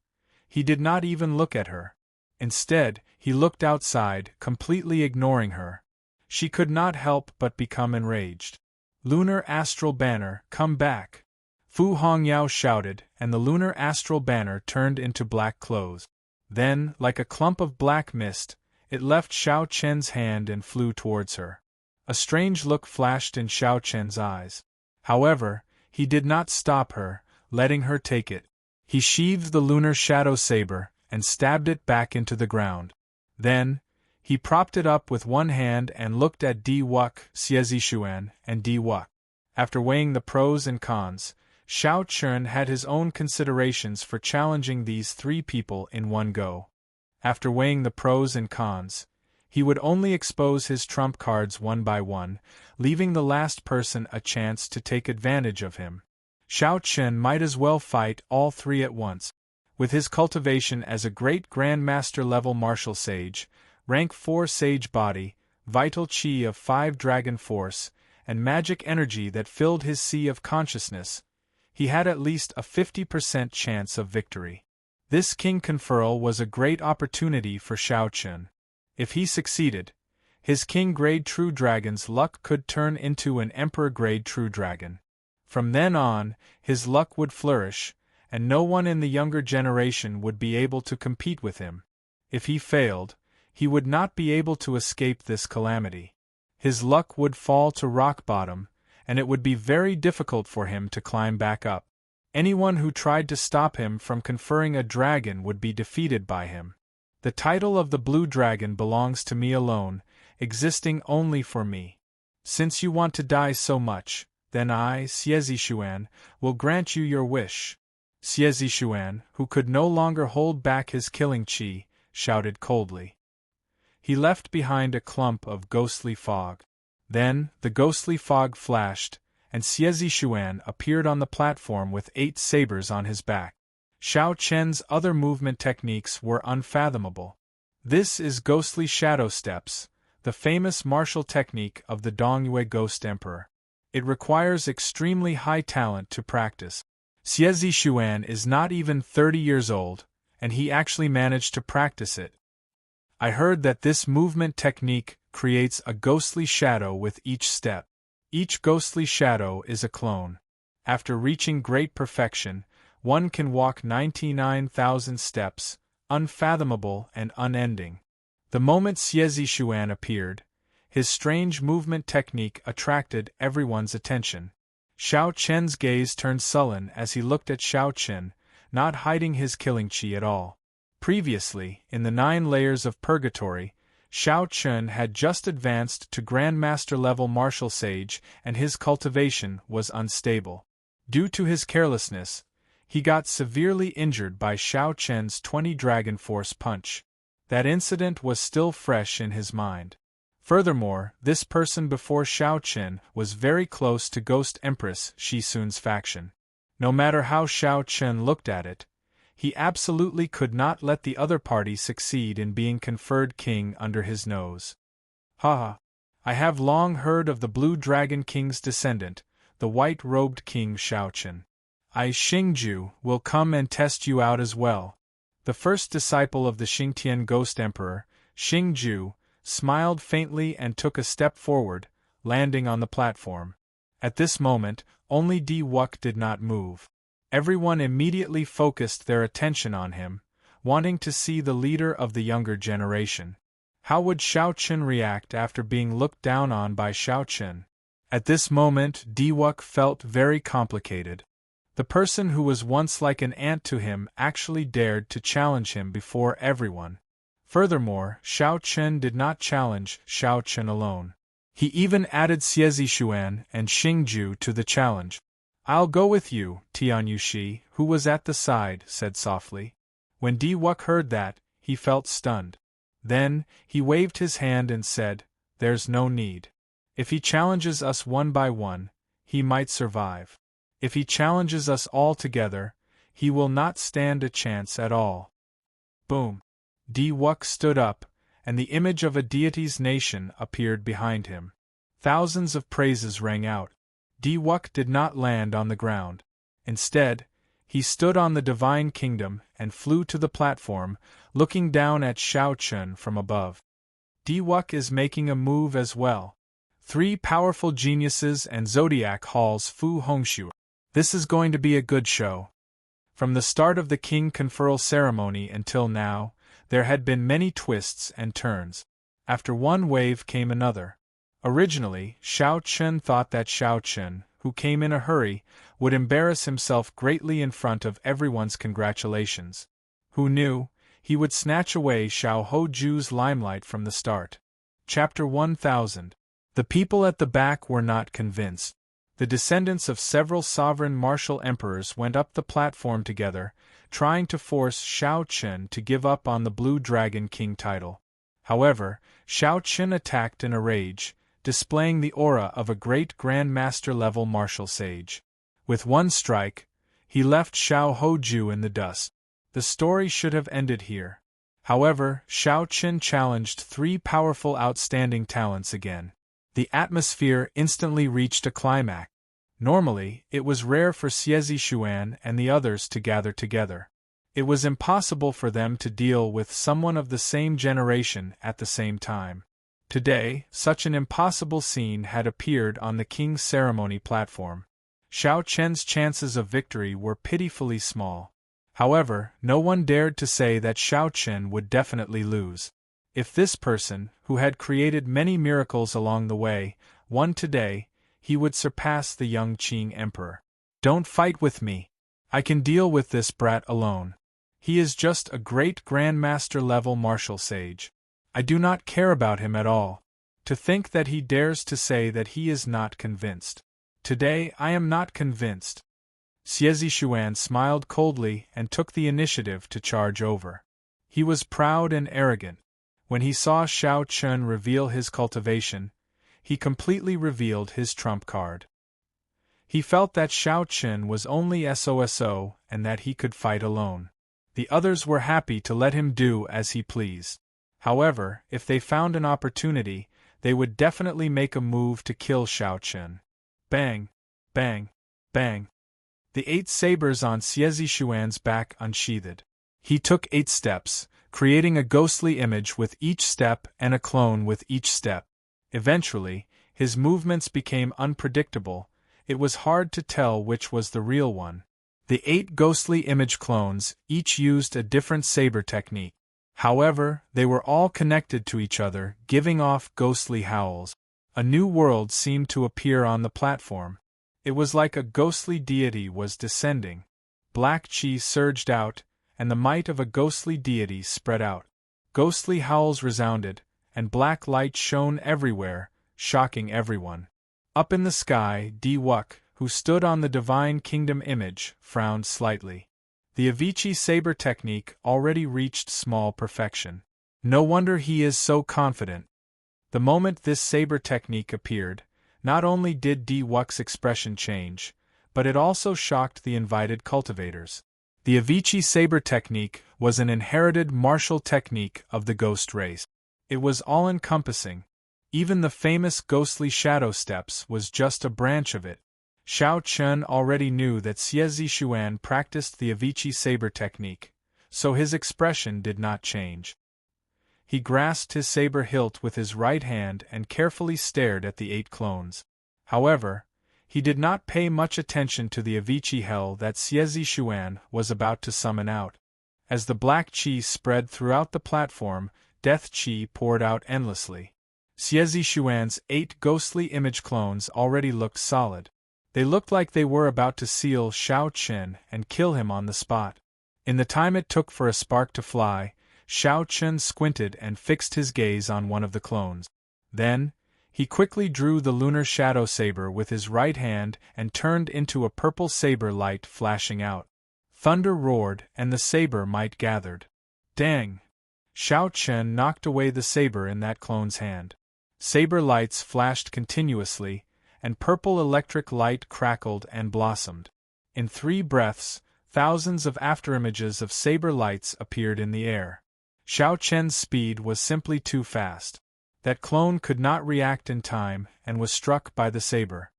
he did not even look at her. Instead, he looked outside, completely ignoring her. She could not help but become enraged. Lunar astral banner, come back! Fu Hongyao shouted, and the lunar astral banner turned into black clothes. Then, like a clump of black mist, it left Xiao Chen's hand and flew towards her. A strange look flashed in Xiao Chen's eyes. However, he did not stop her, letting her take it. He sheathed the lunar shadow saber and stabbed it back into the ground. Then, he propped it up with one hand and looked at Diwuk, Xiezi Xuan, and Diwuk. After weighing the pros and cons, Xiao Chen had his own considerations for challenging these three people in one go. After weighing the pros and cons, he would only expose his trump cards one by one, leaving the last person a chance to take advantage of him. Xiao Chen might as well fight all three at once. With his cultivation as a great Grandmaster level martial sage, rank 4 sage body, vital chi of 5 dragon force, and magic energy that filled his sea of consciousness, he had at least a 50% chance of victory. This king conferral was a great opportunity for Xiao Chen. If he succeeded, his king-grade true dragon's luck could turn into an emperor-grade true dragon. From then on, his luck would flourish, and no one in the younger generation would be able to compete with him. If he failed, he would not be able to escape this calamity. His luck would fall to rock bottom, and it would be very difficult for him to climb back up. Anyone who tried to stop him from conferring a dragon would be defeated by him. The title of the Blue Dragon belongs to me alone, existing only for me. Since you want to die so much, then I, Xiezi Xuan, will grant you your wish. Xiezi Xuan, who could no longer hold back his killing chi, shouted coldly. He left behind a clump of ghostly fog. Then, the ghostly fog flashed, and Xiezi Xuan appeared on the platform with 8 sabers on his back. Xiao Chen's other movement techniques were unfathomable. This is ghostly shadow steps, the famous martial technique of the Dongyue Ghost Emperor. It requires extremely high talent to practice. Xiezi Xuan is not even 30 years old, and he actually managed to practice it. I heard that this movement technique creates a ghostly shadow with each step. Each ghostly shadow is a clone. After reaching great perfection, one can walk 99,000 steps, unfathomable and unending. The moment Xiezi Xuan appeared, his strange movement technique attracted everyone's attention. Xiao Chen's gaze turned sullen as he looked at Xiao Chen, not hiding his killing chi at all. Previously, in the 9 layers of purgatory, Xiao Chen had just advanced to Grandmaster-level martial sage and his cultivation was unstable. Due to his carelessness, he got severely injured by Xiao Chen's 20 Dragon Force punch. That incident was still fresh in his mind. Furthermore, this person before Xiao Chen was very close to Ghost Empress Shi Sun's faction. No matter how Xiao Chen looked at it, he absolutely could not let the other party succeed in being conferred king under his nose. Haha! I have long heard of the Blue Dragon King's descendant, the white-robed King Xiao Chen. I, Xingju, will come and test you out as well. The first disciple of the Xingtian Ghost Emperor, Xingju, smiled faintly and took a step forward, landing on the platform. At this moment, only Diwuk did not move. Everyone immediately focused their attention on him, wanting to see the leader of the younger generation. How would Xiao Chen react after being looked down on by Xiao Chen? At this moment, Diwuk felt very complicated. The person who was once like an ant to him actually dared to challenge him before everyone. Furthermore, Xiao Chen did not challenge Xiao Chen alone. He even added Xie Zishuan and Xingju to the challenge. "I'll go with you," Tian Yushi, who was at the side, said softly. When Diwuk heard that, he felt stunned. Then, he waved his hand and said, "There's no need. If he challenges us one by one, he might survive. If he challenges us all together, he will not stand a chance at all." Boom! Diwuk stood up, and the image of a deity's nation appeared behind him. Thousands of praises rang out. Diwuk did not land on the ground. Instead, he stood on the divine kingdom and flew to the platform, looking down at Xiao Chen from above. Diwuk is making a move as well. 3 powerful geniuses and Zodiac Hall's Fu Hongxue. This is going to be a good show. From the start of the king conferral ceremony until now, there had been many twists and turns. After one wave came another. Originally, Xiao Chen thought that Xiao Chen, who came in a hurry, would embarrass himself greatly in front of everyone's congratulations. Who knew, he would snatch away Xiao Hoju's limelight from the start. Chapter 1000. The people at the back were not convinced. The descendants of several sovereign martial emperors went up the platform together, trying to force Xiao Chen to give up on the Blue Dragon King title. However, Xiao Chen attacked in a rage, displaying the aura of a great grandmaster-level martial sage. With one strike, he left Xiao Hoju in the dust. The story should have ended here. However, Xiao Chen challenged 3 powerful outstanding talents again. The atmosphere instantly reached a climax. Normally, it was rare for Xie Zishuan and the others to gather together. It was impossible for them to deal with someone of the same generation at the same time. Today, such an impossible scene had appeared on the king's ceremony platform. Xiao Chen's chances of victory were pitifully small. However, no one dared to say that Xiao Chen would definitely lose. If this person, who had created many miracles along the way, won today, he would surpass the young Qing emperor. "Don't fight with me. I can deal with this brat alone. He is just a great grandmaster-level martial sage. I do not care about him at all. To think that he dares to say that he is not convinced. Today I am not convinced." Xie Zishuan smiled coldly and took the initiative to charge over. He was proud and arrogant. When he saw Xiao Chen reveal his cultivation, he completely revealed his trump card. He felt that Xiao Chen was only SOSO and that he could fight alone. The others were happy to let him do as he pleased. However, if they found an opportunity, they would definitely make a move to kill Xiao Chen. Bang! Bang! Bang! The 8 sabers on Xie Zishuan's back unsheathed. He took 8 steps, creating a ghostly image with each step and a clone with each step. Eventually, his movements became unpredictable. It was hard to tell which was the real one. The 8 ghostly image clones each used a different saber technique. However, they were all connected to each other, giving off ghostly howls. A new world seemed to appear on the platform. It was like a ghostly deity was descending. Black chi surged out, and the might of a ghostly deity spread out. Ghostly howls resounded, and black light shone everywhere, shocking everyone. Up in the sky, Diwuk, who stood on the divine kingdom image, frowned slightly. The Avicii saber technique already reached small perfection. No wonder he is so confident. The moment this saber technique appeared, not only did Diwuk's expression change, but it also shocked the invited cultivators. The Avicii saber technique was an inherited martial technique of the ghost race. It was all-encompassing. Even the famous ghostly shadow steps was just a branch of it. Xiao Chen already knew that Xie Zishuan practiced the Avicii saber technique, so his expression did not change. He grasped his saber hilt with his right hand and carefully stared at the 8 clones. However, he did not pay much attention to the Avicii hell that Xie Zishuan was about to summon out. As the black chi spread throughout the platform, death qi poured out endlessly. Xie Xuan's 8 ghostly image clones already looked solid. They looked like they were about to seal Shao Chen and kill him on the spot. In the time it took for a spark to fly, Shao Chen squinted and fixed his gaze on one of the clones. Then, he quickly drew the lunar shadow saber with his right hand and turned into a purple saber light flashing out. Thunder roared and the saber might gathered. Dang! Shao Chen knocked away the saber in that clone's hand. Saber lights flashed continuously, and purple electric light crackled and blossomed. In 3 breaths, thousands of afterimages of saber lights appeared in the air. Shao Chen's speed was simply too fast. That clone could not react in time and was struck by the saber.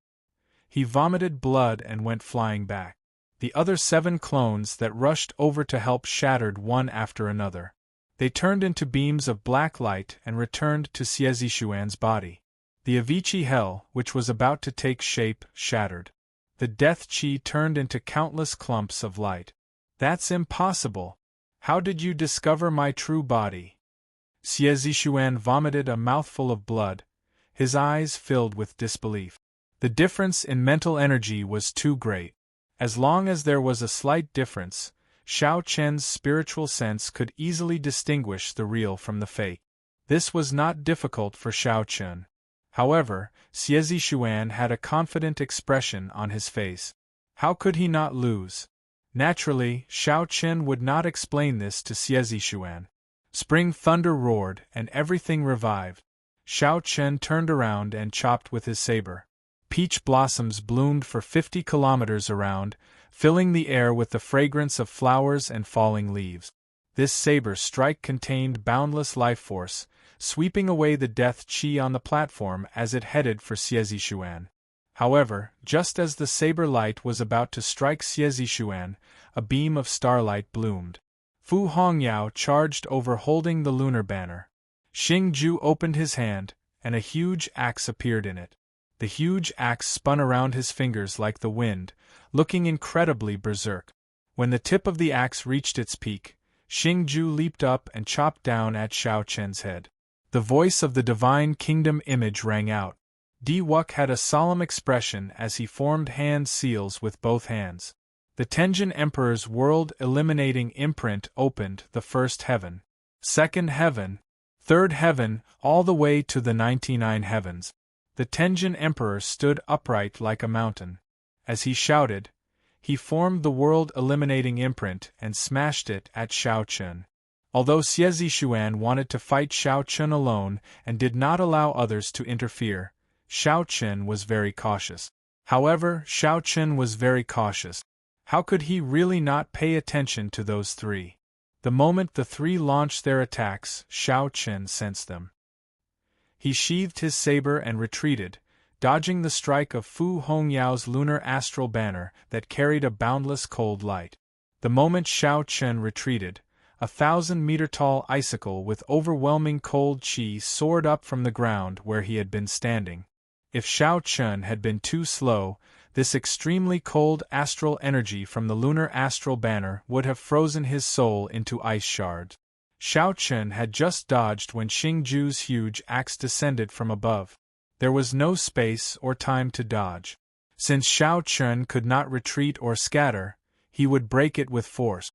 He vomited blood and went flying back. The other 7 clones that rushed over to help shattered one after another. They turned into beams of black light and returned to Xie Xuan's body. The Avicii Hell, which was about to take shape, shattered. The death qi turned into countless clumps of light. That's impossible! How did you discover my true body? Xie Xuan vomited a mouthful of blood, his eyes filled with disbelief. The difference in mental energy was too great. As long as there was a slight difference, Shao Chen's spiritual sense could easily distinguish the real from the fake. This was not difficult for Shao Chen. However, Xie Xuan had a confident expression on his face. How could he not lose? Naturally, Shao Chen would not explain this to Xie Xuan. Spring thunder roared and everything revived. Shao Chen turned around and chopped with his saber. Peach blossoms bloomed for 50 kilometers around, filling the air with the fragrance of flowers and falling leaves. This saber strike contained boundless life force, sweeping away the death qi on the platform as it headed for Xie Xuan. However, just as the saber light was about to strike Xie Xuan, a beam of starlight bloomed. Fu Hongyao charged over holding the lunar banner. Xing Ju opened his hand, and a huge axe appeared in it. The huge axe spun around his fingers like the wind, looking incredibly berserk. When the tip of the axe reached its peak, Xing Ju leaped up and chopped down at Shao Chen's head. The voice of the Divine Kingdom image rang out. Di Wuk had a solemn expression as he formed hand seals with both hands. The Tenjin Emperor's world-eliminating imprint opened the first heaven, second heaven, third heaven, all the way to the 99 heavens. The Tenjin Emperor stood upright like a mountain. As he shouted, he formed the world-eliminating imprint and smashed it at Shao Chen. Although Xie Xuan wanted to fight Shao Chen alone and did not allow others to interfere, Shao Chen was very cautious. However, Shao Chen was very cautious. How could he really not pay attention to those 3? The moment the 3 launched their attacks, Shao Chen sensed them. He sheathed his saber and retreated, dodging the strike of Fu Hongyao's lunar astral banner that carried a boundless cold light. The moment Shao Chen retreated, a 1,000-meter-tall icicle with overwhelming cold qi soared up from the ground where he had been standing. If Shao Chen had been too slow, this extremely cold astral energy from the lunar astral banner would have frozen his soul into ice shards. Shao Chen had just dodged when Xing Ju's huge axe descended from above. There was no space or time to dodge. Since Shao Chen could not retreat or scatter, he would break it with force.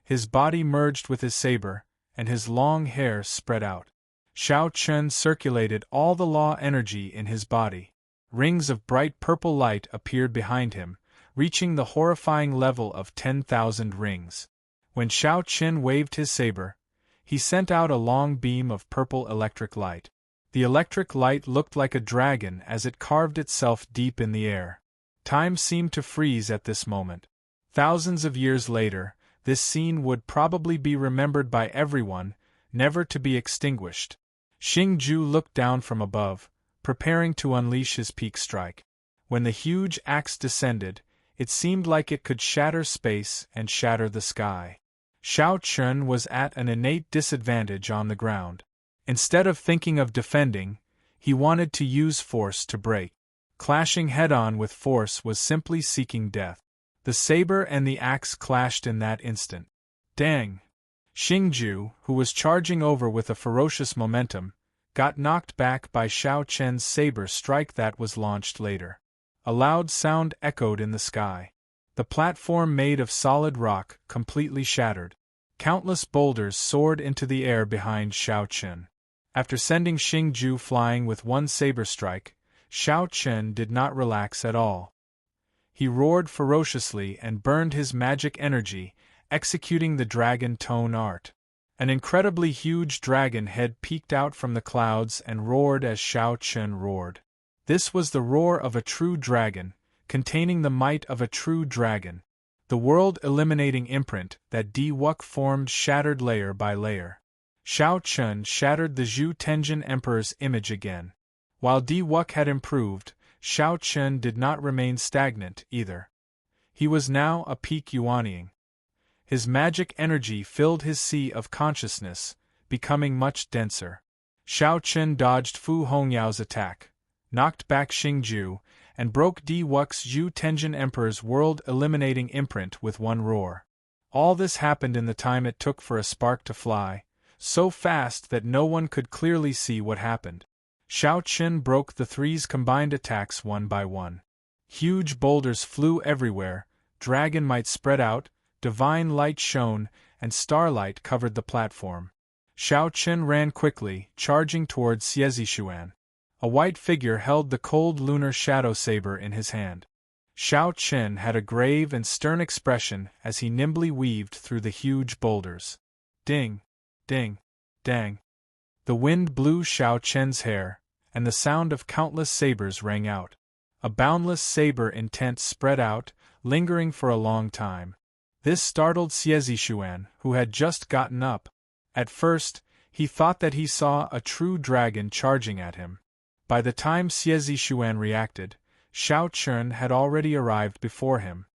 His body merged with his saber, and his long hair spread out. Shao Chen circulated all the law energy in his body. Rings of bright purple light appeared behind him, reaching the horrifying level of 10,000 rings. When Shao Chen waved his saber, he sent out a long beam of purple electric light. The electric light looked like a dragon as it carved itself deep in the air. Time seemed to freeze at this moment. Thousands of years later, this scene would probably be remembered by everyone, never to be extinguished. Xing Ju looked down from above, preparing to unleash his peak strike. When the huge axe descended, it seemed like it could shatter space and shatter the sky. Shao Chen was at an innate disadvantage on the ground. Instead of thinking of defending, he wanted to use force to break. Clashing head-on with force was simply seeking death. The saber and the axe clashed in that instant. Dang! Xingju, who was charging over with a ferocious momentum, got knocked back by Xiao Chen's saber strike that was launched later. A loud sound echoed in the sky. The platform made of solid rock completely shattered. Countless boulders soared into the air behind Xiao Chen. After sending Xingju flying with one saber strike, Xiao Chen did not relax at all. He roared ferociously and burned his magic energy, executing the dragon tone art. An incredibly huge dragon head peeked out from the clouds and roared as Xiao Chen roared. This was the roar of a true dragon, containing the might of a true dragon. The world-eliminating imprint that Di Wuk formed shattered layer by layer. Xiao Chen shattered the Zhu Tenjin Emperor's image again. While Di Wuk had improved, Xiao Chen did not remain stagnant either. He was now a peak Yuanying. His magic energy filled his sea of consciousness, becoming much denser. Xiao Chen dodged Fu Hongyao's attack, knocked back Xingju, and broke Di Wuk's Zhu Tenjin Emperor's world-eliminating imprint with one roar. All this happened in the time it took for a spark to fly, so fast that no one could clearly see what happened. Xiao Chen broke the three's combined attacks one by one. Huge boulders flew everywhere, dragon might spread out, divine light shone, and starlight covered the platform. Xiao Chen ran quickly, charging towards Xuan. A white figure held the cold lunar shadow saber in his hand. Xiao Chen had a grave and stern expression as he nimbly weaved through the huge boulders. Ding! Ding! Dang! The wind blew Xiao Chen's hair, and the sound of countless sabers rang out. A boundless saber intent spread out, lingering for a long time. This startled Xuan, who had just gotten up. At first, he thought that he saw a true dragon charging at him. By the time Xuan reacted, Xiao Chen had already arrived before him.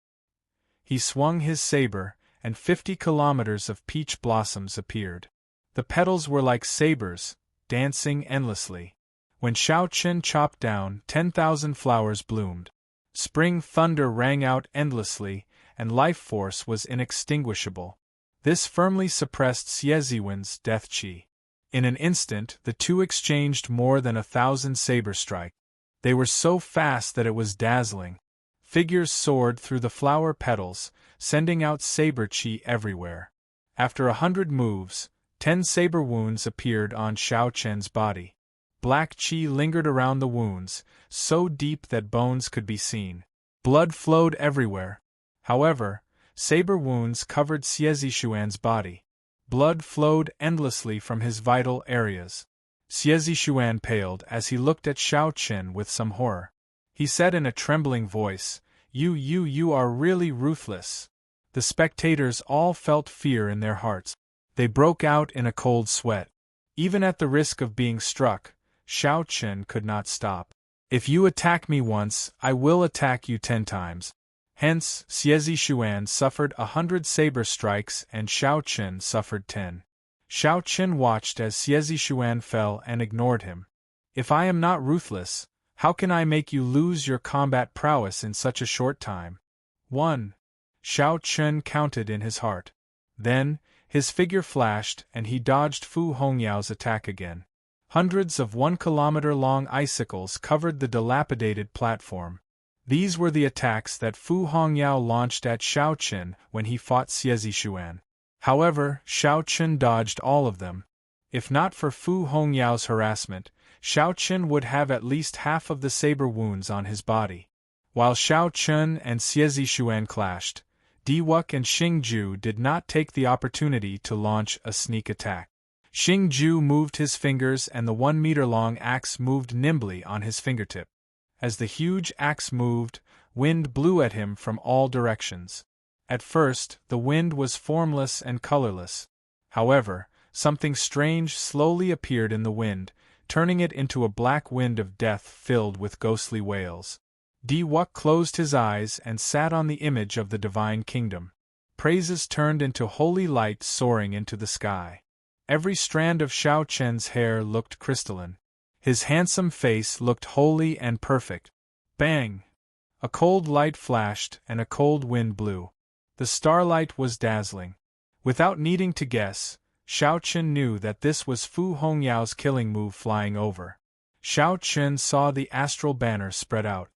He swung his saber, and 50 kilometers of peach blossoms appeared. The petals were like sabers, dancing endlessly. When Xiao Chen chopped down, 10,000 flowers bloomed. Spring thunder rang out endlessly, and life force was inextinguishable. This firmly suppressed Xuan's death qi. In an instant, the two exchanged more than 1,000 saber strikes. They were so fast that it was dazzling. Figures soared through the flower petals, sending out saber qi everywhere. After 100 moves, 10 saber wounds appeared on Xiao Chen's body. Black qi lingered around the wounds, so deep that bones could be seen. Blood flowed everywhere. However, saber wounds covered Xuan's body. Blood flowed endlessly from his vital areas. Xuan paled as he looked at Xiao Chen with some horror. He said in a trembling voice, You are really ruthless." The spectators all felt fear in their hearts. They broke out in a cold sweat. Even at the risk of being struck, Xiao Chen could not stop. "If you attack me once, I will attack you 10 times. Hence, Xuan suffered 100 saber strikes and Xiao Chen suffered 10. Xiao Chen watched as Xuan fell and ignored him. "If I am not ruthless, how can I make you lose your combat prowess in such a short time?" 1. Xiao Chen counted in his heart. Then, his figure flashed and he dodged Fu Hongyao's attack again. Hundreds of 1-kilometer-long icicles covered the dilapidated platform. These were the attacks that Fu Hongyao launched at Xiao Chen when he fought Xuan. However, Xiao Chen dodged all of them. If not for Fu Hongyao's harassment, Xiao Chen would have at least half of the saber wounds on his body. While Xiao Chen and Xuan clashed, Di Wuk and Xingju did not take the opportunity to launch a sneak attack. Xingju moved his fingers and the 1-meter-long axe moved nimbly on his fingertip. As the huge axe moved, wind blew at him from all directions. At first, the wind was formless and colorless. However, something strange slowly appeared in the wind, turning it into a black wind of death filled with ghostly wails. Di Wuk closed his eyes and sat on the image of the divine kingdom. Praises turned into holy light soaring into the sky. Every strand of Xiao Chen's hair looked crystalline. His handsome face looked holy and perfect. Bang! A cold light flashed and a cold wind blew. The starlight was dazzling. Without needing to guess, Xiao Qun knew that this was Fu Hongyao's killing move flying over. Xiao Qun saw the astral banner spread out.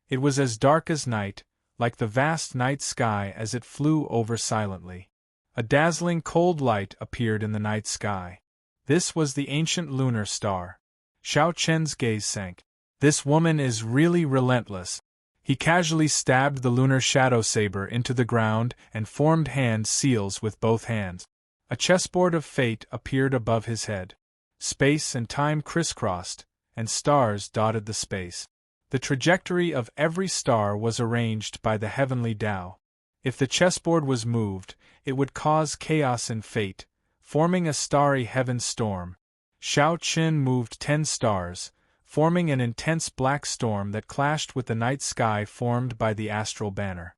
It was as dark as night, like the vast night sky as it flew over silently. A dazzling cold light appeared in the night sky. This was the ancient lunar star. Xiao Qun's gaze sank. This woman is really relentless. He casually stabbed the lunar shadow saber into the ground and formed hand seals with both hands. A chessboard of fate appeared above his head. Space and time crisscrossed, and stars dotted the space. The trajectory of every star was arranged by the heavenly Tao. If the chessboard was moved, it would cause chaos and fate, forming a starry heaven storm. Xiao Qun moved 10 stars, forming an intense black storm that clashed with the night sky formed by the astral banner.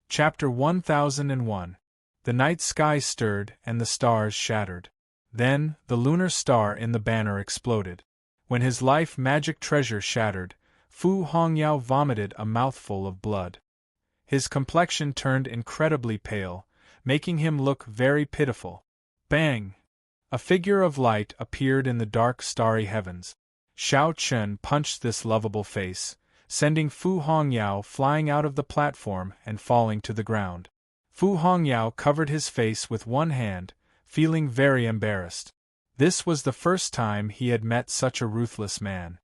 Chapter 1001. The night sky stirred and the stars shattered. Then, the lunar star in the banner exploded. When his life magic treasure shattered, Fu Hongyao vomited a mouthful of blood. His complexion turned incredibly pale, making him look very pitiful. Bang! A figure of light appeared in the dark starry heavens. Xiao Qun punched this lovable face, sending Fu Hongyao flying out of the platform and falling to the ground. Fu Hongyao covered his face with one hand, feeling very embarrassed. This was the first time he had met such a ruthless man.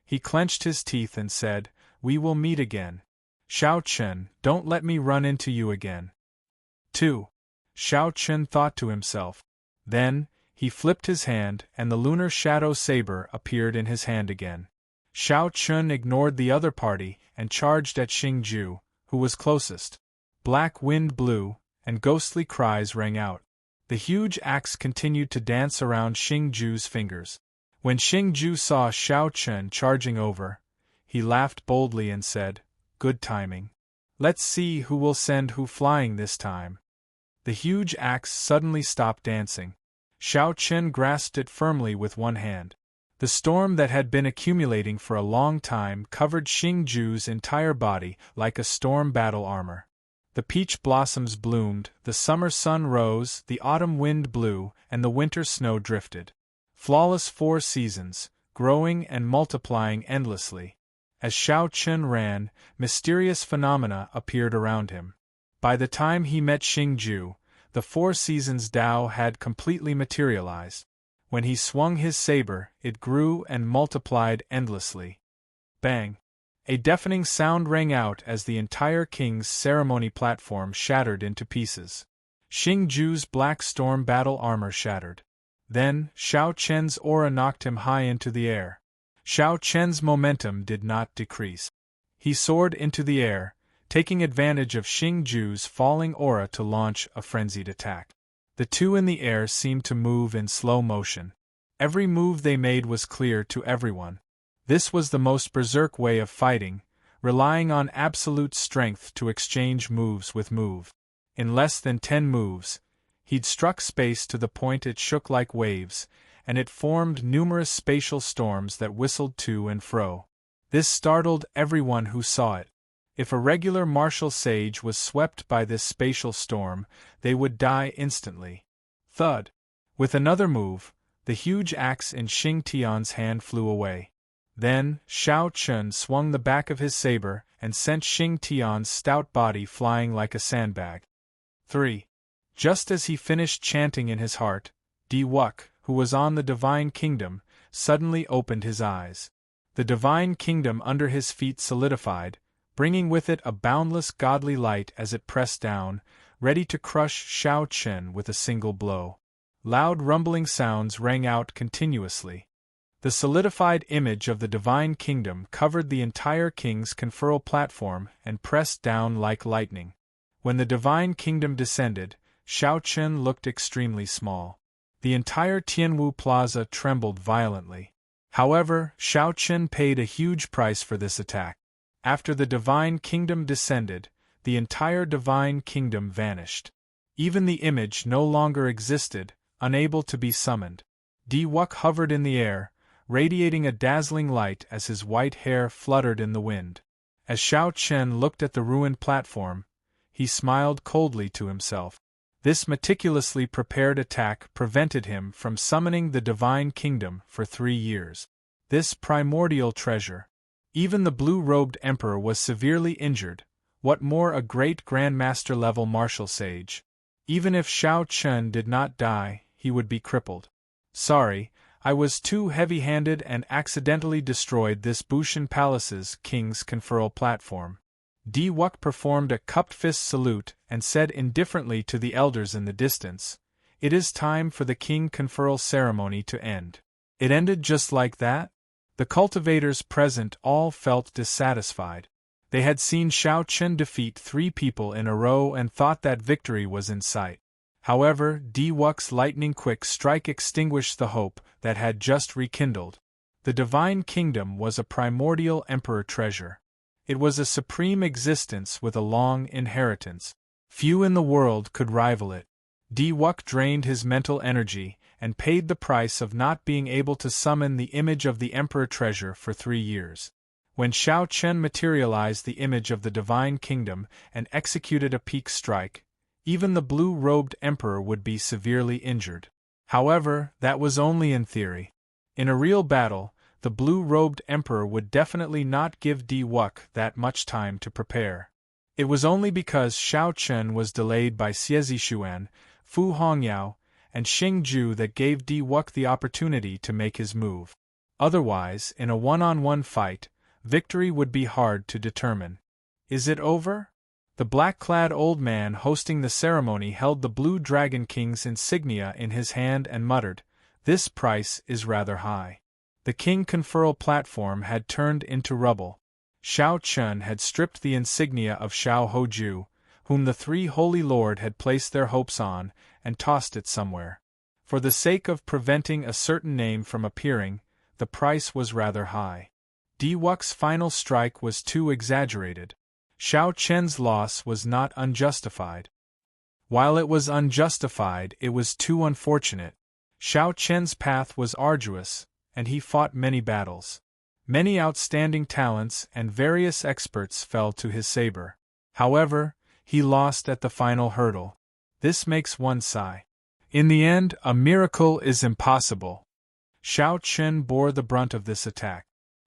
He clenched his teeth and said, "We will meet again. Xiao Qun, don't let me run into you again." 2. Xiao Qun thought to himself. Then, he flipped his hand and the lunar shadow saber appeared in his hand again. Xiao Qun ignored the other party and charged at Xingju, who was closest. Black wind blew, and ghostly cries rang out. The huge axe continued to dance around Xingju's fingers. When Xingju saw Xiao Qun charging over, he laughed boldly and said, "Good timing. Let's see who will send who flying this time." The huge axe suddenly stopped dancing. Xiao Qun grasped it firmly with one hand. The storm that had been accumulating for a long time covered Xingju's entire body like a storm battle armor. The peach blossoms bloomed, the summer sun rose, the autumn wind blew, and the winter snow drifted. Flawless 4 seasons, growing and multiplying endlessly. As Xiao Qun ran, mysterious phenomena appeared around him. By the time he met Xingju, the 4 seasons Tao had completely materialized. When he swung his saber, it grew and multiplied endlessly. Bang! A deafening sound rang out as the entire king's ceremony platform shattered into pieces. Xingju's black storm battle armor shattered. Then, Xiao Qun's aura knocked him high into the air. Xiao Qun's momentum did not decrease. He soared into the air, taking advantage of Xingju's falling aura to launch a frenzied attack. The two in the air seemed to move in slow motion. Every move they made was clear to everyone. This was the most berserk way of fighting, relying on absolute strength to exchange moves with move. In less than 10 moves, he'd struck space to the point it shook like waves, and it formed numerous spatial storms that whistled to and fro. This startled everyone who saw it. If a regular martial sage was swept by this spatial storm, they would die instantly. Thud! With another move, the huge axe in Xing Tian's hand flew away. Then, Xiao Qun swung the back of his saber and sent Xing Tian's stout body flying like a sandbag. 3. Just as he finished chanting in his heart, Di Wuk, who was on the Divine Kingdom, suddenly opened his eyes. The Divine Kingdom under his feet solidified, bringing with it a boundless godly light as it pressed down, ready to crush Xiao Qun with a single blow. Loud rumbling sounds rang out continuously. The solidified image of the Divine Kingdom covered the entire king's conferral platform and pressed down like lightning. When the Divine Kingdom descended, Xiao Qun looked extremely small. The entire Tianwu Plaza trembled violently. However, Xiao Qun paid a huge price for this attack. After the Divine Kingdom descended, the entire Divine Kingdom vanished. Even the image no longer existed, unable to be summoned. Di Wuk hovered in the air, radiating a dazzling light as his white hair fluttered in the wind. As Xiao Qun looked at the ruined platform, he smiled coldly to himself. This meticulously prepared attack prevented him from summoning the Divine Kingdom for 3 years. This primordial treasure. Even the blue-robed emperor was severely injured. What more, a great grandmaster level martial sage. Even if Shao Chun did not die, he would be crippled. Sorry, I was too heavy-handed and accidentally destroyed this Bushan Palace's king's conferral platform. Di Wuk performed a cupped fist salute and said indifferently to the elders in the distance, "It is time for the king conferral ceremony to end." It ended just like that? The cultivators present all felt dissatisfied. They had seen Shao Chun defeat 3 people in a row and thought that victory was in sight. However, Di Wuk's lightning-quick strike extinguished the hope that had just rekindled. The Divine Kingdom was a primordial emperor treasure. It was a supreme existence with a long inheritance. Few in the world could rival it. Di Wuk drained his mental energy and paid the price of not being able to summon the image of the emperor treasure for 3 years. When Shao Chun materialized the image of the Divine Kingdom and executed a peak strike, even the blue-robed emperor would be severely injured. However, that was only in theory. In a real battle, the blue-robed emperor would definitely not give Di Wuk that much time to prepare. It was only because Shao Chun was delayed by Xie Zishuan, Fu Hongyao, and Xing Ju that gave Di Wuk the opportunity to make his move. Otherwise, in a one-on-one fight, victory would be hard to determine. Is it over? The black-clad old man hosting the ceremony held the Blue Dragon King's insignia in his hand and muttered, "This price is rather high." The king conferral platform had turned into rubble. Shao Chun had stripped the insignia of Shao Hoju, whom the 3 Holy Lord had placed their hopes on, and tossed it somewhere. For the sake of preventing a certain name from appearing, the price was rather high. Di Wuk's final strike was too exaggerated. Shao Chun's loss was not unjustified. While it was unjustified, it was too unfortunate. Shao Chun's path was arduous, and he fought many battles. Many outstanding talents and various experts fell to his saber. However, he lost at the final hurdle. This makes one sigh. In the end, a miracle is impossible. Shao Chun bore the brunt of this attack.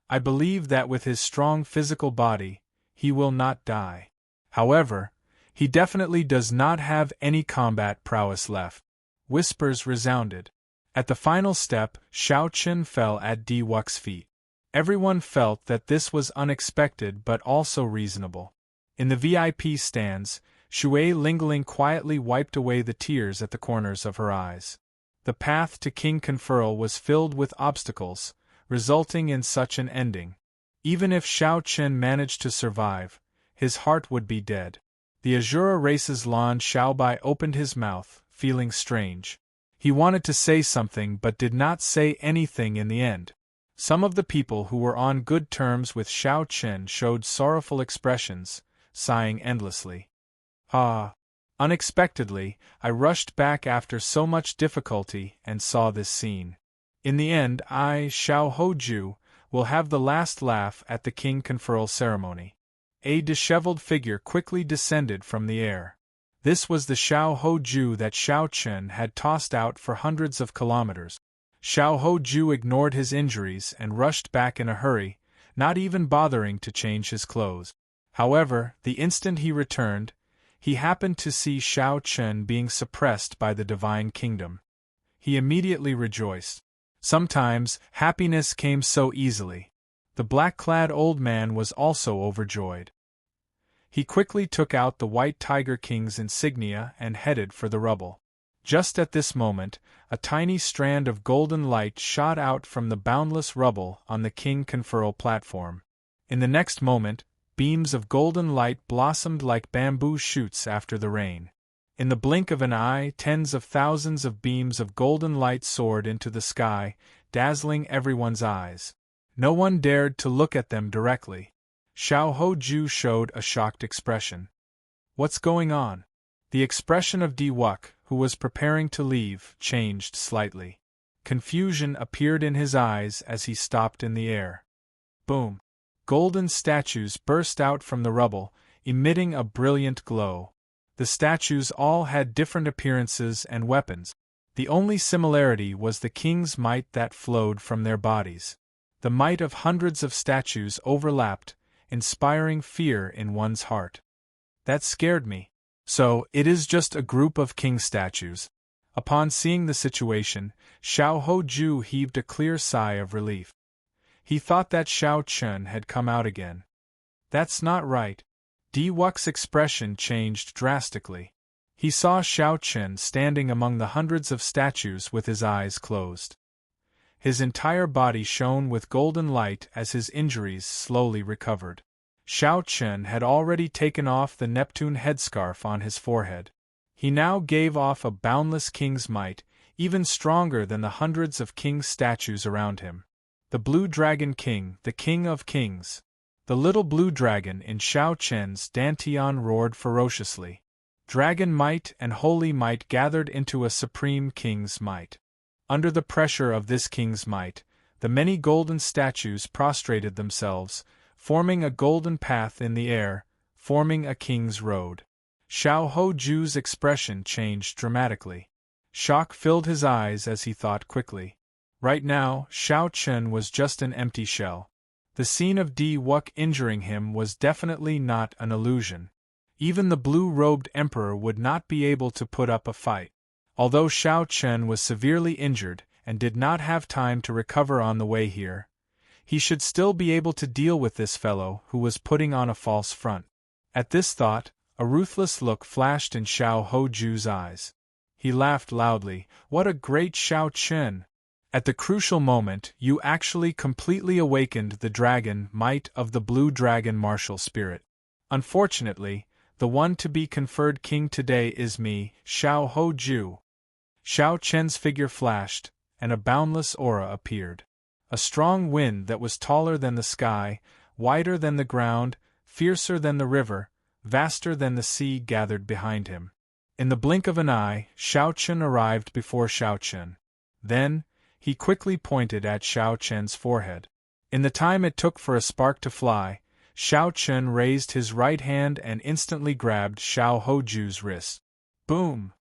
I believe that with his strong physical body, he will not die. However, he definitely does not have any combat prowess left. Whispers resounded. At the final step, Shao Chun fell at Di Wuk's feet. Everyone felt that this was unexpected but also reasonable. In the VIP stands, Shui Lingling quietly wiped away the tears at the corners of her eyes. The path to king conferral was filled with obstacles, resulting in such an ending. Even if Shao Chun managed to survive, his heart would be dead. The Azura race's Lan Xiaobai opened his mouth, feeling strange. He wanted to say something but did not say anything in the end. Some of the people who were on good terms with Shao Chun showed sorrowful expressions, sighing endlessly. Ah! Unexpectedly, I rushed back after so much difficulty and saw this scene. In the end, I, Shao Hoju, will have the last laugh at the king conferral ceremony. A disheveled figure quickly descended from the air. This was the Shao Hoju that Shao Chun had tossed out for hundreds of kilometers. Shao Hoju ignored his injuries and rushed back in a hurry, not even bothering to change his clothes. However, the instant he returned, he happened to see Shao Chun being suppressed by the Divine Kingdom. He immediately rejoiced. Sometimes, happiness came so easily. The black-clad old man was also overjoyed. He quickly took out the White Tiger King's insignia and headed for the rubble. Just at this moment, a tiny strand of golden light shot out from the boundless rubble on the king conferral platform. In the next moment, beams of golden light blossomed like bamboo shoots after the rain. In the blink of an eye, tens of thousands of beams of golden light soared into the sky, dazzling everyone's eyes. No one dared to look at them directly. Shao Hoju showed a shocked expression. What's going on? The expression of Di Wuk, who was preparing to leave, changed slightly. Confusion appeared in his eyes as he stopped in the air. Boom! Golden statues burst out from the rubble, emitting a brilliant glow. The statues all had different appearances and weapons. The only similarity was the king's might that flowed from their bodies. The might of hundreds of statues overlapped, inspiring fear in one's heart. That scared me. So, it is just a group of king statues. Upon seeing the situation, Xiao Hoju heaved a clear sigh of relief. He thought that Xiao Chun had come out again. That's not right. Di Wux's expression changed drastically. He saw Xiao Chun standing among the hundreds of statues with his eyes closed. His entire body shone with golden light as his injuries slowly recovered. Xiao Chun had already taken off the Neptune headscarf on his forehead. He now gave off a boundless king's might, even stronger than the hundreds of king statues around him. The Blue Dragon King, the King of Kings. The little blue dragon in Xiao Chen's dantian roared ferociously. Dragon might and holy might gathered into a supreme king's might. Under the pressure of this king's might, the many golden statues prostrated themselves, forming a golden path in the air, forming a king's road. Xiao Hoju's expression changed dramatically. Shock filled his eyes as he thought quickly. Right now, Xiao Chun was just an empty shell. The scene of Di Wuk injuring him was definitely not an illusion. Even the blue-robed emperor would not be able to put up a fight. Although Xiao Chun was severely injured and did not have time to recover on the way here, he should still be able to deal with this fellow who was putting on a false front. At this thought, a ruthless look flashed in Xiao Hoju's eyes. He laughed loudly. What a great Xiao Chun! At the crucial moment, you actually completely awakened the dragon might of the blue dragon martial spirit. Unfortunately, the one to be conferred king today is me, Xiao Hoju. Xiao Chen's figure flashed, and a boundless aura appeared. A strong wind that was taller than the sky, wider than the ground, fiercer than the river, vaster than the sea gathered behind him. In the blink of an eye, Xiao Chen arrived before Xiao Chen. Then, he quickly pointed at Xiao Chen's forehead. In the time it took for a spark to fly, Xiao Chen raised his right hand and instantly grabbed Xiao Hoju's wrist. Boom!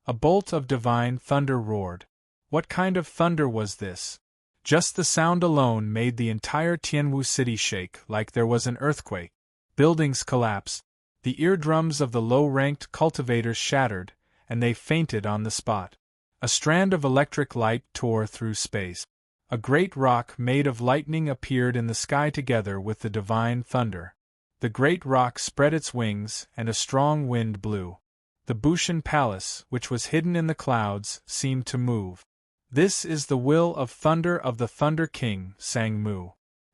A bolt of divine thunder roared. What kind of thunder was this? Just the sound alone made the entire Tianwu city shake like there was an earthquake. Buildings collapsed. The eardrums of the low-ranked cultivators shattered, and they fainted on the spot. A strand of electric light tore through space. A great rock made of lightning appeared in the sky together with the divine thunder. The great rock spread its wings, and a strong wind blew. The Bushan Palace, which was hidden in the clouds, seemed to move. This is the will of the Thunder King, sang Mu.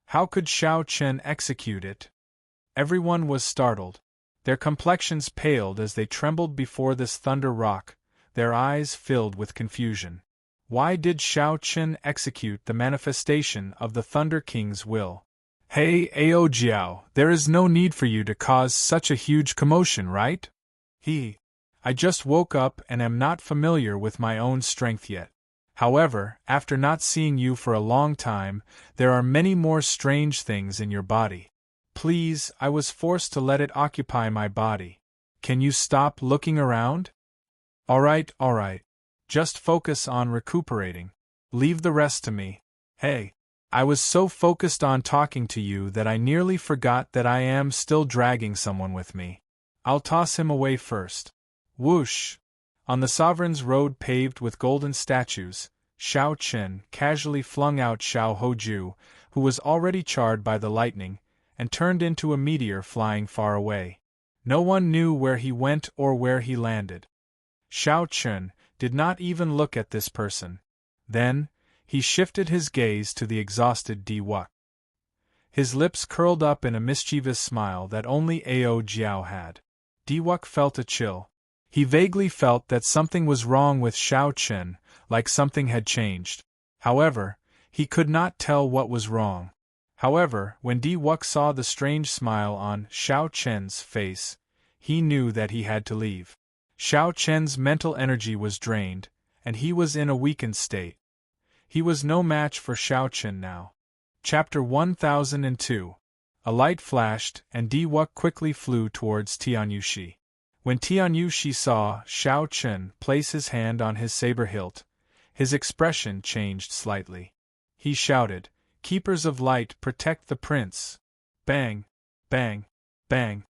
How could Xiao Chen execute it? Everyone was startled. Their complexions paled as they trembled before this thunder rock, their eyes filled with confusion. Why did Xiao Chen execute the manifestation of the Thunder King's will? Hey, Ao Jiao, there is no need for you to cause such a huge commotion, right? I just woke up and am not familiar with my own strength yet. However, after not seeing you for a long time, there are many more strange things in your body. Please, I was forced to let it occupy my body. Can you stop looking around? Alright. Just focus on recuperating. Leave the rest to me. Hey, I was so focused on talking to you that I nearly forgot that I am still dragging someone with me. I'll toss him away first. Whoosh! On the sovereign's road paved with golden statues, Xiao Chen casually flung out Xiao Hoju, who was already charred by the lightning, and turned into a meteor flying far away. No one knew where he went or where he landed. Xiao Chen did not even look at this person. Then, he shifted his gaze to the exhausted Di Wuk. His lips curled up in a mischievous smile that only Ao Jiao had. Di Wuk felt a chill. He vaguely felt that something was wrong with Xiao Chen, like something had changed. However, he could not tell what was wrong. However, when Di Wuk saw the strange smile on Xiao Chen's face, he knew that he had to leave. Xiao Chen's mental energy was drained, and he was in a weakened state. He was no match for Xiao Chen now. Chapter 1002. A light flashed, and Di Wuk quickly flew towards Tianyushi. When Tianyushi saw Shao Chen place his hand on his saber hilt, his expression changed slightly. He shouted, "Keepers of light, protect the prince!" Bang! Bang! Bang!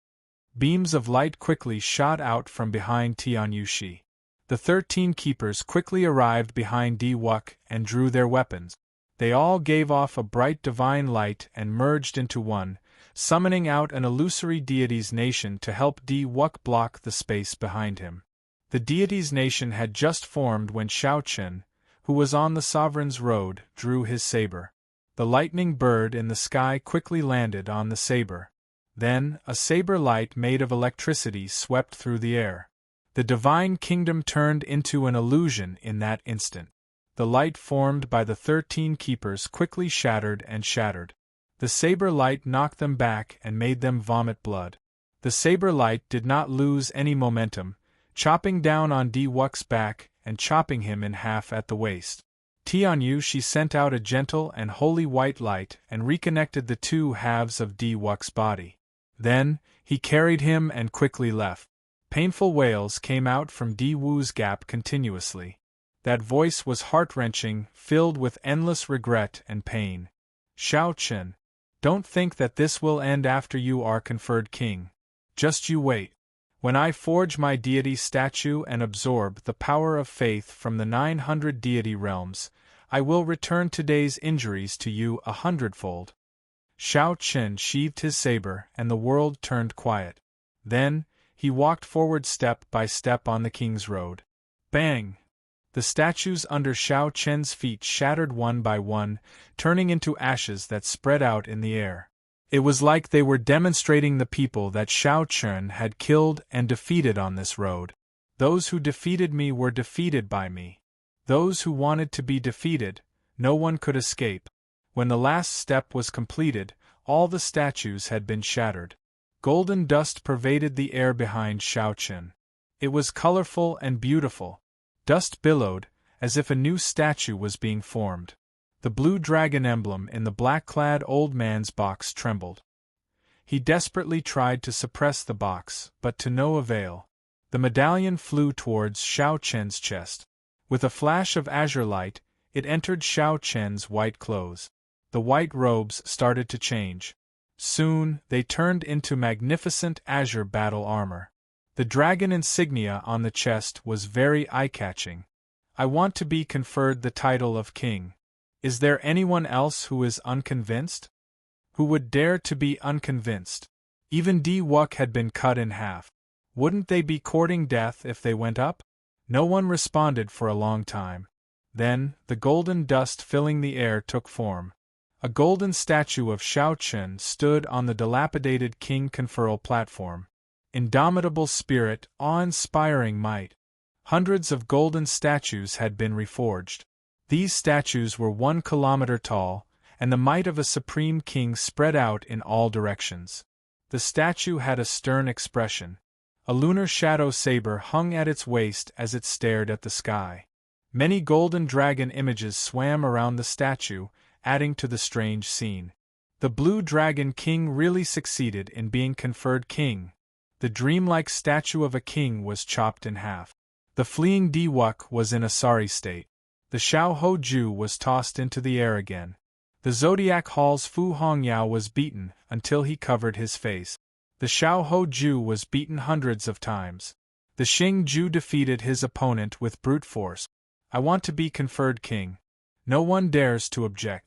Beams of light quickly shot out from behind Tianyushi. The 13 keepers quickly arrived behind Di-Wuk and drew their weapons. They all gave off a bright divine light and merged into one, summoning out an illusory deity's nation to help Di-Wuk block the space behind him. The deity's nation had just formed when Shao Chen, who was on the sovereign's road, drew his saber. The lightning bird in the sky quickly landed on the saber. Then, a saber light made of electricity swept through the air. The divine kingdom turned into an illusion in that instant. The light formed by the 13 keepers quickly shattered and shattered. The saber light knocked them back and made them vomit blood. The saber light did not lose any momentum, chopping down on Di-Wuk's back and chopping him in half at the waist. Tianyushi sent out a gentle and holy white light and reconnected the two halves of Di-Wuk's body. Then, he carried him and quickly left. Painful wails came out from Di-Wu's gap continuously. That voice was heart-wrenching, filled with endless regret and pain. "Shao Chen, don't think that this will end after you are conferred king. Just you wait. When I forge my deity statue and absorb the power of faith from the 900 deity realms, I will return today's injuries to you 100-fold. Shao Chen sheathed his saber and the world turned quiet. Then, he walked forward step by step on the king's road. Bang! The statues under Shao Chen's feet shattered one by one, turning into ashes that spread out in the air. It was like they were demonstrating the people that Shao Chen had killed and defeated on this road. Those who defeated me were defeated by me. Those who wanted to be defeated, no one could escape. When the last step was completed, all the statues had been shattered. Golden dust pervaded the air behind Shao Chen. It was colorful and beautiful. Dust billowed, as if a new statue was being formed. The blue dragon emblem in the black-clad old man's box trembled. He desperately tried to suppress the box, but to no avail. The medallion flew towards Shao Chen's chest. With a flash of azure light, it entered Shao Chen's white clothes. The white robes started to change. Soon, they turned into magnificent azure battle armor. The dragon insignia on the chest was very eye-catching. I want to be conferred the title of king. Is there anyone else who is unconvinced? Who would dare to be unconvinced? Even Di-Wuk had been cut in half. Wouldn't they be courting death if they went up? No one responded for a long time. Then, the golden dust filling the air took form. A golden statue of Shao Chen stood on the dilapidated king conferral platform. Indomitable spirit, awe-inspiring might. Hundreds of golden statues had been reforged. These statues were 1 kilometer tall, and the might of a supreme king spread out in all directions. The statue had a stern expression. A lunar shadow saber hung at its waist as it stared at the sky. Many golden dragon images swam around the statue, adding to the strange scene. The blue dragon king really succeeded in being conferred king. The dreamlike statue of a king was chopped in half. The fleeing Di-Wuk was in a sorry state. The Shao Ho Ju was tossed into the air again. The Zodiac Hall's Fu Hongyao was beaten until he covered his face. The Shao Ho Ju was beaten hundreds of times. The Xing Ju defeated his opponent with brute force. I want to be conferred king. No one dares to object.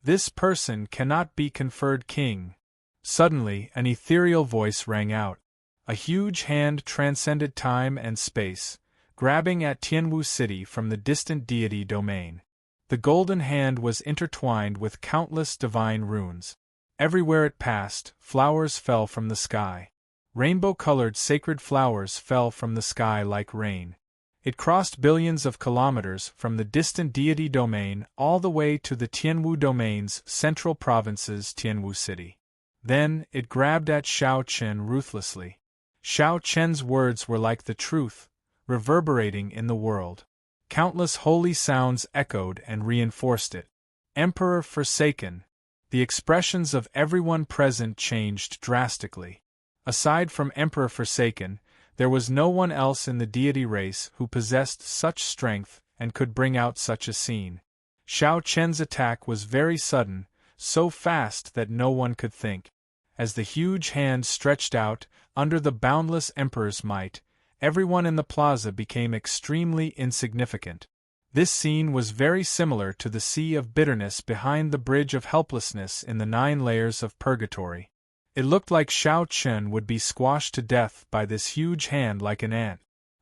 This person cannot be conferred king. Suddenly, an ethereal voice rang out. A huge hand transcended time and space, grabbing at Tianwu City from the distant deity domain. The golden hand was intertwined with countless divine runes. Everywhere it passed, flowers fell from the sky. Rainbow-colored sacred flowers fell from the sky like rain. It crossed billions of kilometers from the distant deity domain all the way to the Tianwu domain's central province's Tianwu City. Then, it grabbed at Shao Chen ruthlessly. Shao Chen's words were like the truth, reverberating in the world. Countless holy sounds echoed and reinforced it. Emperor forsaken. The expressions of everyone present changed drastically. Aside from Emperor forsaken, There was no one else in the deity race who possessed such strength and could bring out such a scene. Xiao Chen's attack was very sudden, so fast that no one could think. As the huge hand stretched out, under the boundless emperor's might, everyone in the plaza became extremely insignificant. This scene was very similar to the sea of bitterness behind the bridge of helplessness in the 9 layers of purgatory. It looked like Xiao Chen would be squashed to death by this huge hand like an ant.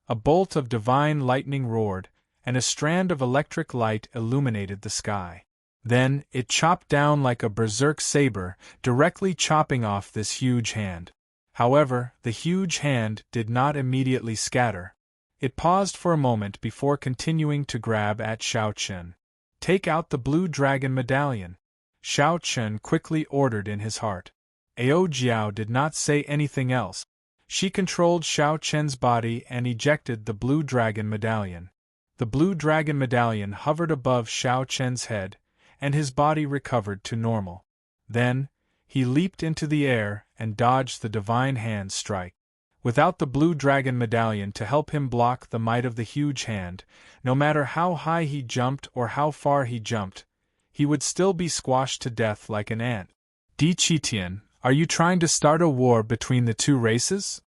A bolt of divine lightning roared, and a strand of electric light illuminated the sky. Then, it chopped down like a berserk saber, directly chopping off this huge hand. However, the huge hand did not immediately scatter. It paused for a moment before continuing to grab at Xiao Chen. "Take out the blue dragon medallion," Xiao Chen quickly ordered in his heart. Ao Jiao did not say anything else. She controlled Xiao Chen's body and ejected the blue dragon medallion. The blue dragon medallion hovered above Xiao Chen's head, and his body recovered to normal. Then, he leaped into the air and dodged the divine hand's strike. Without the blue dragon medallion to help him block the might of the huge hand, no matter how high he jumped or how far he jumped, he would still be squashed to death like an ant. "Di Qitian, are you trying to start a war between the 2 races?"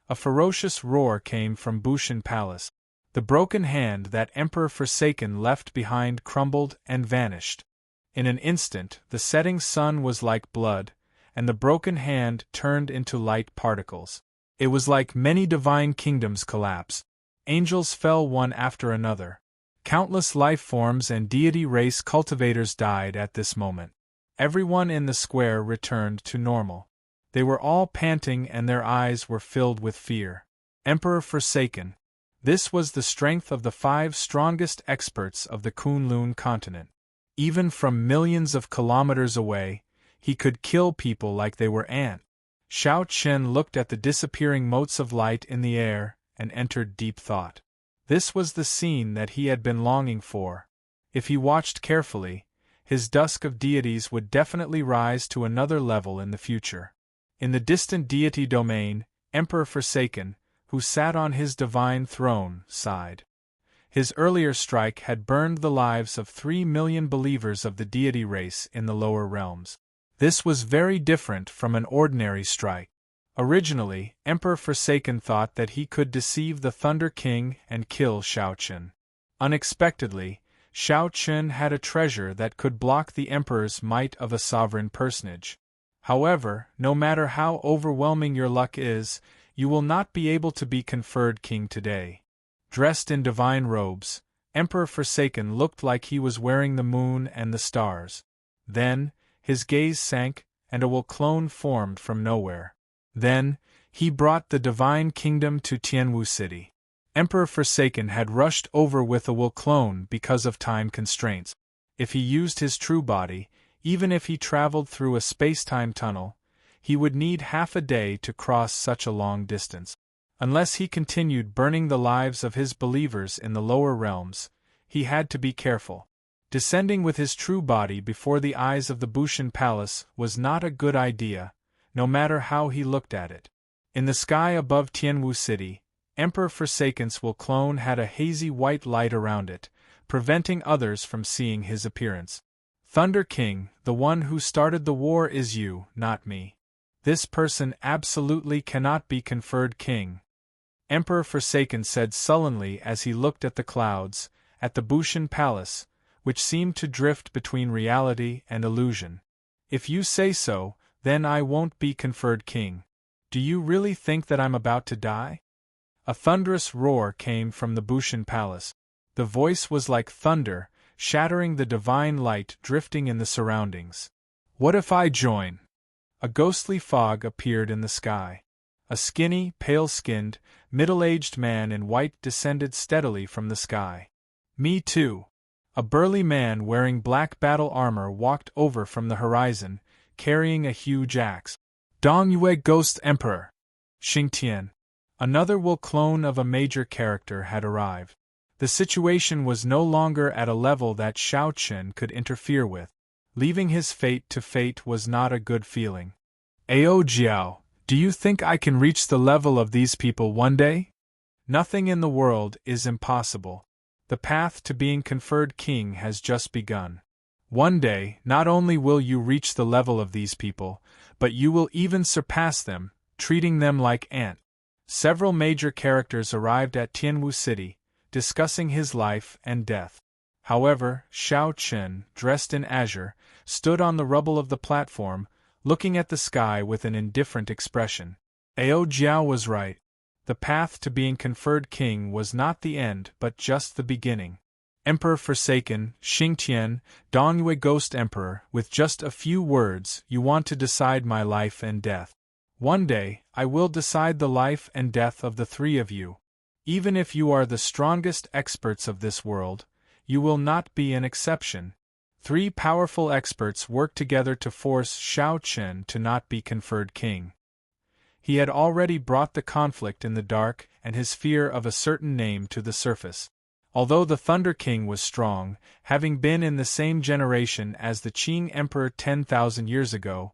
A ferocious roar came from Bushan Palace. The broken hand that Emperor Forsaken left behind crumbled and vanished. In an instant, the setting sun was like blood, and the broken hand turned into light particles. It was like many divine kingdoms collapse. Angels fell one after another. Countless life forms and deity race cultivators died at this moment. Everyone in the square returned to normal. They were all panting and their eyes were filled with fear. Emperor Forsaken. This was the strength of the 5 strongest experts of the Kunlun continent. Even from millions of kilometers away, he could kill people like they were ants. Xiao Chen looked at the disappearing motes of light in the air and entered deep thought. This was the scene that he had been longing for. If he watched carefully, his dusk of deities would definitely rise to another level in the future. In the distant deity domain, Emperor Forsaken, who sat on his divine throne, sighed. His earlier strike had burned the lives of 3 million believers of the deity race in the lower realms. This was very different from an ordinary strike. Originally, Emperor Forsaken thought that he could deceive the Thunder King and kill Xiao Chen. Unexpectedly, Xiao Chen had a treasure that could block the Emperor's might of a sovereign personage. However, no matter how overwhelming your luck is, you will not be able to be conferred king today. Dressed in divine robes, Emperor Forsaken looked like he was wearing the moon and the stars. Then, his gaze sank, and a will clone formed from nowhere. Then, he brought the divine kingdom to Tianwu City. Emperor Forsaken had rushed over with a will clone because of time constraints. If he used his true body, even if he traveled through a space-time tunnel, he would need half a day to cross such a long distance. Unless he continued burning the lives of his believers in the lower realms, he had to be careful. Descending with his true body before the eyes of the Bushan Palace was not a good idea, no matter how he looked at it. In the sky above Tianwu City, Emperor Forsaken's will clone had a hazy white light around it, preventing others from seeing his appearance. "Thunder King, the one who started the war is you, not me. This person absolutely cannot be conferred king," Emperor Forsaken said sullenly as he looked at the clouds, at the Bushan Palace, which seemed to drift between reality and illusion. "If you say so, then I won't be conferred king. Do you really think that I'm about to die?" A thunderous roar came from the Bushan Palace. The voice was like thunder, shattering the divine light drifting in the surroundings. "What if I join?" A ghostly fog appeared in the sky. A skinny, pale-skinned, middle-aged man in white descended steadily from the sky. "Me too." A burly man wearing black battle armor walked over from the horizon, carrying a huge axe. "Dong Yue Ghost Emperor!" Xingtian. Another will clone of a major character had arrived. The situation was no longer at a level that Xiao Chen could interfere with. Leaving his fate to fate was not a good feeling. "Ao Jiao, Do you think I can reach the level of these people one day? Nothing in the world is impossible. The path to being conferred king has just begun. One day, not only will you reach the level of these people, but you will even surpass them, treating them like ant. Several major characters arrived at Tianwu City, discussing his life and death. However, Shao Chen, dressed in azure, stood on the rubble of the platform, looking at the sky with an indifferent expression. Ao Jiao was right. The path to being conferred king was not the end but just the beginning. Emperor Forsaken, Xingtian, Dongyue Ghost Emperor, with just a few words, you want to decide my life and death. One day, I will decide the life and death of the three of you. Even if you are the strongest experts of this world, you will not be an exception. Three powerful experts worked together to force Shao Chen to not be conferred king. He had already brought the conflict in the dark and his fear of a certain name to the surface. Although the Thunder King was strong, having been in the same generation as the Qing Emperor 10,000 years ago,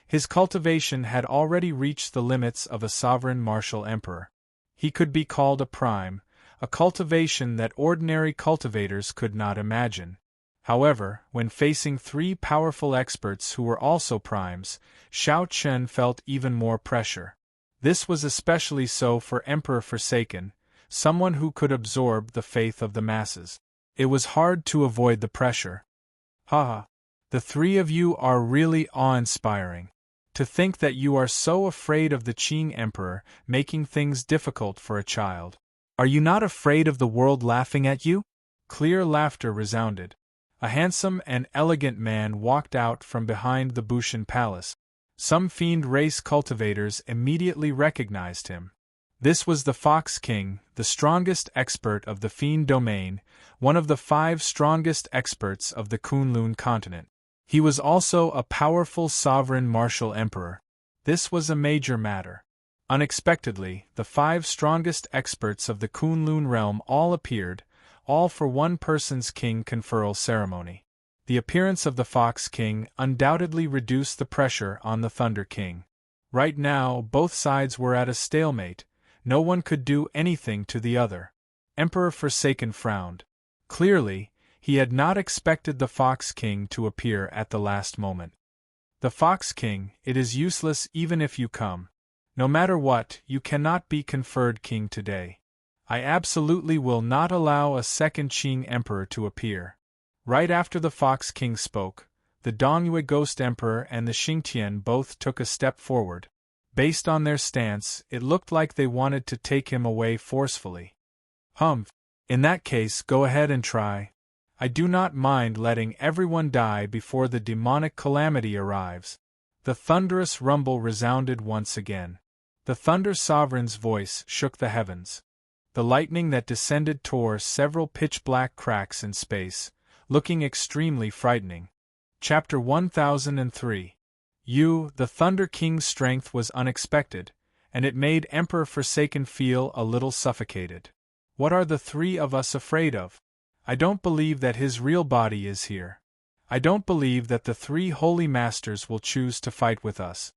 his cultivation had already reached the limits of a sovereign martial emperor. He could be called a prime, a cultivation that ordinary cultivators could not imagine. However, when facing three powerful experts who were also primes, Shao Chen felt even more pressure. This was especially so for Emperor Forsaken, someone who could absorb the faith of the masses. It was hard to avoid the pressure. Haha, the three of you are really awe-inspiring. To think that you are so afraid of the Qing Emperor, making things difficult for a child. Are you not afraid of the world laughing at you? Clear laughter resounded. A handsome and elegant man walked out from behind the Bushan Palace. Some fiend race cultivators immediately recognized him. This was the Fox King, the strongest expert of the fiend domain, one of the 5 strongest experts of the Kunlun continent. He was also a powerful sovereign martial emperor. This was a major matter. Unexpectedly, the 5 strongest experts of the Kunlun realm all appeared, all for one person's king conferral ceremony. The appearance of the Fox King undoubtedly reduced the pressure on the Thunder King. Right now, both sides were at a stalemate. No one could do anything to the other. Emperor Forsaken frowned. Clearly, he had not expected the Fox King to appear at the last moment. The Fox King, it is useless even if you come. No matter what, you cannot be conferred king today. I absolutely will not allow a second Qing Emperor to appear. Right after the Fox King spoke, the Dongyue Ghost Emperor and the Xingtian both took a step forward. Based on their stance, it looked like they wanted to take him away forcefully. Humph. In that case, go ahead and try. I do not mind letting everyone die before the demonic calamity arrives. The thunderous rumble resounded once again. The Thunder Sovereign's voice shook the heavens. The lightning that descended tore several pitch-black cracks in space, looking extremely frightening. Chapter 1003. The Thunder King's strength was unexpected, and it made Emperor Forsaken feel a little suffocated. What are the three of us afraid of? I don't believe that his real body is here. I don't believe that the 3 holy masters will choose to fight with us.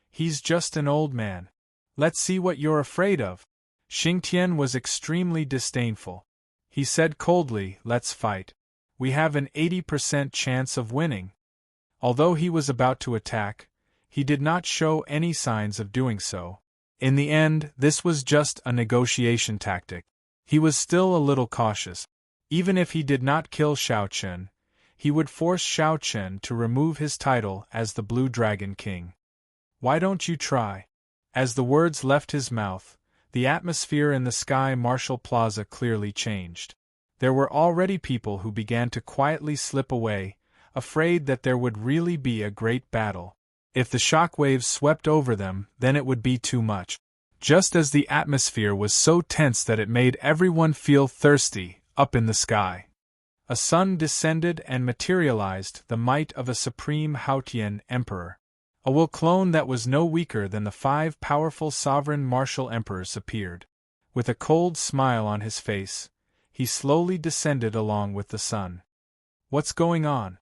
He's just an old man. Let's see what you're afraid of. Xingtian was extremely disdainful. He said coldly, let's fight. We have an 80% chance of winning. Although he was about to attack, he did not show any signs of doing so. In the end, this was just a negotiation tactic. He was still a little cautious. Even if he did not kill Shao Chen, he would force Shao Chen to remove his title as the Blue Dragon King. Why don't you try? As the words left his mouth, the atmosphere in the Sky Marshal Plaza clearly changed. There were already people who began to quietly slip away, afraid that there would really be a great battle. If the shockwaves swept over them, then it would be too much. Just as the atmosphere was so tense that it made everyone feel thirsty, up in the sky, a sun descended and materialized the might of a supreme Haotian emperor. A will clone that was no weaker than the 5 powerful sovereign martial emperors appeared. With a cold smile on his face, he slowly descended along with the sun. What's going on?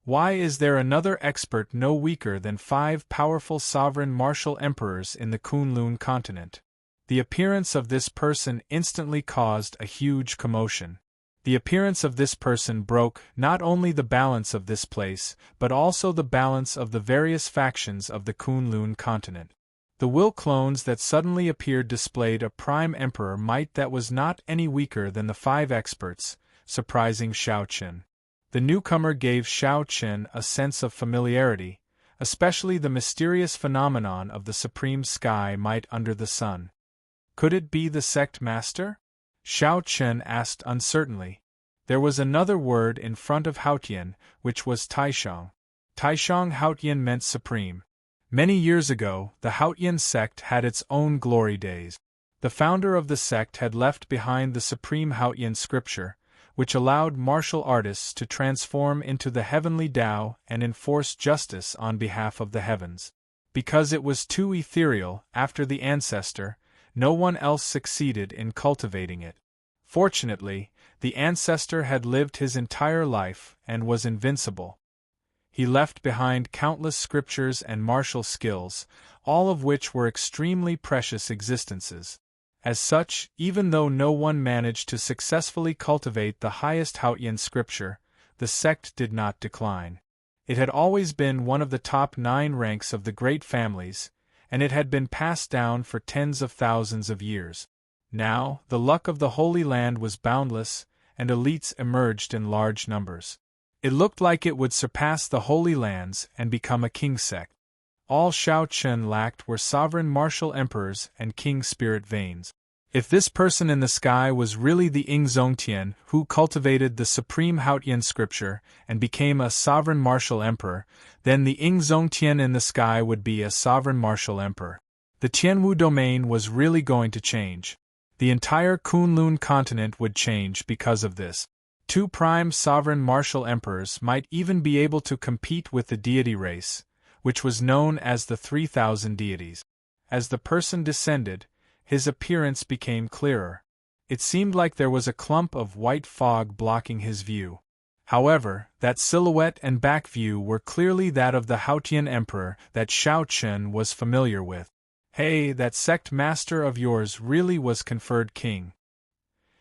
Why is there another expert no weaker than 5 powerful sovereign martial emperors in the Kunlun continent? The appearance of this person instantly caused a huge commotion. The appearance of this person broke not only the balance of this place, but also the balance of the various factions of the Kunlun continent. The will clones that suddenly appeared displayed a prime emperor might that was not any weaker than the 5 experts, surprising Xiao Qin. The newcomer gave Xiao Qin a sense of familiarity, especially the mysterious phenomenon of the supreme sky might under the sun. Could it be the sect master? Xiao Qin asked uncertainly. There was another word in front of Haotian, which was Taishang. Taishang Haotian meant supreme. Many years ago, the Haotian sect had its own glory days. The founder of the sect had left behind the supreme Haotian scripture, which allowed martial artists to transform into the heavenly Tao and enforce justice on behalf of the heavens. Because it was too ethereal, after the ancestor, no one else succeeded in cultivating it. Fortunately, the ancestor had lived his entire life and was invincible. He left behind countless scriptures and martial skills, all of which were extremely precious existences. As such, even though no one managed to successfully cultivate the highest Haotian scripture, the sect did not decline. It had always been one of the top 9 ranks of the great families, and it had been passed down for tens of thousands of years. Now, the luck of the Holy Land was boundless, and elites emerged in large numbers. It looked like it would surpass the Holy Lands and become a king sect. All Xiao Qin lacked were sovereign martial emperors and king spirit veins. If this person in the sky was really the Zongtian who cultivated the supreme Haotian scripture and became a sovereign martial emperor, then the Zongtian in the sky would be a sovereign martial emperor. The Tianwu domain was really going to change. The entire Kunlun continent would change because of this. 2 prime sovereign martial emperors might even be able to compete with the deity race, which was known as the 3,000 deities. As the person descended, his appearance became clearer. It seemed like there was a clump of white fog blocking his view. However, that silhouette and back view were clearly that of the Haotian emperor that Xiao Qin was familiar with. Hey, that sect master of yours really was conferred king.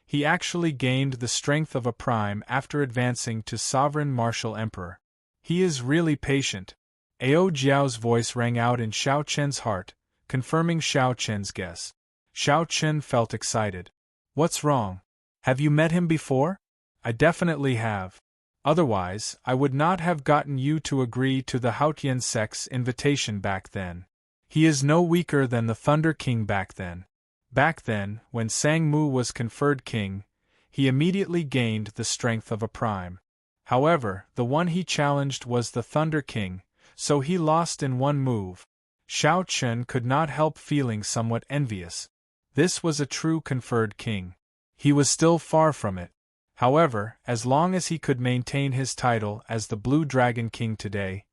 He actually gained the strength of a prime after advancing to sovereign martial emperor. He is really patient. Ao Jiao's voice rang out in Xiao Qin's heart, confirming Xiao Qin's guess. Xiao Qin felt excited. What's wrong? Have you met him before? I definitely have. Otherwise, I would not have gotten you to agree to the Haotian sect's invitation back then. He is no weaker than the Thunder King back then. Back then, when Sang Mu was conferred king, he immediately gained the strength of a prime. However, the one he challenged was the Thunder King, so he lost in one move. Xiao Qin could not help feeling somewhat envious. This was a true conferred king. He was still far from it. However, as long as he could maintain his title as the Blue Dragon King today,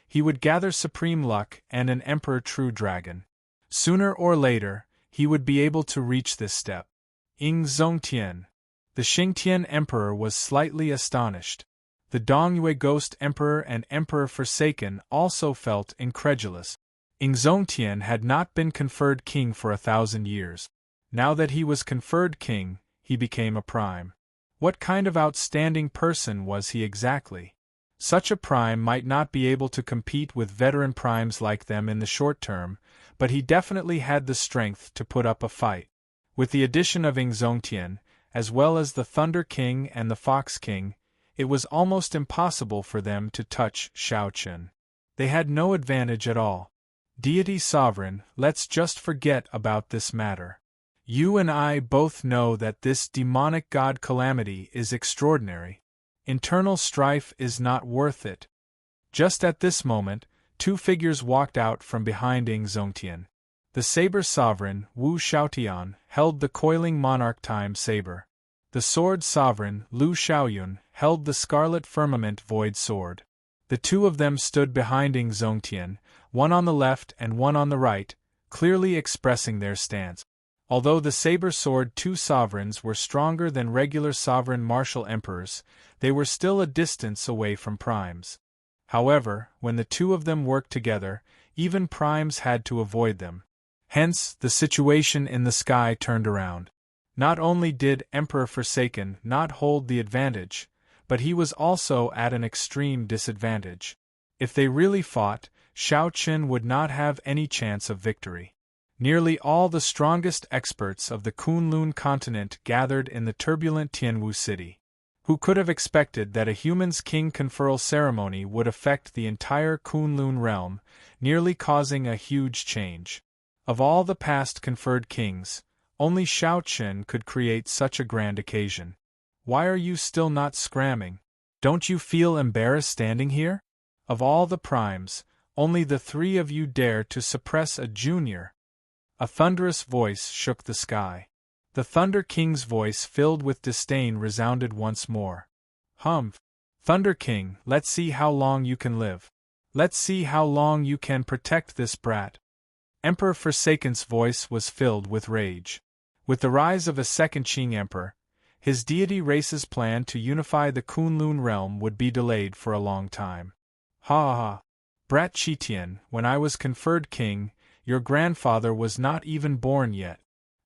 he would gather supreme luck and an Emperor True Dragon. Sooner or later, he would be able to reach this step. Zongtian. The Xingtian Emperor was slightly astonished. The Dongyue Ghost Emperor and Emperor Forsaken also felt incredulous. Zongtian had not been conferred king for 1,000 years. Now that he was conferred king, he became a prime. What kind of outstanding person was he exactly? Such a prime might not be able to compete with veteran primes like them in the short term, but he definitely had the strength to put up a fight. With the addition of Zongtian, as well as the Thunder King and the Fox King, it was almost impossible for them to touch Xiao Qin. They had no advantage at all. Deity Sovereign, let's just forget about this matter. You and I both know that this demonic god calamity is extraordinary. Internal strife is not worth it. Just at this moment, 2 figures walked out from behind Zongtian. The Saber Sovereign, Wu Xiaotian, held the coiling Monarch Time Saber. The Sword Sovereign, Lu Xiaoyun, held the Scarlet Firmament Void Sword. The 2 of them stood behind Zongtian, one on the left and one on the right, clearly expressing their stance. Although the Saber Sword 2 sovereigns were stronger than regular sovereign martial emperors, they were still a distance away from primes. However, when the two of them worked together, even primes had to avoid them. Hence, the situation in the sky turned around. Not only did Emperor Forsaken not hold the advantage, but he was also at an extreme disadvantage. If they really fought, Shao Qin would not have any chance of victory. Nearly all the strongest experts of the Kunlun continent gathered in the turbulent Tianwu city. Who could have expected that a human's king conferral ceremony would affect the entire Kunlun realm, nearly causing a huge change? Of all the past conferred kings, only Shao Qin could create such a grand occasion. Why are you still not scramming? Don't you feel embarrassed standing here? Of all the primes, only the three of you dare to suppress a junior. A thunderous voice shook the sky. The Thunder King's voice, filled with disdain, resounded once more. Humph! Thunder King, let's see how long you can live. Let's see how long you can protect this brat. Emperor Forsaken's voice was filled with rage. With the rise of a second Qing emperor, his deity race's plan to unify the Kunlun realm would be delayed for a long time. Ha ha! Brat Qitian, when I was conferred king, your grandfather was not even born yet.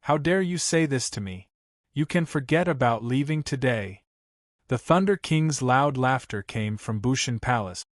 How dare you say this to me? You can forget about leaving today. The Thunder King's loud laughter came from Bushan Palace.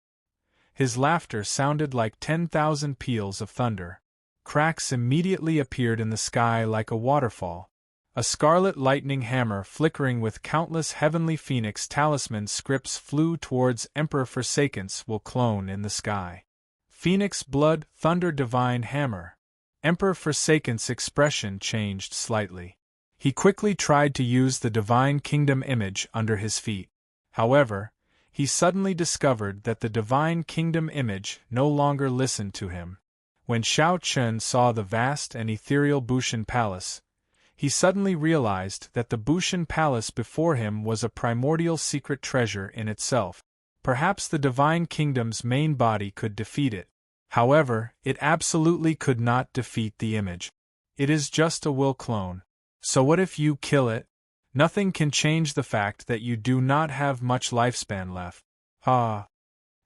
His laughter sounded like 10,000 peals of thunder. Cracks immediately appeared in the sky like a waterfall. A scarlet lightning hammer flickering with countless heavenly phoenix talisman scripts flew towards Emperor Forsaken's will clone in the sky. Phoenix Blood Thunder Divine Hammer. Emperor Forsaken's expression changed slightly. He quickly tried to use the Divine Kingdom image under his feet. However, he suddenly discovered that the Divine Kingdom image no longer listened to him. When Shao Qin saw the vast and ethereal Bushan Palace, he suddenly realized that the Bushan Palace before him was a primordial secret treasure in itself. Perhaps the Divine Kingdom's main body could defeat it. However, it absolutely could not defeat the image. It is just a will clone. So what if you kill it? Nothing can change the fact that you do not have much lifespan left. Ha!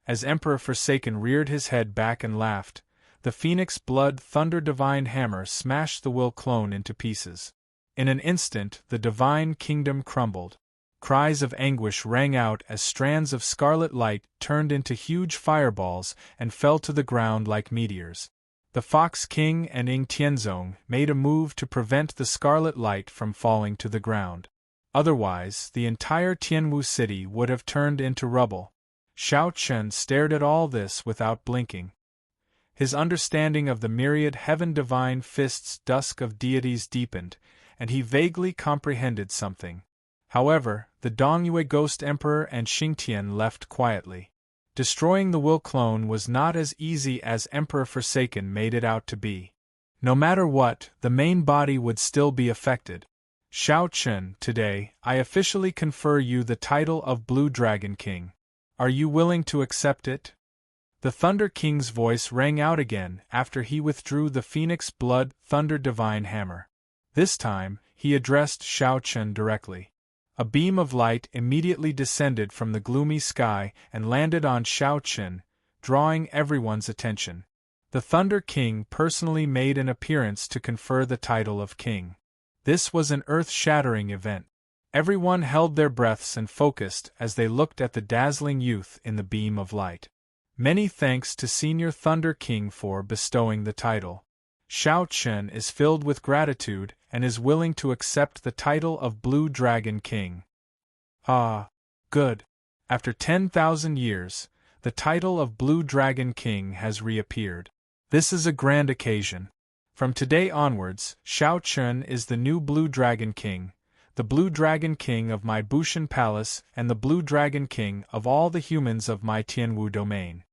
As Emperor Forsaken reared his head back and laughed, the Phoenix Blood Thunder Divine Hammer smashed the will clone into pieces. In an instant, the Divine Kingdom crumbled. Cries of anguish rang out as strands of scarlet light turned into huge fireballs and fell to the ground like meteors. The Fox King and Ying Tianzong made a move to prevent the scarlet light from falling to the ground. Otherwise, the entire Tianwu city would have turned into rubble. Shao Qin stared at all this without blinking. His understanding of the myriad heaven divine fists dusk of deities deepened, and he vaguely comprehended something. However, the Dongyue Ghost Emperor and Xingtian left quietly. Destroying the will clone was not as easy as Emperor Forsaken made it out to be. No matter what, the main body would still be affected. Shao Qin, today, I officially confer you the title of Blue Dragon King. Are you willing to accept it? The Thunder King's voice rang out again after he withdrew the Phoenix Blood Thunder Divine Hammer. This time, he addressed Shao Qin directly. A beam of light immediately descended from the gloomy sky and landed on Shao Qin, drawing everyone's attention. The Thunder King personally made an appearance to confer the title of king. This was an earth-shattering event. Everyone held their breaths and focused as they looked at the dazzling youth in the beam of light. Many thanks to Senior Thunder King for bestowing the title. Shao Qin is filled with gratitude and is willing to accept the title of Blue Dragon King. Ah, good. After 10,000 years, the title of Blue Dragon King has reappeared. This is a grand occasion. From today onwards, Shao Qin is the new Blue Dragon King, the Blue Dragon King of my Bushan Palace and the Blue Dragon King of all the humans of my Tianwu domain.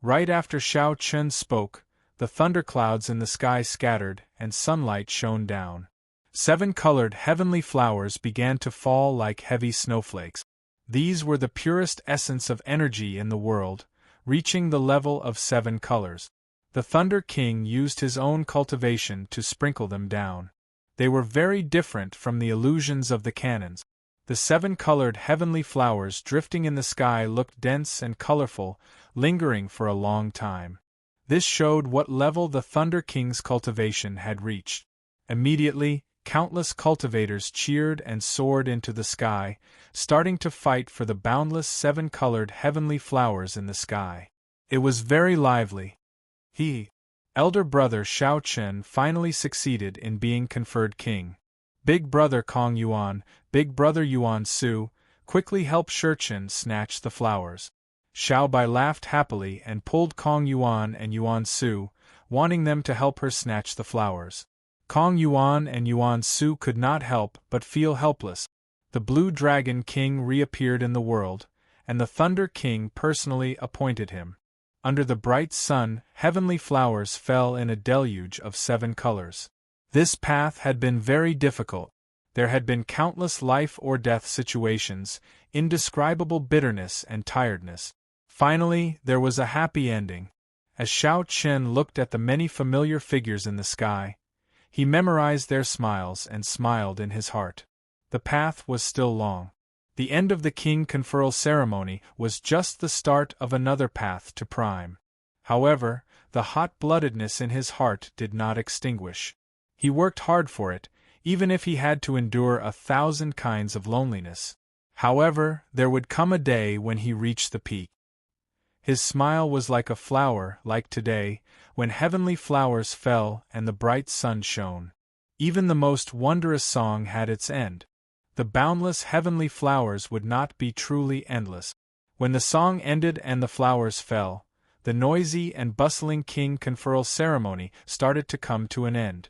Right after Shao Qin spoke, the thunderclouds in the sky scattered and sunlight shone down. 7-colored heavenly flowers began to fall like heavy snowflakes. These were the purest essence of energy in the world, reaching the level of 7 colors. The Thunder King used his own cultivation to sprinkle them down. They were very different from the illusions of the cannons. The 7-colored heavenly flowers drifting in the sky looked dense and colorful, lingering for a long time. This showed what level the Thunder King's cultivation had reached. Immediately, countless cultivators cheered and soared into the sky, starting to fight for the boundless 7-colored heavenly flowers in the sky. It was very lively. Elder brother Xiao Chen finally succeeded in being conferred king. Big brother Kong Yuan, big brother Yuan Su, quickly helped Shurchen snatch the flowers. Xiao Bai laughed happily and pulled Kong Yuan and Yuan Su, wanting them to help her snatch the flowers. Kong Yuan and Yuan Su could not help but feel helpless. The Blue Dragon King reappeared in the world, and the Thunder King personally appointed him. Under the bright sun, heavenly flowers fell in a deluge of 7 colors. This path had been very difficult. There had been countless life-or-death situations, indescribable bitterness and tiredness. Finally, there was a happy ending. As Xiao Chen looked at the many familiar figures in the sky, he memorized their smiles and smiled in his heart. The path was still long. The end of the king conferral ceremony was just the start of another path to prime. However, the hot-bloodedness in his heart did not extinguish. He worked hard for it, even if he had to endure 1,000 kinds of loneliness. However, there would come a day when he reached the peak. His smile was like a flower, like today, when heavenly flowers fell and the bright sun shone. Even the most wondrous song had its end. The boundless heavenly flowers would not be truly endless. When the song ended and the flowers fell, the noisy and bustling king conferral ceremony started to come to an end.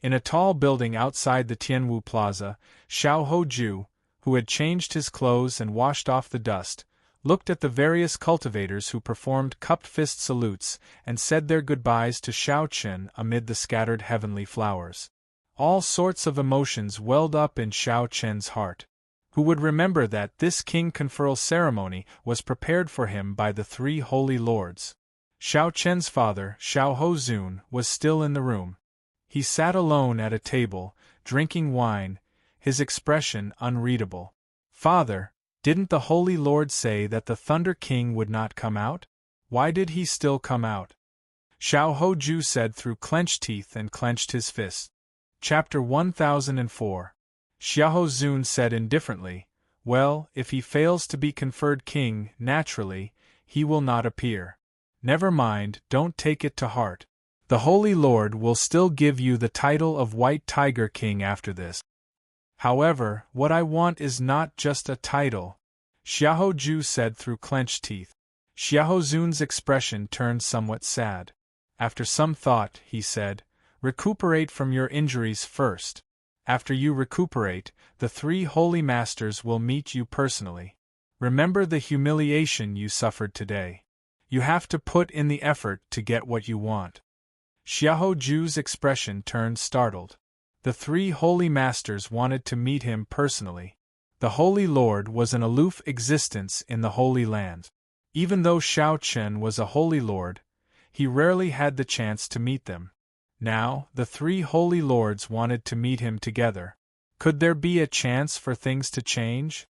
In a tall building outside the Tianwu Plaza, Xiao Hoju, who had changed his clothes and washed off the dust, looked at the various cultivators who performed cupped fist salutes and said their goodbyes to Xiao Chen amid the scattered heavenly flowers. All sorts of emotions welled up in Xiao Chen's heart. Who would remember that this king conferral ceremony was prepared for him by the 3 holy lords? Xiao Chen's father, Xiao Hozun, was still in the room. He sat alone at a table, drinking wine, his expression unreadable. "Father, didn't the Holy Lord say that the Thunder King would not come out? Why did he still come out?" Xiao Hoju said through clenched teeth and clenched his fist. Chapter 1004. Xiao Zun said indifferently, "Well, if he fails to be conferred king, naturally, he will not appear. Never mind, don't take it to heart. The Holy Lord will still give you the title of White Tiger King after this. However, what I want is not just a title," Xiao Ju said through clenched teeth. Xiao Zun's expression turned somewhat sad. After some thought, he said, "Recuperate from your injuries first. After you recuperate, the 3 holy masters will meet you personally. Remember the humiliation you suffered today. You have to put in the effort to get what you want." Xiao Ju's expression turned startled. The 3 holy masters wanted to meet him personally. The Holy Lord was an aloof existence in the Holy Land. Even though Xiao Chen was a Holy Lord, he rarely had the chance to meet them. Now, the 3 holy lords wanted to meet him together. Could there be a chance for things to change?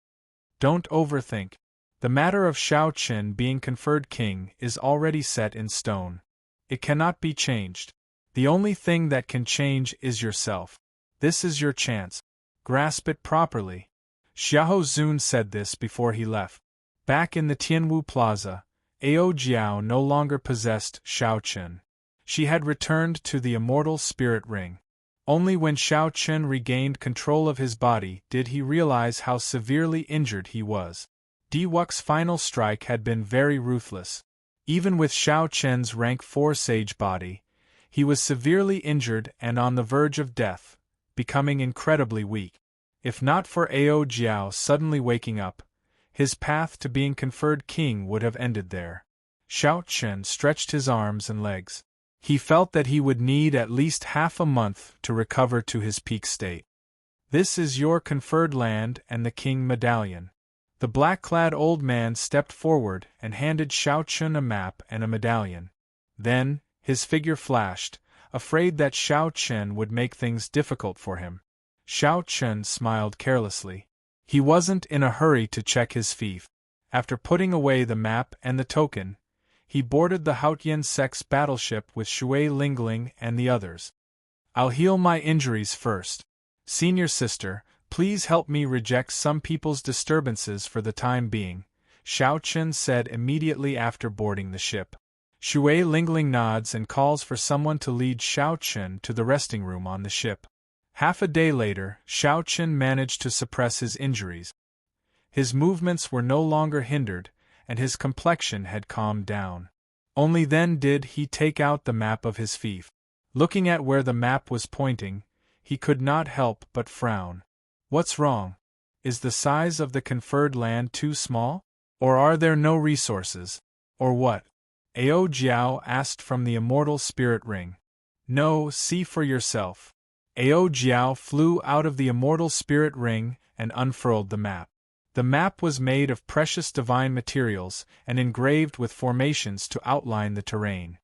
Don't overthink. The matter of Xiao Chen being conferred king is already set in stone. It cannot be changed. The only thing that can change is yourself. This is your chance. Grasp it properly. Xiao Zun said this before he left. Back in the Tianwu Plaza, Ao Jiao no longer possessed Xiao Chen. She had returned to the immortal spirit ring. Only when Xiao Chen regained control of his body did he realize how severely injured he was. Diwuk's final strike had been very ruthless. Even with Xiao Chen's rank 4 sage body, he was severely injured and on the verge of death, becoming incredibly weak. If not for Ao Jiao suddenly waking up, his path to being conferred king would have ended there. Xiao Chen stretched his arms and legs. He felt that he would need at least half a month to recover to his peak state. "This is your conferred land and the king medallion." The black-clad old man stepped forward and handed Xiao Chen a map and a medallion. Then, his figure flashed, afraid that Xiao Chen would make things difficult for him. Xiao Chen smiled carelessly. He wasn't in a hurry to check his fief. After putting away the map and the token, he boarded the Hautian Sex battleship with Shui Lingling and the others. I'll heal my injuries first. Senior sister, please help me reject some people's disturbances for the time being, Xiao Chen said immediately after boarding the ship. Shui Lingling nods and calls for someone to lead Xiao Chen to the resting room on the ship. Half a day later, Xiao Chen managed to suppress his injuries. His movements were no longer hindered, and his complexion had calmed down. Only then did he take out the map of his fief. Looking at where the map was pointing, he could not help but frown. What's wrong? Is the size of the conferred land too small? Or are there no resources? Or what? Ao Jiao asked from the immortal spirit ring. No, see for yourself. Ao Jiao flew out of the immortal spirit ring and unfurled the map. The map was made of precious divine materials and engraved with formations to outline the terrain.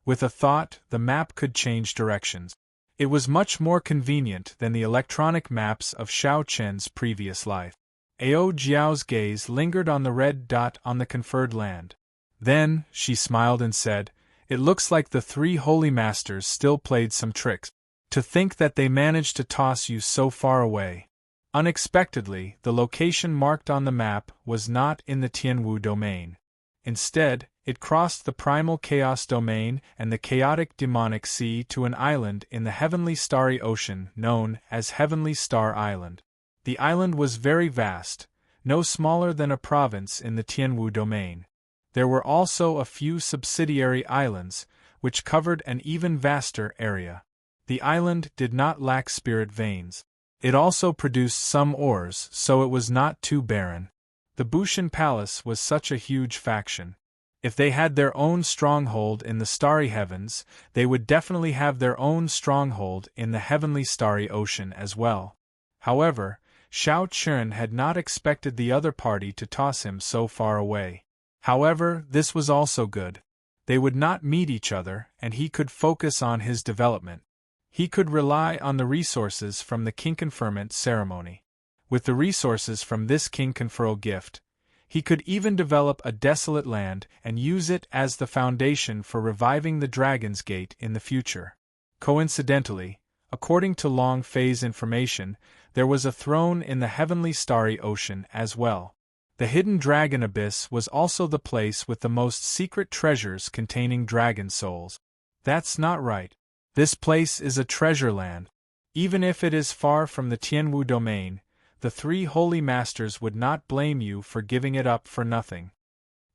With a thought, the map could change directions. It was much more convenient than the electronic maps of Xiao Chen's previous life. Ao Jiao's gaze lingered on the red dot on the conferred land. Then, she smiled and said, "It looks like the three holy masters still played some tricks. To think that they managed to toss you so far away." Unexpectedly, the location marked on the map was not in the Tianwu domain. Instead, it crossed the primal chaos domain and the chaotic demonic sea to an island in the heavenly starry ocean known as Heavenly Star Island. The island was very vast, no smaller than a province in the Tianwu domain. There were also a few subsidiary islands, which covered an even vaster area. The island did not lack spirit veins. It also produced some ores, so it was not too barren. The Bushan Palace was such a huge faction. If they had their own stronghold in the starry heavens, they would definitely have their own stronghold in the heavenly starry ocean as well. However, Xiao Chen had not expected the other party to toss him so far away. However, this was also good. They would not meet each other, and he could focus on his development. He could rely on the resources from the king conferment ceremony. With the resources from this king conferral gift, he could even develop a desolate land and use it as the foundation for reviving the Dragon's Gate in the future. Coincidentally, according to Long Fei's information, there was a throne in the heavenly starry ocean as well. The hidden dragon abyss was also the place with the most secret treasures containing dragon souls. That's not right. This place is a treasure land. Even if it is far from the Tianwu domain, the three holy masters would not blame you for giving it up for nothing.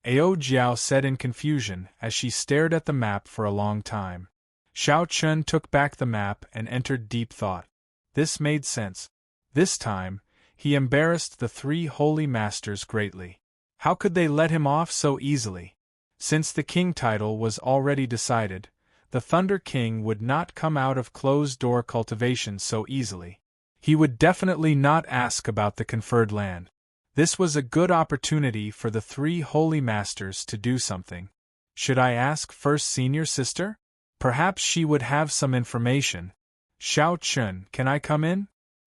Ao Jiao said in confusion as she stared at the map for a long time. Xiao Chen took back the map and entered deep thought. This made sense. This time, he embarrassed the three holy masters greatly. How could they let him off so easily? Since the king title was already decided, the Thunder King would not come out of closed-door cultivation so easily. He would definitely not ask about the conferred land. This was a good opportunity for the three holy masters to do something. Should I ask first senior sister? Perhaps she would have some information. Xiao Chen, can I come in?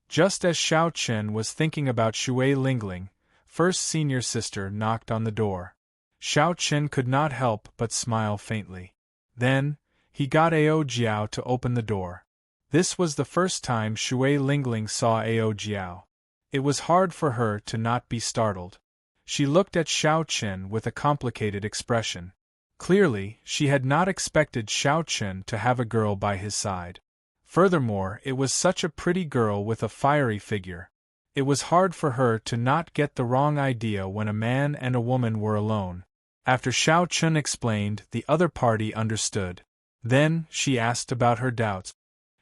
Just as Xiao Chen was thinking about Shui Lingling, first senior sister knocked on the door. Xiao Chen could not help but smile faintly. Then, he got Ao Jiao to open the door. This was the first time Shui Lingling saw Ao Jiao. It was hard for her to not be startled. She looked at Xiao Chen with a complicated expression. Clearly, she had not expected Xiao Chen to have a girl by his side. Furthermore, it was such a pretty girl with a fiery figure. It was hard for her to not get the wrong idea when a man and a woman were alone. After Xiao Chen explained, the other party understood. Then, she asked about her doubts.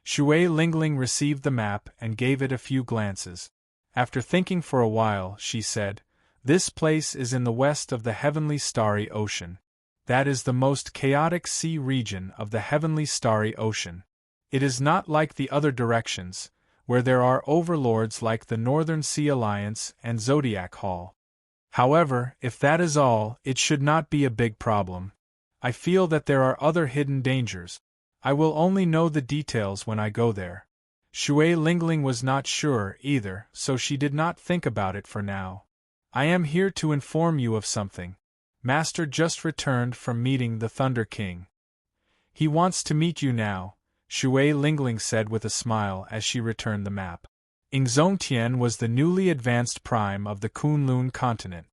Shui Lingling received the map and gave it a few glances. After thinking for a while, she said, "This place is in the west of the heavenly starry ocean. That is the most chaotic sea region of the heavenly starry ocean. It is not like the other directions, where there are overlords like the Northern Sea Alliance and Zodiac Hall. However, if that is all, it should not be a big problem. I feel that there are other hidden dangers. I will only know the details when I go there." Shui Lingling was not sure, either, so she did not think about it for now. I am here to inform you of something. Master just returned from meeting the Thunder King. He wants to meet you now, Shui Lingling said with a smile as she returned the map. Ingzongtian was the newly advanced prime of the Kunlun continent.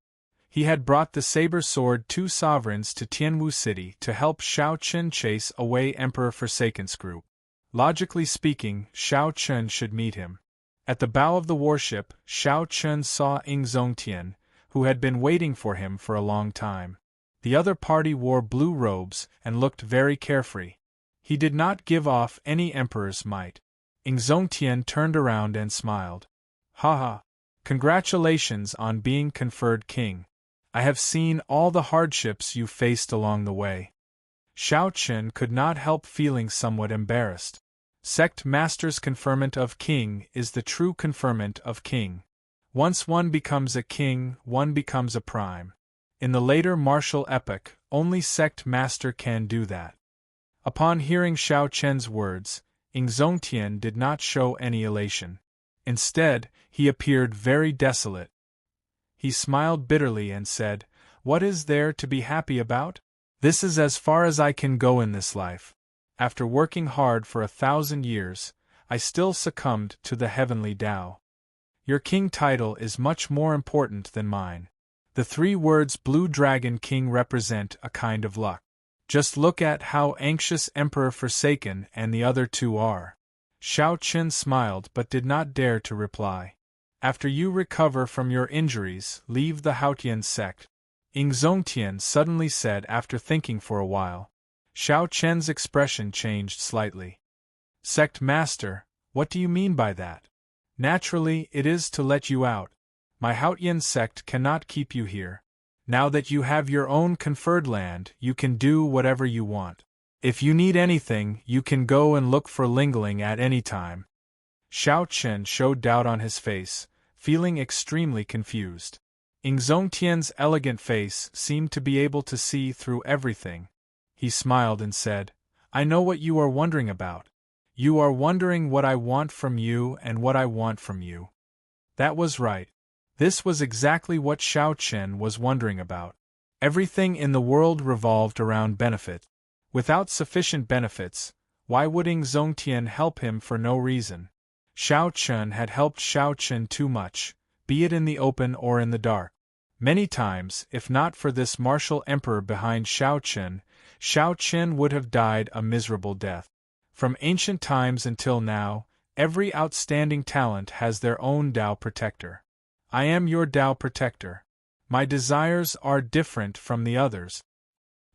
He had brought the saber sword 2 sovereigns to Tianwu City to help Shao Chen chase away Emperor Forsaken's group. Logically speaking, Shao Chen should meet him. At the bow of the warship, Shao Chen saw Ingzongtian, who had been waiting for him for a long time. The other party wore blue robes and looked very carefree. He did not give off any emperor's might. Ingzongtian turned around and smiled. Haha! Congratulations on being conferred king. I have seen all the hardships you faced along the way. Shao Chen could not help feeling somewhat embarrassed. Sect Master's conferment of king is the true conferment of king. Once one becomes a king, one becomes a prime. In the later martial epoch, only Sect Master can do that. Upon hearing Shao Chen's words, Ingzongtian did not show any elation. Instead, he appeared very desolate. He smiled bitterly and said, "What is there to be happy about? This is as far as I can go in this life. After working hard for 1,000 years, I still succumbed to the heavenly Tao. Your king title is much more important than mine." The 3 words Blue Dragon King represent a kind of luck. Just look at how anxious Emperor Forsaken and the other 2 are. Shao Chen smiled but did not dare to reply. After you recover from your injuries, leave the Haotian sect, Ingzongtian suddenly said after thinking for a while. Shao Chen's expression changed slightly. Sect Master, what do you mean by that? Naturally, it is to let you out. My Haotian sect cannot keep you here. Now that you have your own conferred land, you can do whatever you want. If you need anything, you can go and look for Lingling at any time. Shao Chen showed doubt on his face, feeling extremely confused. Ingzongtian's elegant face seemed to be able to see through everything. He smiled and said, "I know what you are wondering about. You are wondering what I want from you and what I want from you." That was right. This was exactly what Shao Chen was wondering about. Everything in the world revolved around benefit. Without sufficient benefits, why would Ingzongtian help him for no reason? Shao Chen had helped Shao Chen too much, be it in the open or in the dark. Many times, if not for this martial emperor behind Shao Chen would have died a miserable death. From ancient times until now, every outstanding talent has their own Tao protector. I am your Tao protector. My desires are different from the others.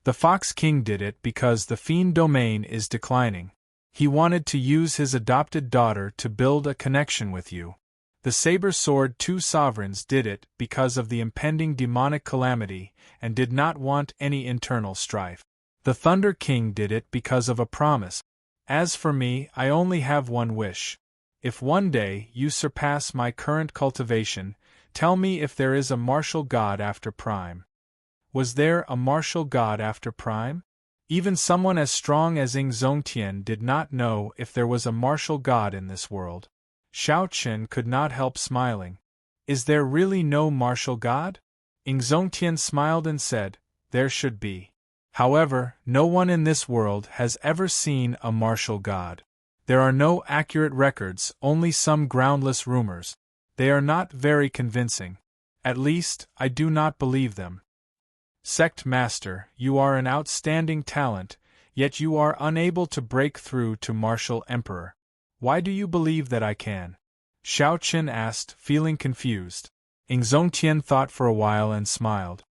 The Fox King did it because the Fiend domain is declining. He wanted to use his adopted daughter to build a connection with you. The Saber Sword 2 sovereigns did it because of the impending demonic calamity and did not want any internal strife. The Thunder King did it because of a promise. As for me, I only have one wish. If one day you surpass my current cultivation, tell me if there is a martial god after Prime. Was there a martial god after Prime? Even someone as strong as Ingzongtian did not know if there was a martial god in this world. Shao Chen could not help smiling. Is there really no martial god? Ingzongtian smiled and said, there should be. However, no one in this world has ever seen a martial god. There are no accurate records, only some groundless rumors. They are not very convincing. At least, I do not believe them. Sect Master, you are an outstanding talent, yet you are unable to break through to Martial Emperor. Why do you believe that I can? Shao Chen asked, feeling confused. Ingzongtian thought for a while and smiled.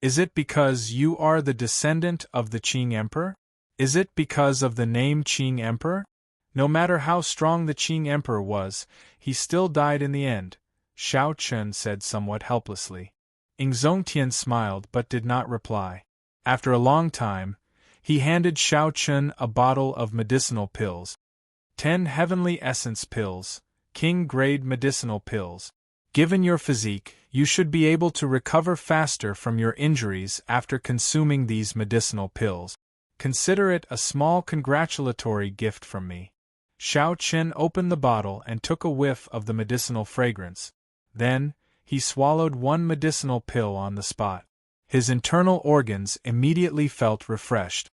Is it because you are the descendant of the Qing Emperor? Is it because of the name Qing Emperor? No matter how strong the Qing Emperor was, he still died in the end, Shao Chen said somewhat helplessly. Ingzongtian smiled but did not reply. After a long time, he handed Shao Chen a bottle of medicinal pills. 10 heavenly essence pills, king-grade medicinal pills. Given your physique, you should be able to recover faster from your injuries after consuming these medicinal pills. Consider it a small congratulatory gift from me. Xiao Chen opened the bottle and took a whiff of the medicinal fragrance. Then, he swallowed one medicinal pill on the spot. His internal organs immediately felt refreshed.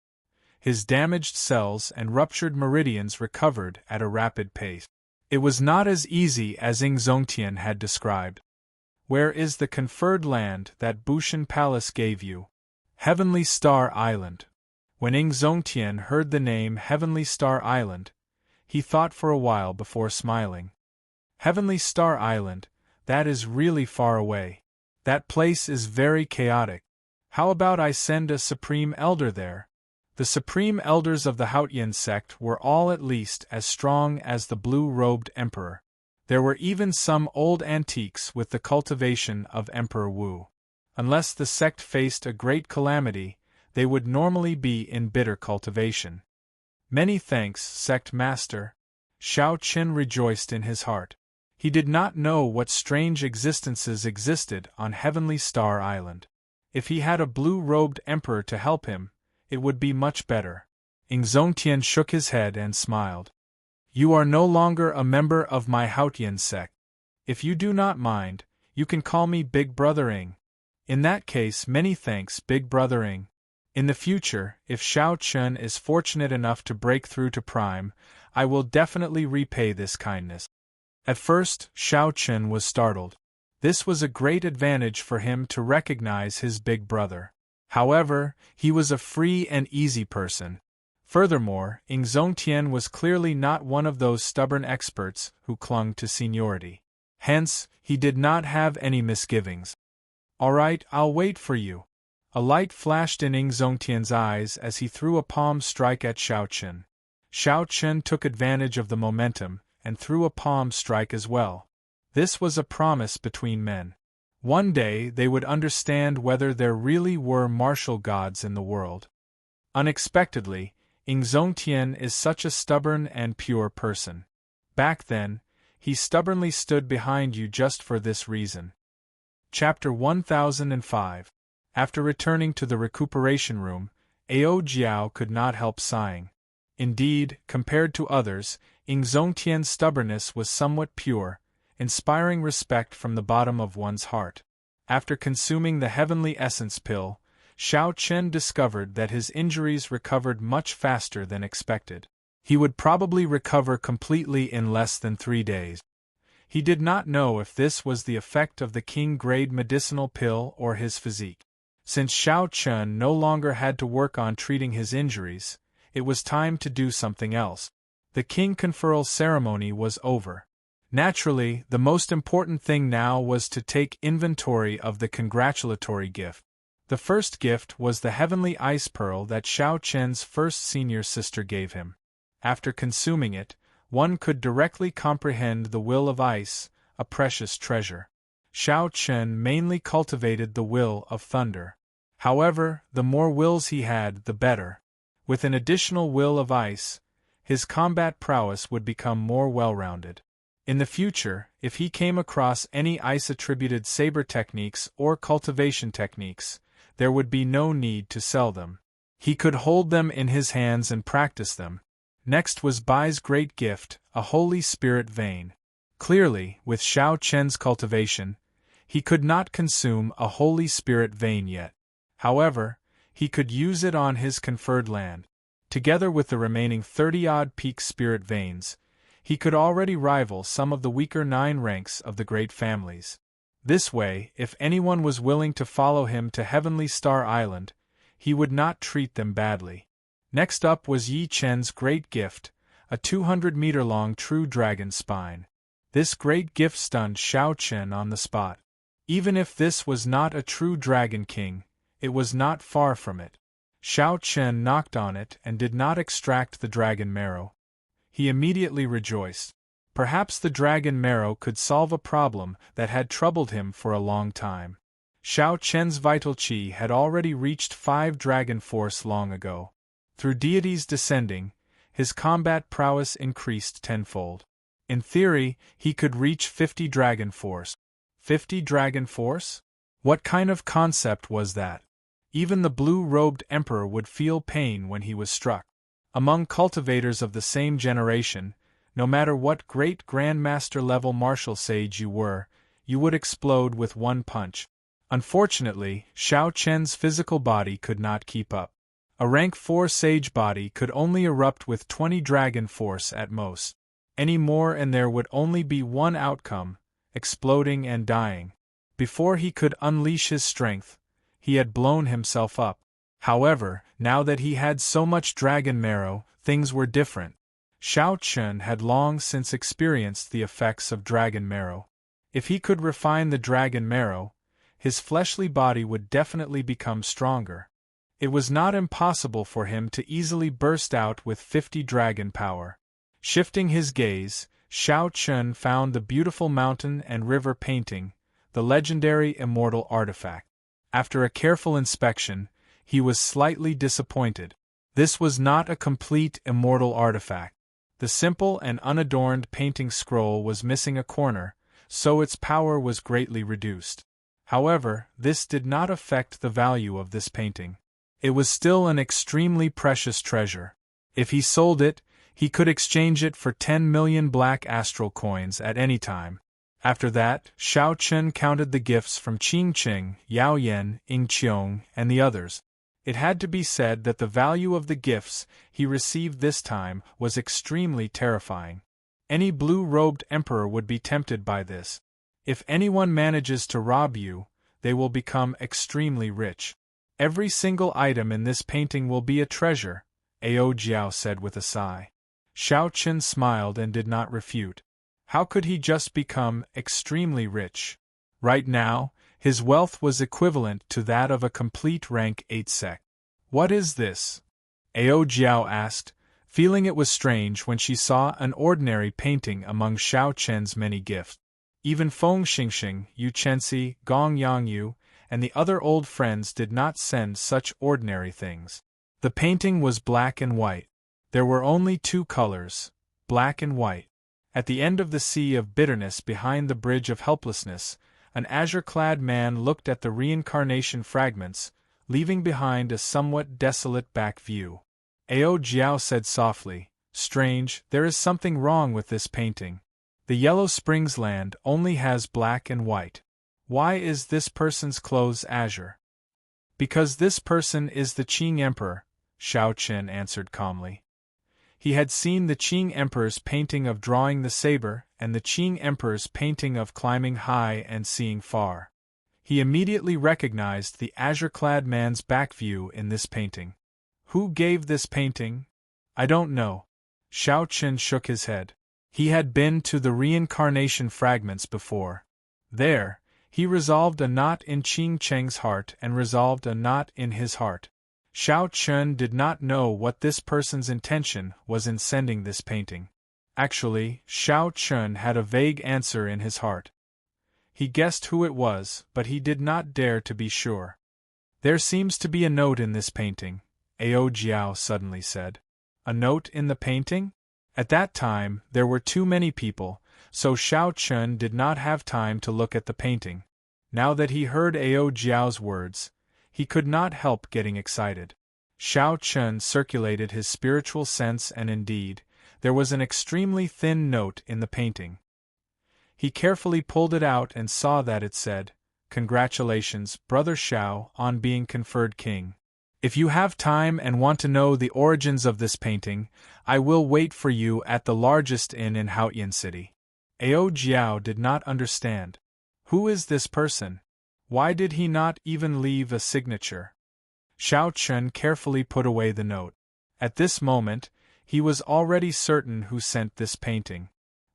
His damaged cells and ruptured meridians recovered at a rapid pace. It was not as easy as Ing Zongtian had described. Where is the conferred land that Bushan Palace gave you? Heavenly Star Island. When Ing Zongtian heard the name Heavenly Star Island, he thought for a while before smiling. Heavenly Star Island, that is really far away. That place is very chaotic. How about I send a Supreme Elder there? The Supreme Elders of the Haotian sect were all at least as strong as the blue-robed Emperor. There were even some old antiques with the cultivation of Emperor Wu. Unless the sect faced a great calamity, they would normally be in bitter cultivation. Many thanks, Sect Master. Xiao Qin rejoiced in his heart. He did not know what strange existences existed on Heavenly Star Island. If he had a blue-robed emperor to help him, it would be much better. Ing Zongtian shook his head and smiled. You are no longer a member of my Haotian sect. If you do not mind, you can call me Big Brother Ing. In that case, many thanks, Big Brother Ing. In the future, if Xiao Chen is fortunate enough to break through to Prime, I will definitely repay this kindness. At first, Xiao Chen was startled. This was a great advantage for him to recognize his big brother. However, he was a free and easy person. Furthermore, Ing Zongtian was clearly not one of those stubborn experts who clung to seniority. Hence, he did not have any misgivings. All right, I'll wait for you. A light flashed in Ing Zongtian's eyes as he threw a palm strike at Xiao Chen. Xiao Chen took advantage of the momentum and threw a palm strike as well. This was a promise between men. One day they would understand whether there really were martial gods in the world. Unexpectedly, Ing Zongtian is such a stubborn and pure person. Back then, he stubbornly stood behind you just for this reason. Chapter 1005. After returning to the recuperation room, Ao Jiao could not help sighing. Indeed, compared to others, Ing Zongtian's stubbornness was somewhat pure, inspiring respect from the bottom of one's heart. After consuming the heavenly essence pill, Xiao Chen discovered that his injuries recovered much faster than expected. He would probably recover completely in less than 3 days. He did not know if this was the effect of the king-grade medicinal pill or his physique. Since Xiao Chen no longer had to work on treating his injuries, it was time to do something else. The king conferral ceremony was over. Naturally, the most important thing now was to take inventory of the congratulatory gift. The first gift was the heavenly ice pearl that Xiao Chen's first senior sister gave him. After consuming it, one could directly comprehend the will of ice, a precious treasure. Xiao Chen mainly cultivated the will of thunder. However, the more wills he had, the better. With an additional will of ice, his combat prowess would become more well-rounded. In the future, if he came across any ice-attributed saber techniques or cultivation techniques, there would be no need to sell them. He could hold them in his hands and practice them. Next was Bai's great gift, a Holy Spirit vein. Clearly, with Xiao Chen's cultivation, he could not consume a Holy Spirit vein yet. However, he could use it on his conferred land. Together with the remaining 30-odd peak spirit veins, he could already rival some of the weaker 9 ranks of the great families. This way, if anyone was willing to follow him to Heavenly Star Island, he would not treat them badly. Next up was Yi Chen's great gift, a 200-meter-long true dragon spine. This great gift stunned Xiao Chen on the spot. Even if this was not a true Dragon King, it was not far from it. Xiao Chen knocked on it and did not extract the dragon marrow. He immediately rejoiced. Perhaps the dragon marrow could solve a problem that had troubled him for a long time. Xiao Chen's vital qi had already reached 5 dragon force long ago. Through deities descending, his combat prowess increased tenfold. In theory, he could reach 50 dragon force. 50 dragon force? What kind of concept was that? Even the blue-robed emperor would feel pain when he was struck. Among cultivators of the same generation, No matter what great Grandmaster level martial sage you were, you would explode with one punch. Unfortunately, Xiao Chen's physical body could not keep up. A rank 4 sage body could only erupt with 20 dragon force at most. Any more and there would only be one outcome, exploding and dying. Before he could unleash his strength, he had blown himself up. However, now that he had so much dragon marrow, things were different. Xiao Chen had long since experienced the effects of dragon marrow. If he could refine the dragon marrow, his fleshly body would definitely become stronger. It was not impossible for him to easily burst out with 50 dragon power. Shifting his gaze, Xiao Chen found the beautiful mountain and river painting, the legendary Immortal artifact. After a careful inspection, he was slightly disappointed. This was not a complete Immortal artifact. The simple and unadorned painting scroll was missing a corner, so its power was greatly reduced. However, this did not affect the value of this painting. It was still an extremely precious treasure. If he sold it, he could exchange it for 10 million black astral coins at any time. After that, Xiao Chen counted the gifts from Qing Qing, Yao Yan, Ying Qiong, and the others. It had to be said that the value of the gifts he received this time was extremely terrifying. Any blue-robed emperor would be tempted by this. If anyone manages to rob you, they will become extremely rich. Every single item in this painting will be a treasure, Ao Jiao said with a sigh. Xiao Chen smiled and did not refute. How could he just become extremely rich? Right now, his wealth was equivalent to that of a complete rank 8 sect. What is this? Ao Jiao asked, feeling it was strange when she saw an ordinary painting among Xiao Chen's many gifts. Even Feng Xingxing, Yu Chenxi, Gong Yangyu, and the other old friends did not send such ordinary things. The painting was black and white. There were only two colors, black and white. At the end of the sea of bitterness behind the bridge of helplessness, an azure-clad man looked at the reincarnation fragments, leaving behind a somewhat desolate back view. Ao Jiao said softly, "Strange, there is something wrong with this painting. The Yellow Springs land only has black and white. Why is this person's clothes azure?" "Because this person is the Qing Emperor," Xiao Chen answered calmly. He had seen the Qing Emperor's painting of drawing the saber and the Qing Emperor's painting of climbing high and seeing far. He immediately recognized the azure-clad man's back view in this painting. Who gave this painting? I don't know. Xiao Chen shook his head. He had been to the reincarnation fragments before. There, he resolved a knot in Qing Cheng's heart and resolved a knot in his heart. Xiao Chen did not know what this person's intention was in sending this painting. Actually, Xiao Chen had a vague answer in his heart. He guessed who it was, but he did not dare to be sure. "There seems to be a note in this painting," Ao Jiao suddenly said. "A note in the painting?" At that time, there were too many people, so Xiao Chen did not have time to look at the painting. Now that he heard Ao Jiao's words, he could not help getting excited. Xiao Chen circulated his spiritual sense and indeed, there was an extremely thin note in the painting. He carefully pulled it out and saw that it said, "Congratulations, Brother Xiao, on being conferred king. If you have time and want to know the origins of this painting, I will wait for you at the largest inn in Haotian City." Ao Jiao did not understand. Who is this person? Why did he not even leave a signature? Xiao Chen carefully put away the note. At this moment, he was already certain who sent this painting.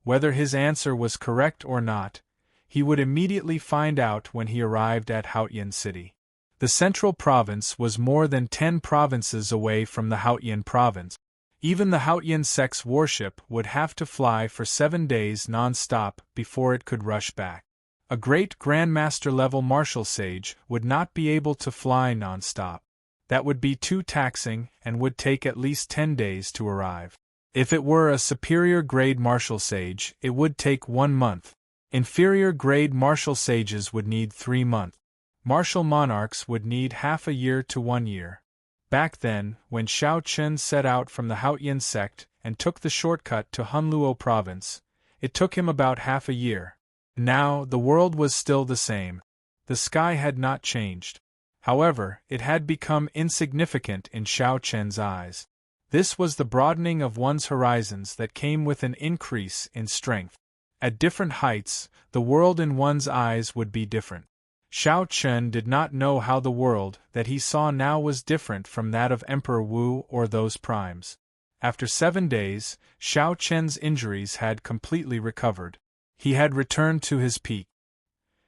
Whether his answer was correct or not, he would immediately find out when he arrived at Haotian City. The central province was more than 10 provinces away from the Haotian province. Even the Haotian sect's warship would have to fly for 7 days non-stop before it could rush back. A great Grandmaster-level martial sage would not be able to fly non-stop. That would be too taxing and would take at least 10 days to arrive. If it were a superior-grade martial sage, it would take 1 month. Inferior-grade martial sages would need 3 months. Martial monarchs would need half a year to 1 year. Back then, when Xiao Chen set out from the Haotian sect and took the shortcut to Hunluo province, it took him about half a year. Now, the world was still the same. The sky had not changed. However, it had become insignificant in Xiao Chen's eyes. This was the broadening of one's horizons that came with an increase in strength. At different heights, the world in one's eyes would be different. Xiao Chen did not know how the world that he saw now was different from that of Emperor Wu or those primes. After 7 days, Xiao Chen's injuries had completely recovered. He had returned to his peak.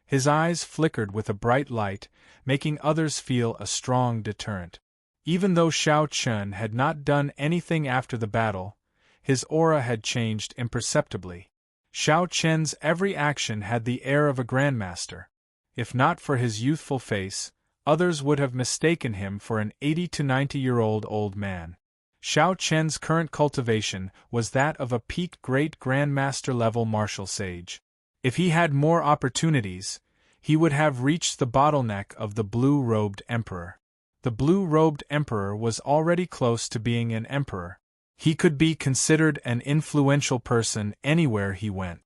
His eyes flickered with a bright light, making others feel a strong deterrent. Even though Xiao Chen had not done anything after the battle, his aura had changed imperceptibly. Xiao Chen's every action had the air of a grandmaster. If not for his youthful face, others would have mistaken him for an 80 to 90-year-old old man. Xiao Chen's current cultivation was that of a peaked great grandmaster level martial sage. If he had more opportunities, he would have reached the bottleneck of the blue-robed emperor. The blue-robed emperor was already close to being an emperor. He could be considered an influential person anywhere he went.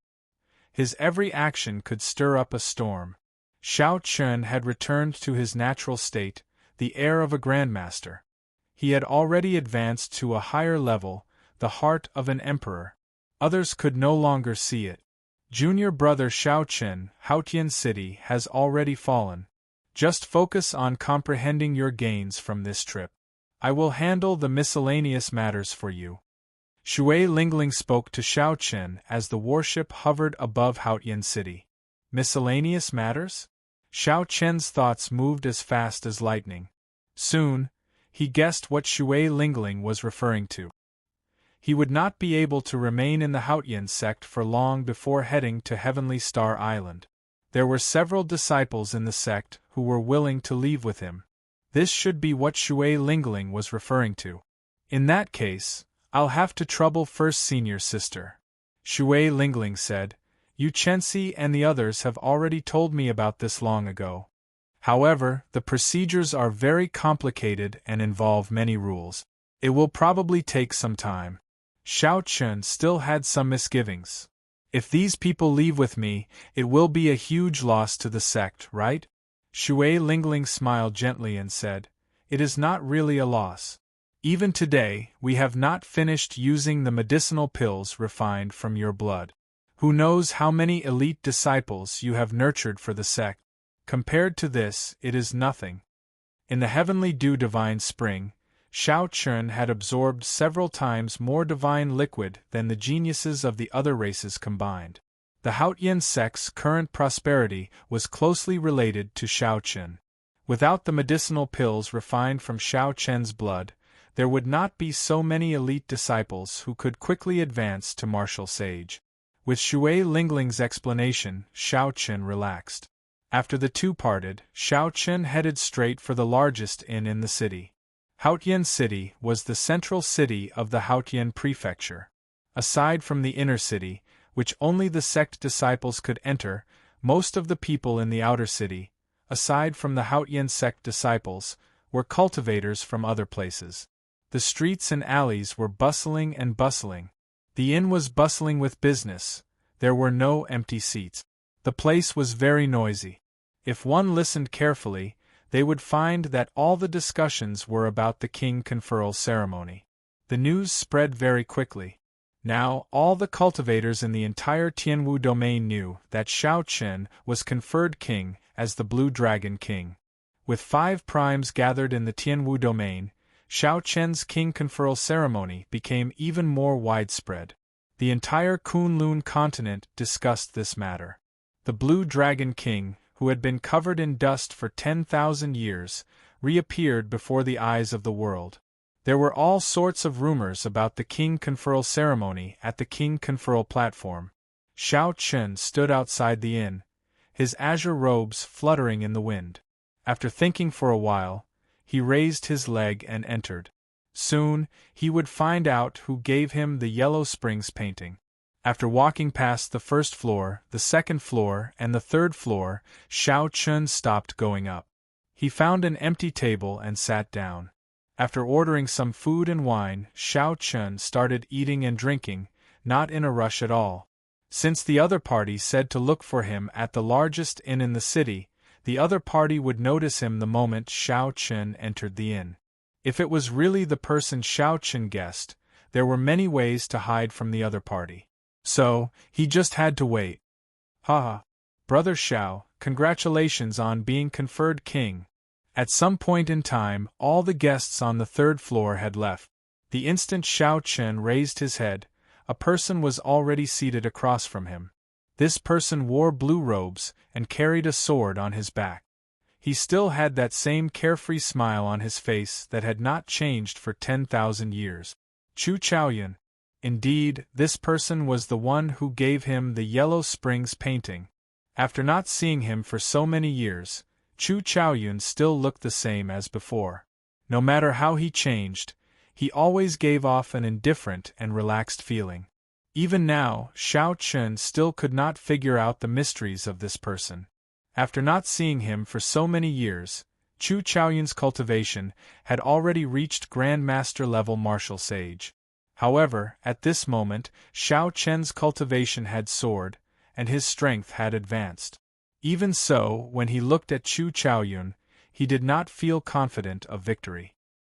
His every action could stir up a storm. Xiao Chen had returned to his natural state, the air of a grandmaster. He had already advanced to a higher level, the heart of an emperor. Others could no longer see it. Junior brother Xiao Chen, Haotian City has already fallen. Just focus on comprehending your gains from this trip. I will handle the miscellaneous matters for you. Shui Lingling spoke to Xiao Chen as the warship hovered above Haotian City. Miscellaneous matters? Xiao Chen's thoughts moved as fast as lightning. Soon, he guessed what Shui Lingling was referring to. He would not be able to remain in the Haotian sect for long before heading to Heavenly Star Island. There were several disciples in the sect who were willing to leave with him. This should be what Shui Lingling was referring to. In that case, I'll have to trouble First Senior Sister. Shui Lingling said, Yu Chenxi and the others have already told me about this long ago. However, the procedures are very complicated and involve many rules. It will probably take some time. Xiao Chen still had some misgivings. If these people leave with me, it will be a huge loss to the sect, right? Shui Lingling smiled gently and said, It is not really a loss. Even today, we have not finished using the medicinal pills refined from your blood. Who knows how many elite disciples you have nurtured for the sect? Compared to this, it is nothing. In the heavenly dew divine spring, Xiao Chen had absorbed several times more divine liquid than the geniuses of the other races combined. The Haotian sect's current prosperity was closely related to Xiao Chen. Without the medicinal pills refined from Xiao Chen's blood, there would not be so many elite disciples who could quickly advance to martial sage. With Shui Lingling's explanation, Xiao Chen relaxed. After the two parted, Xiao Chen headed straight for the largest inn in the city. Haotian City was the central city of the Haotian prefecture. Aside from the inner city, which only the sect disciples could enter, most of the people in the outer city, aside from the Haotian sect disciples, were cultivators from other places. The streets and alleys were bustling and bustling. The inn was bustling with business. There were no empty seats. The place was very noisy. If one listened carefully, they would find that all the discussions were about the king conferral ceremony. The news spread very quickly. Now, all the cultivators in the entire Tianwu domain knew that Xiao Chen was conferred king as the Blue Dragon King. With 5 primes gathered in the Tianwu domain, Xiao Chen's king conferral ceremony became even more widespread. The entire Kunlun continent discussed this matter. The Blue Dragon King, who had been covered in dust for 10,000 years, reappeared before the eyes of the world. There were all sorts of rumors about the king conferral ceremony at the king conferral platform. Xiao Chen stood outside the inn, his azure robes fluttering in the wind. After thinking for a while, he raised his leg and entered. Soon, he would find out who gave him the Yellow Springs painting. After walking past the first floor, the second floor, and the third floor, Xiao Chen stopped going up. He found an empty table and sat down. After ordering some food and wine, Xiao Chun started eating and drinking, not in a rush at all. Since the other party said to look for him at the largest inn in the city, the other party would notice him the moment Xiao Chun entered the inn. If it was really the person Xiao Chun guessed, there were many ways to hide from the other party. So, he just had to wait. Haha. Brother Xiao, congratulations on being conferred king. At some point in time, all the guests on the third floor had left. The instant Xiao Chun raised his head, a person was already seated across from him. This person wore blue robes and carried a sword on his back. He still had that same carefree smile on his face that had not changed for 10,000 years. Chu Chaoyun. Indeed, this person was the one who gave him the Yellow Springs painting. After not seeing him for so many years, Chu Chaoyun still looked the same as before. No matter how he changed, he always gave off an indifferent and relaxed feeling. Even now, Xiao Chun still could not figure out the mysteries of this person. After not seeing him for so many years, Chu Chaoyun's cultivation had already reached Grandmaster level martial sage. However, at this moment, Xiao Chen's cultivation had soared, and his strength had advanced. Even so, when he looked at Chu Chaoyun, he did not feel confident of victory.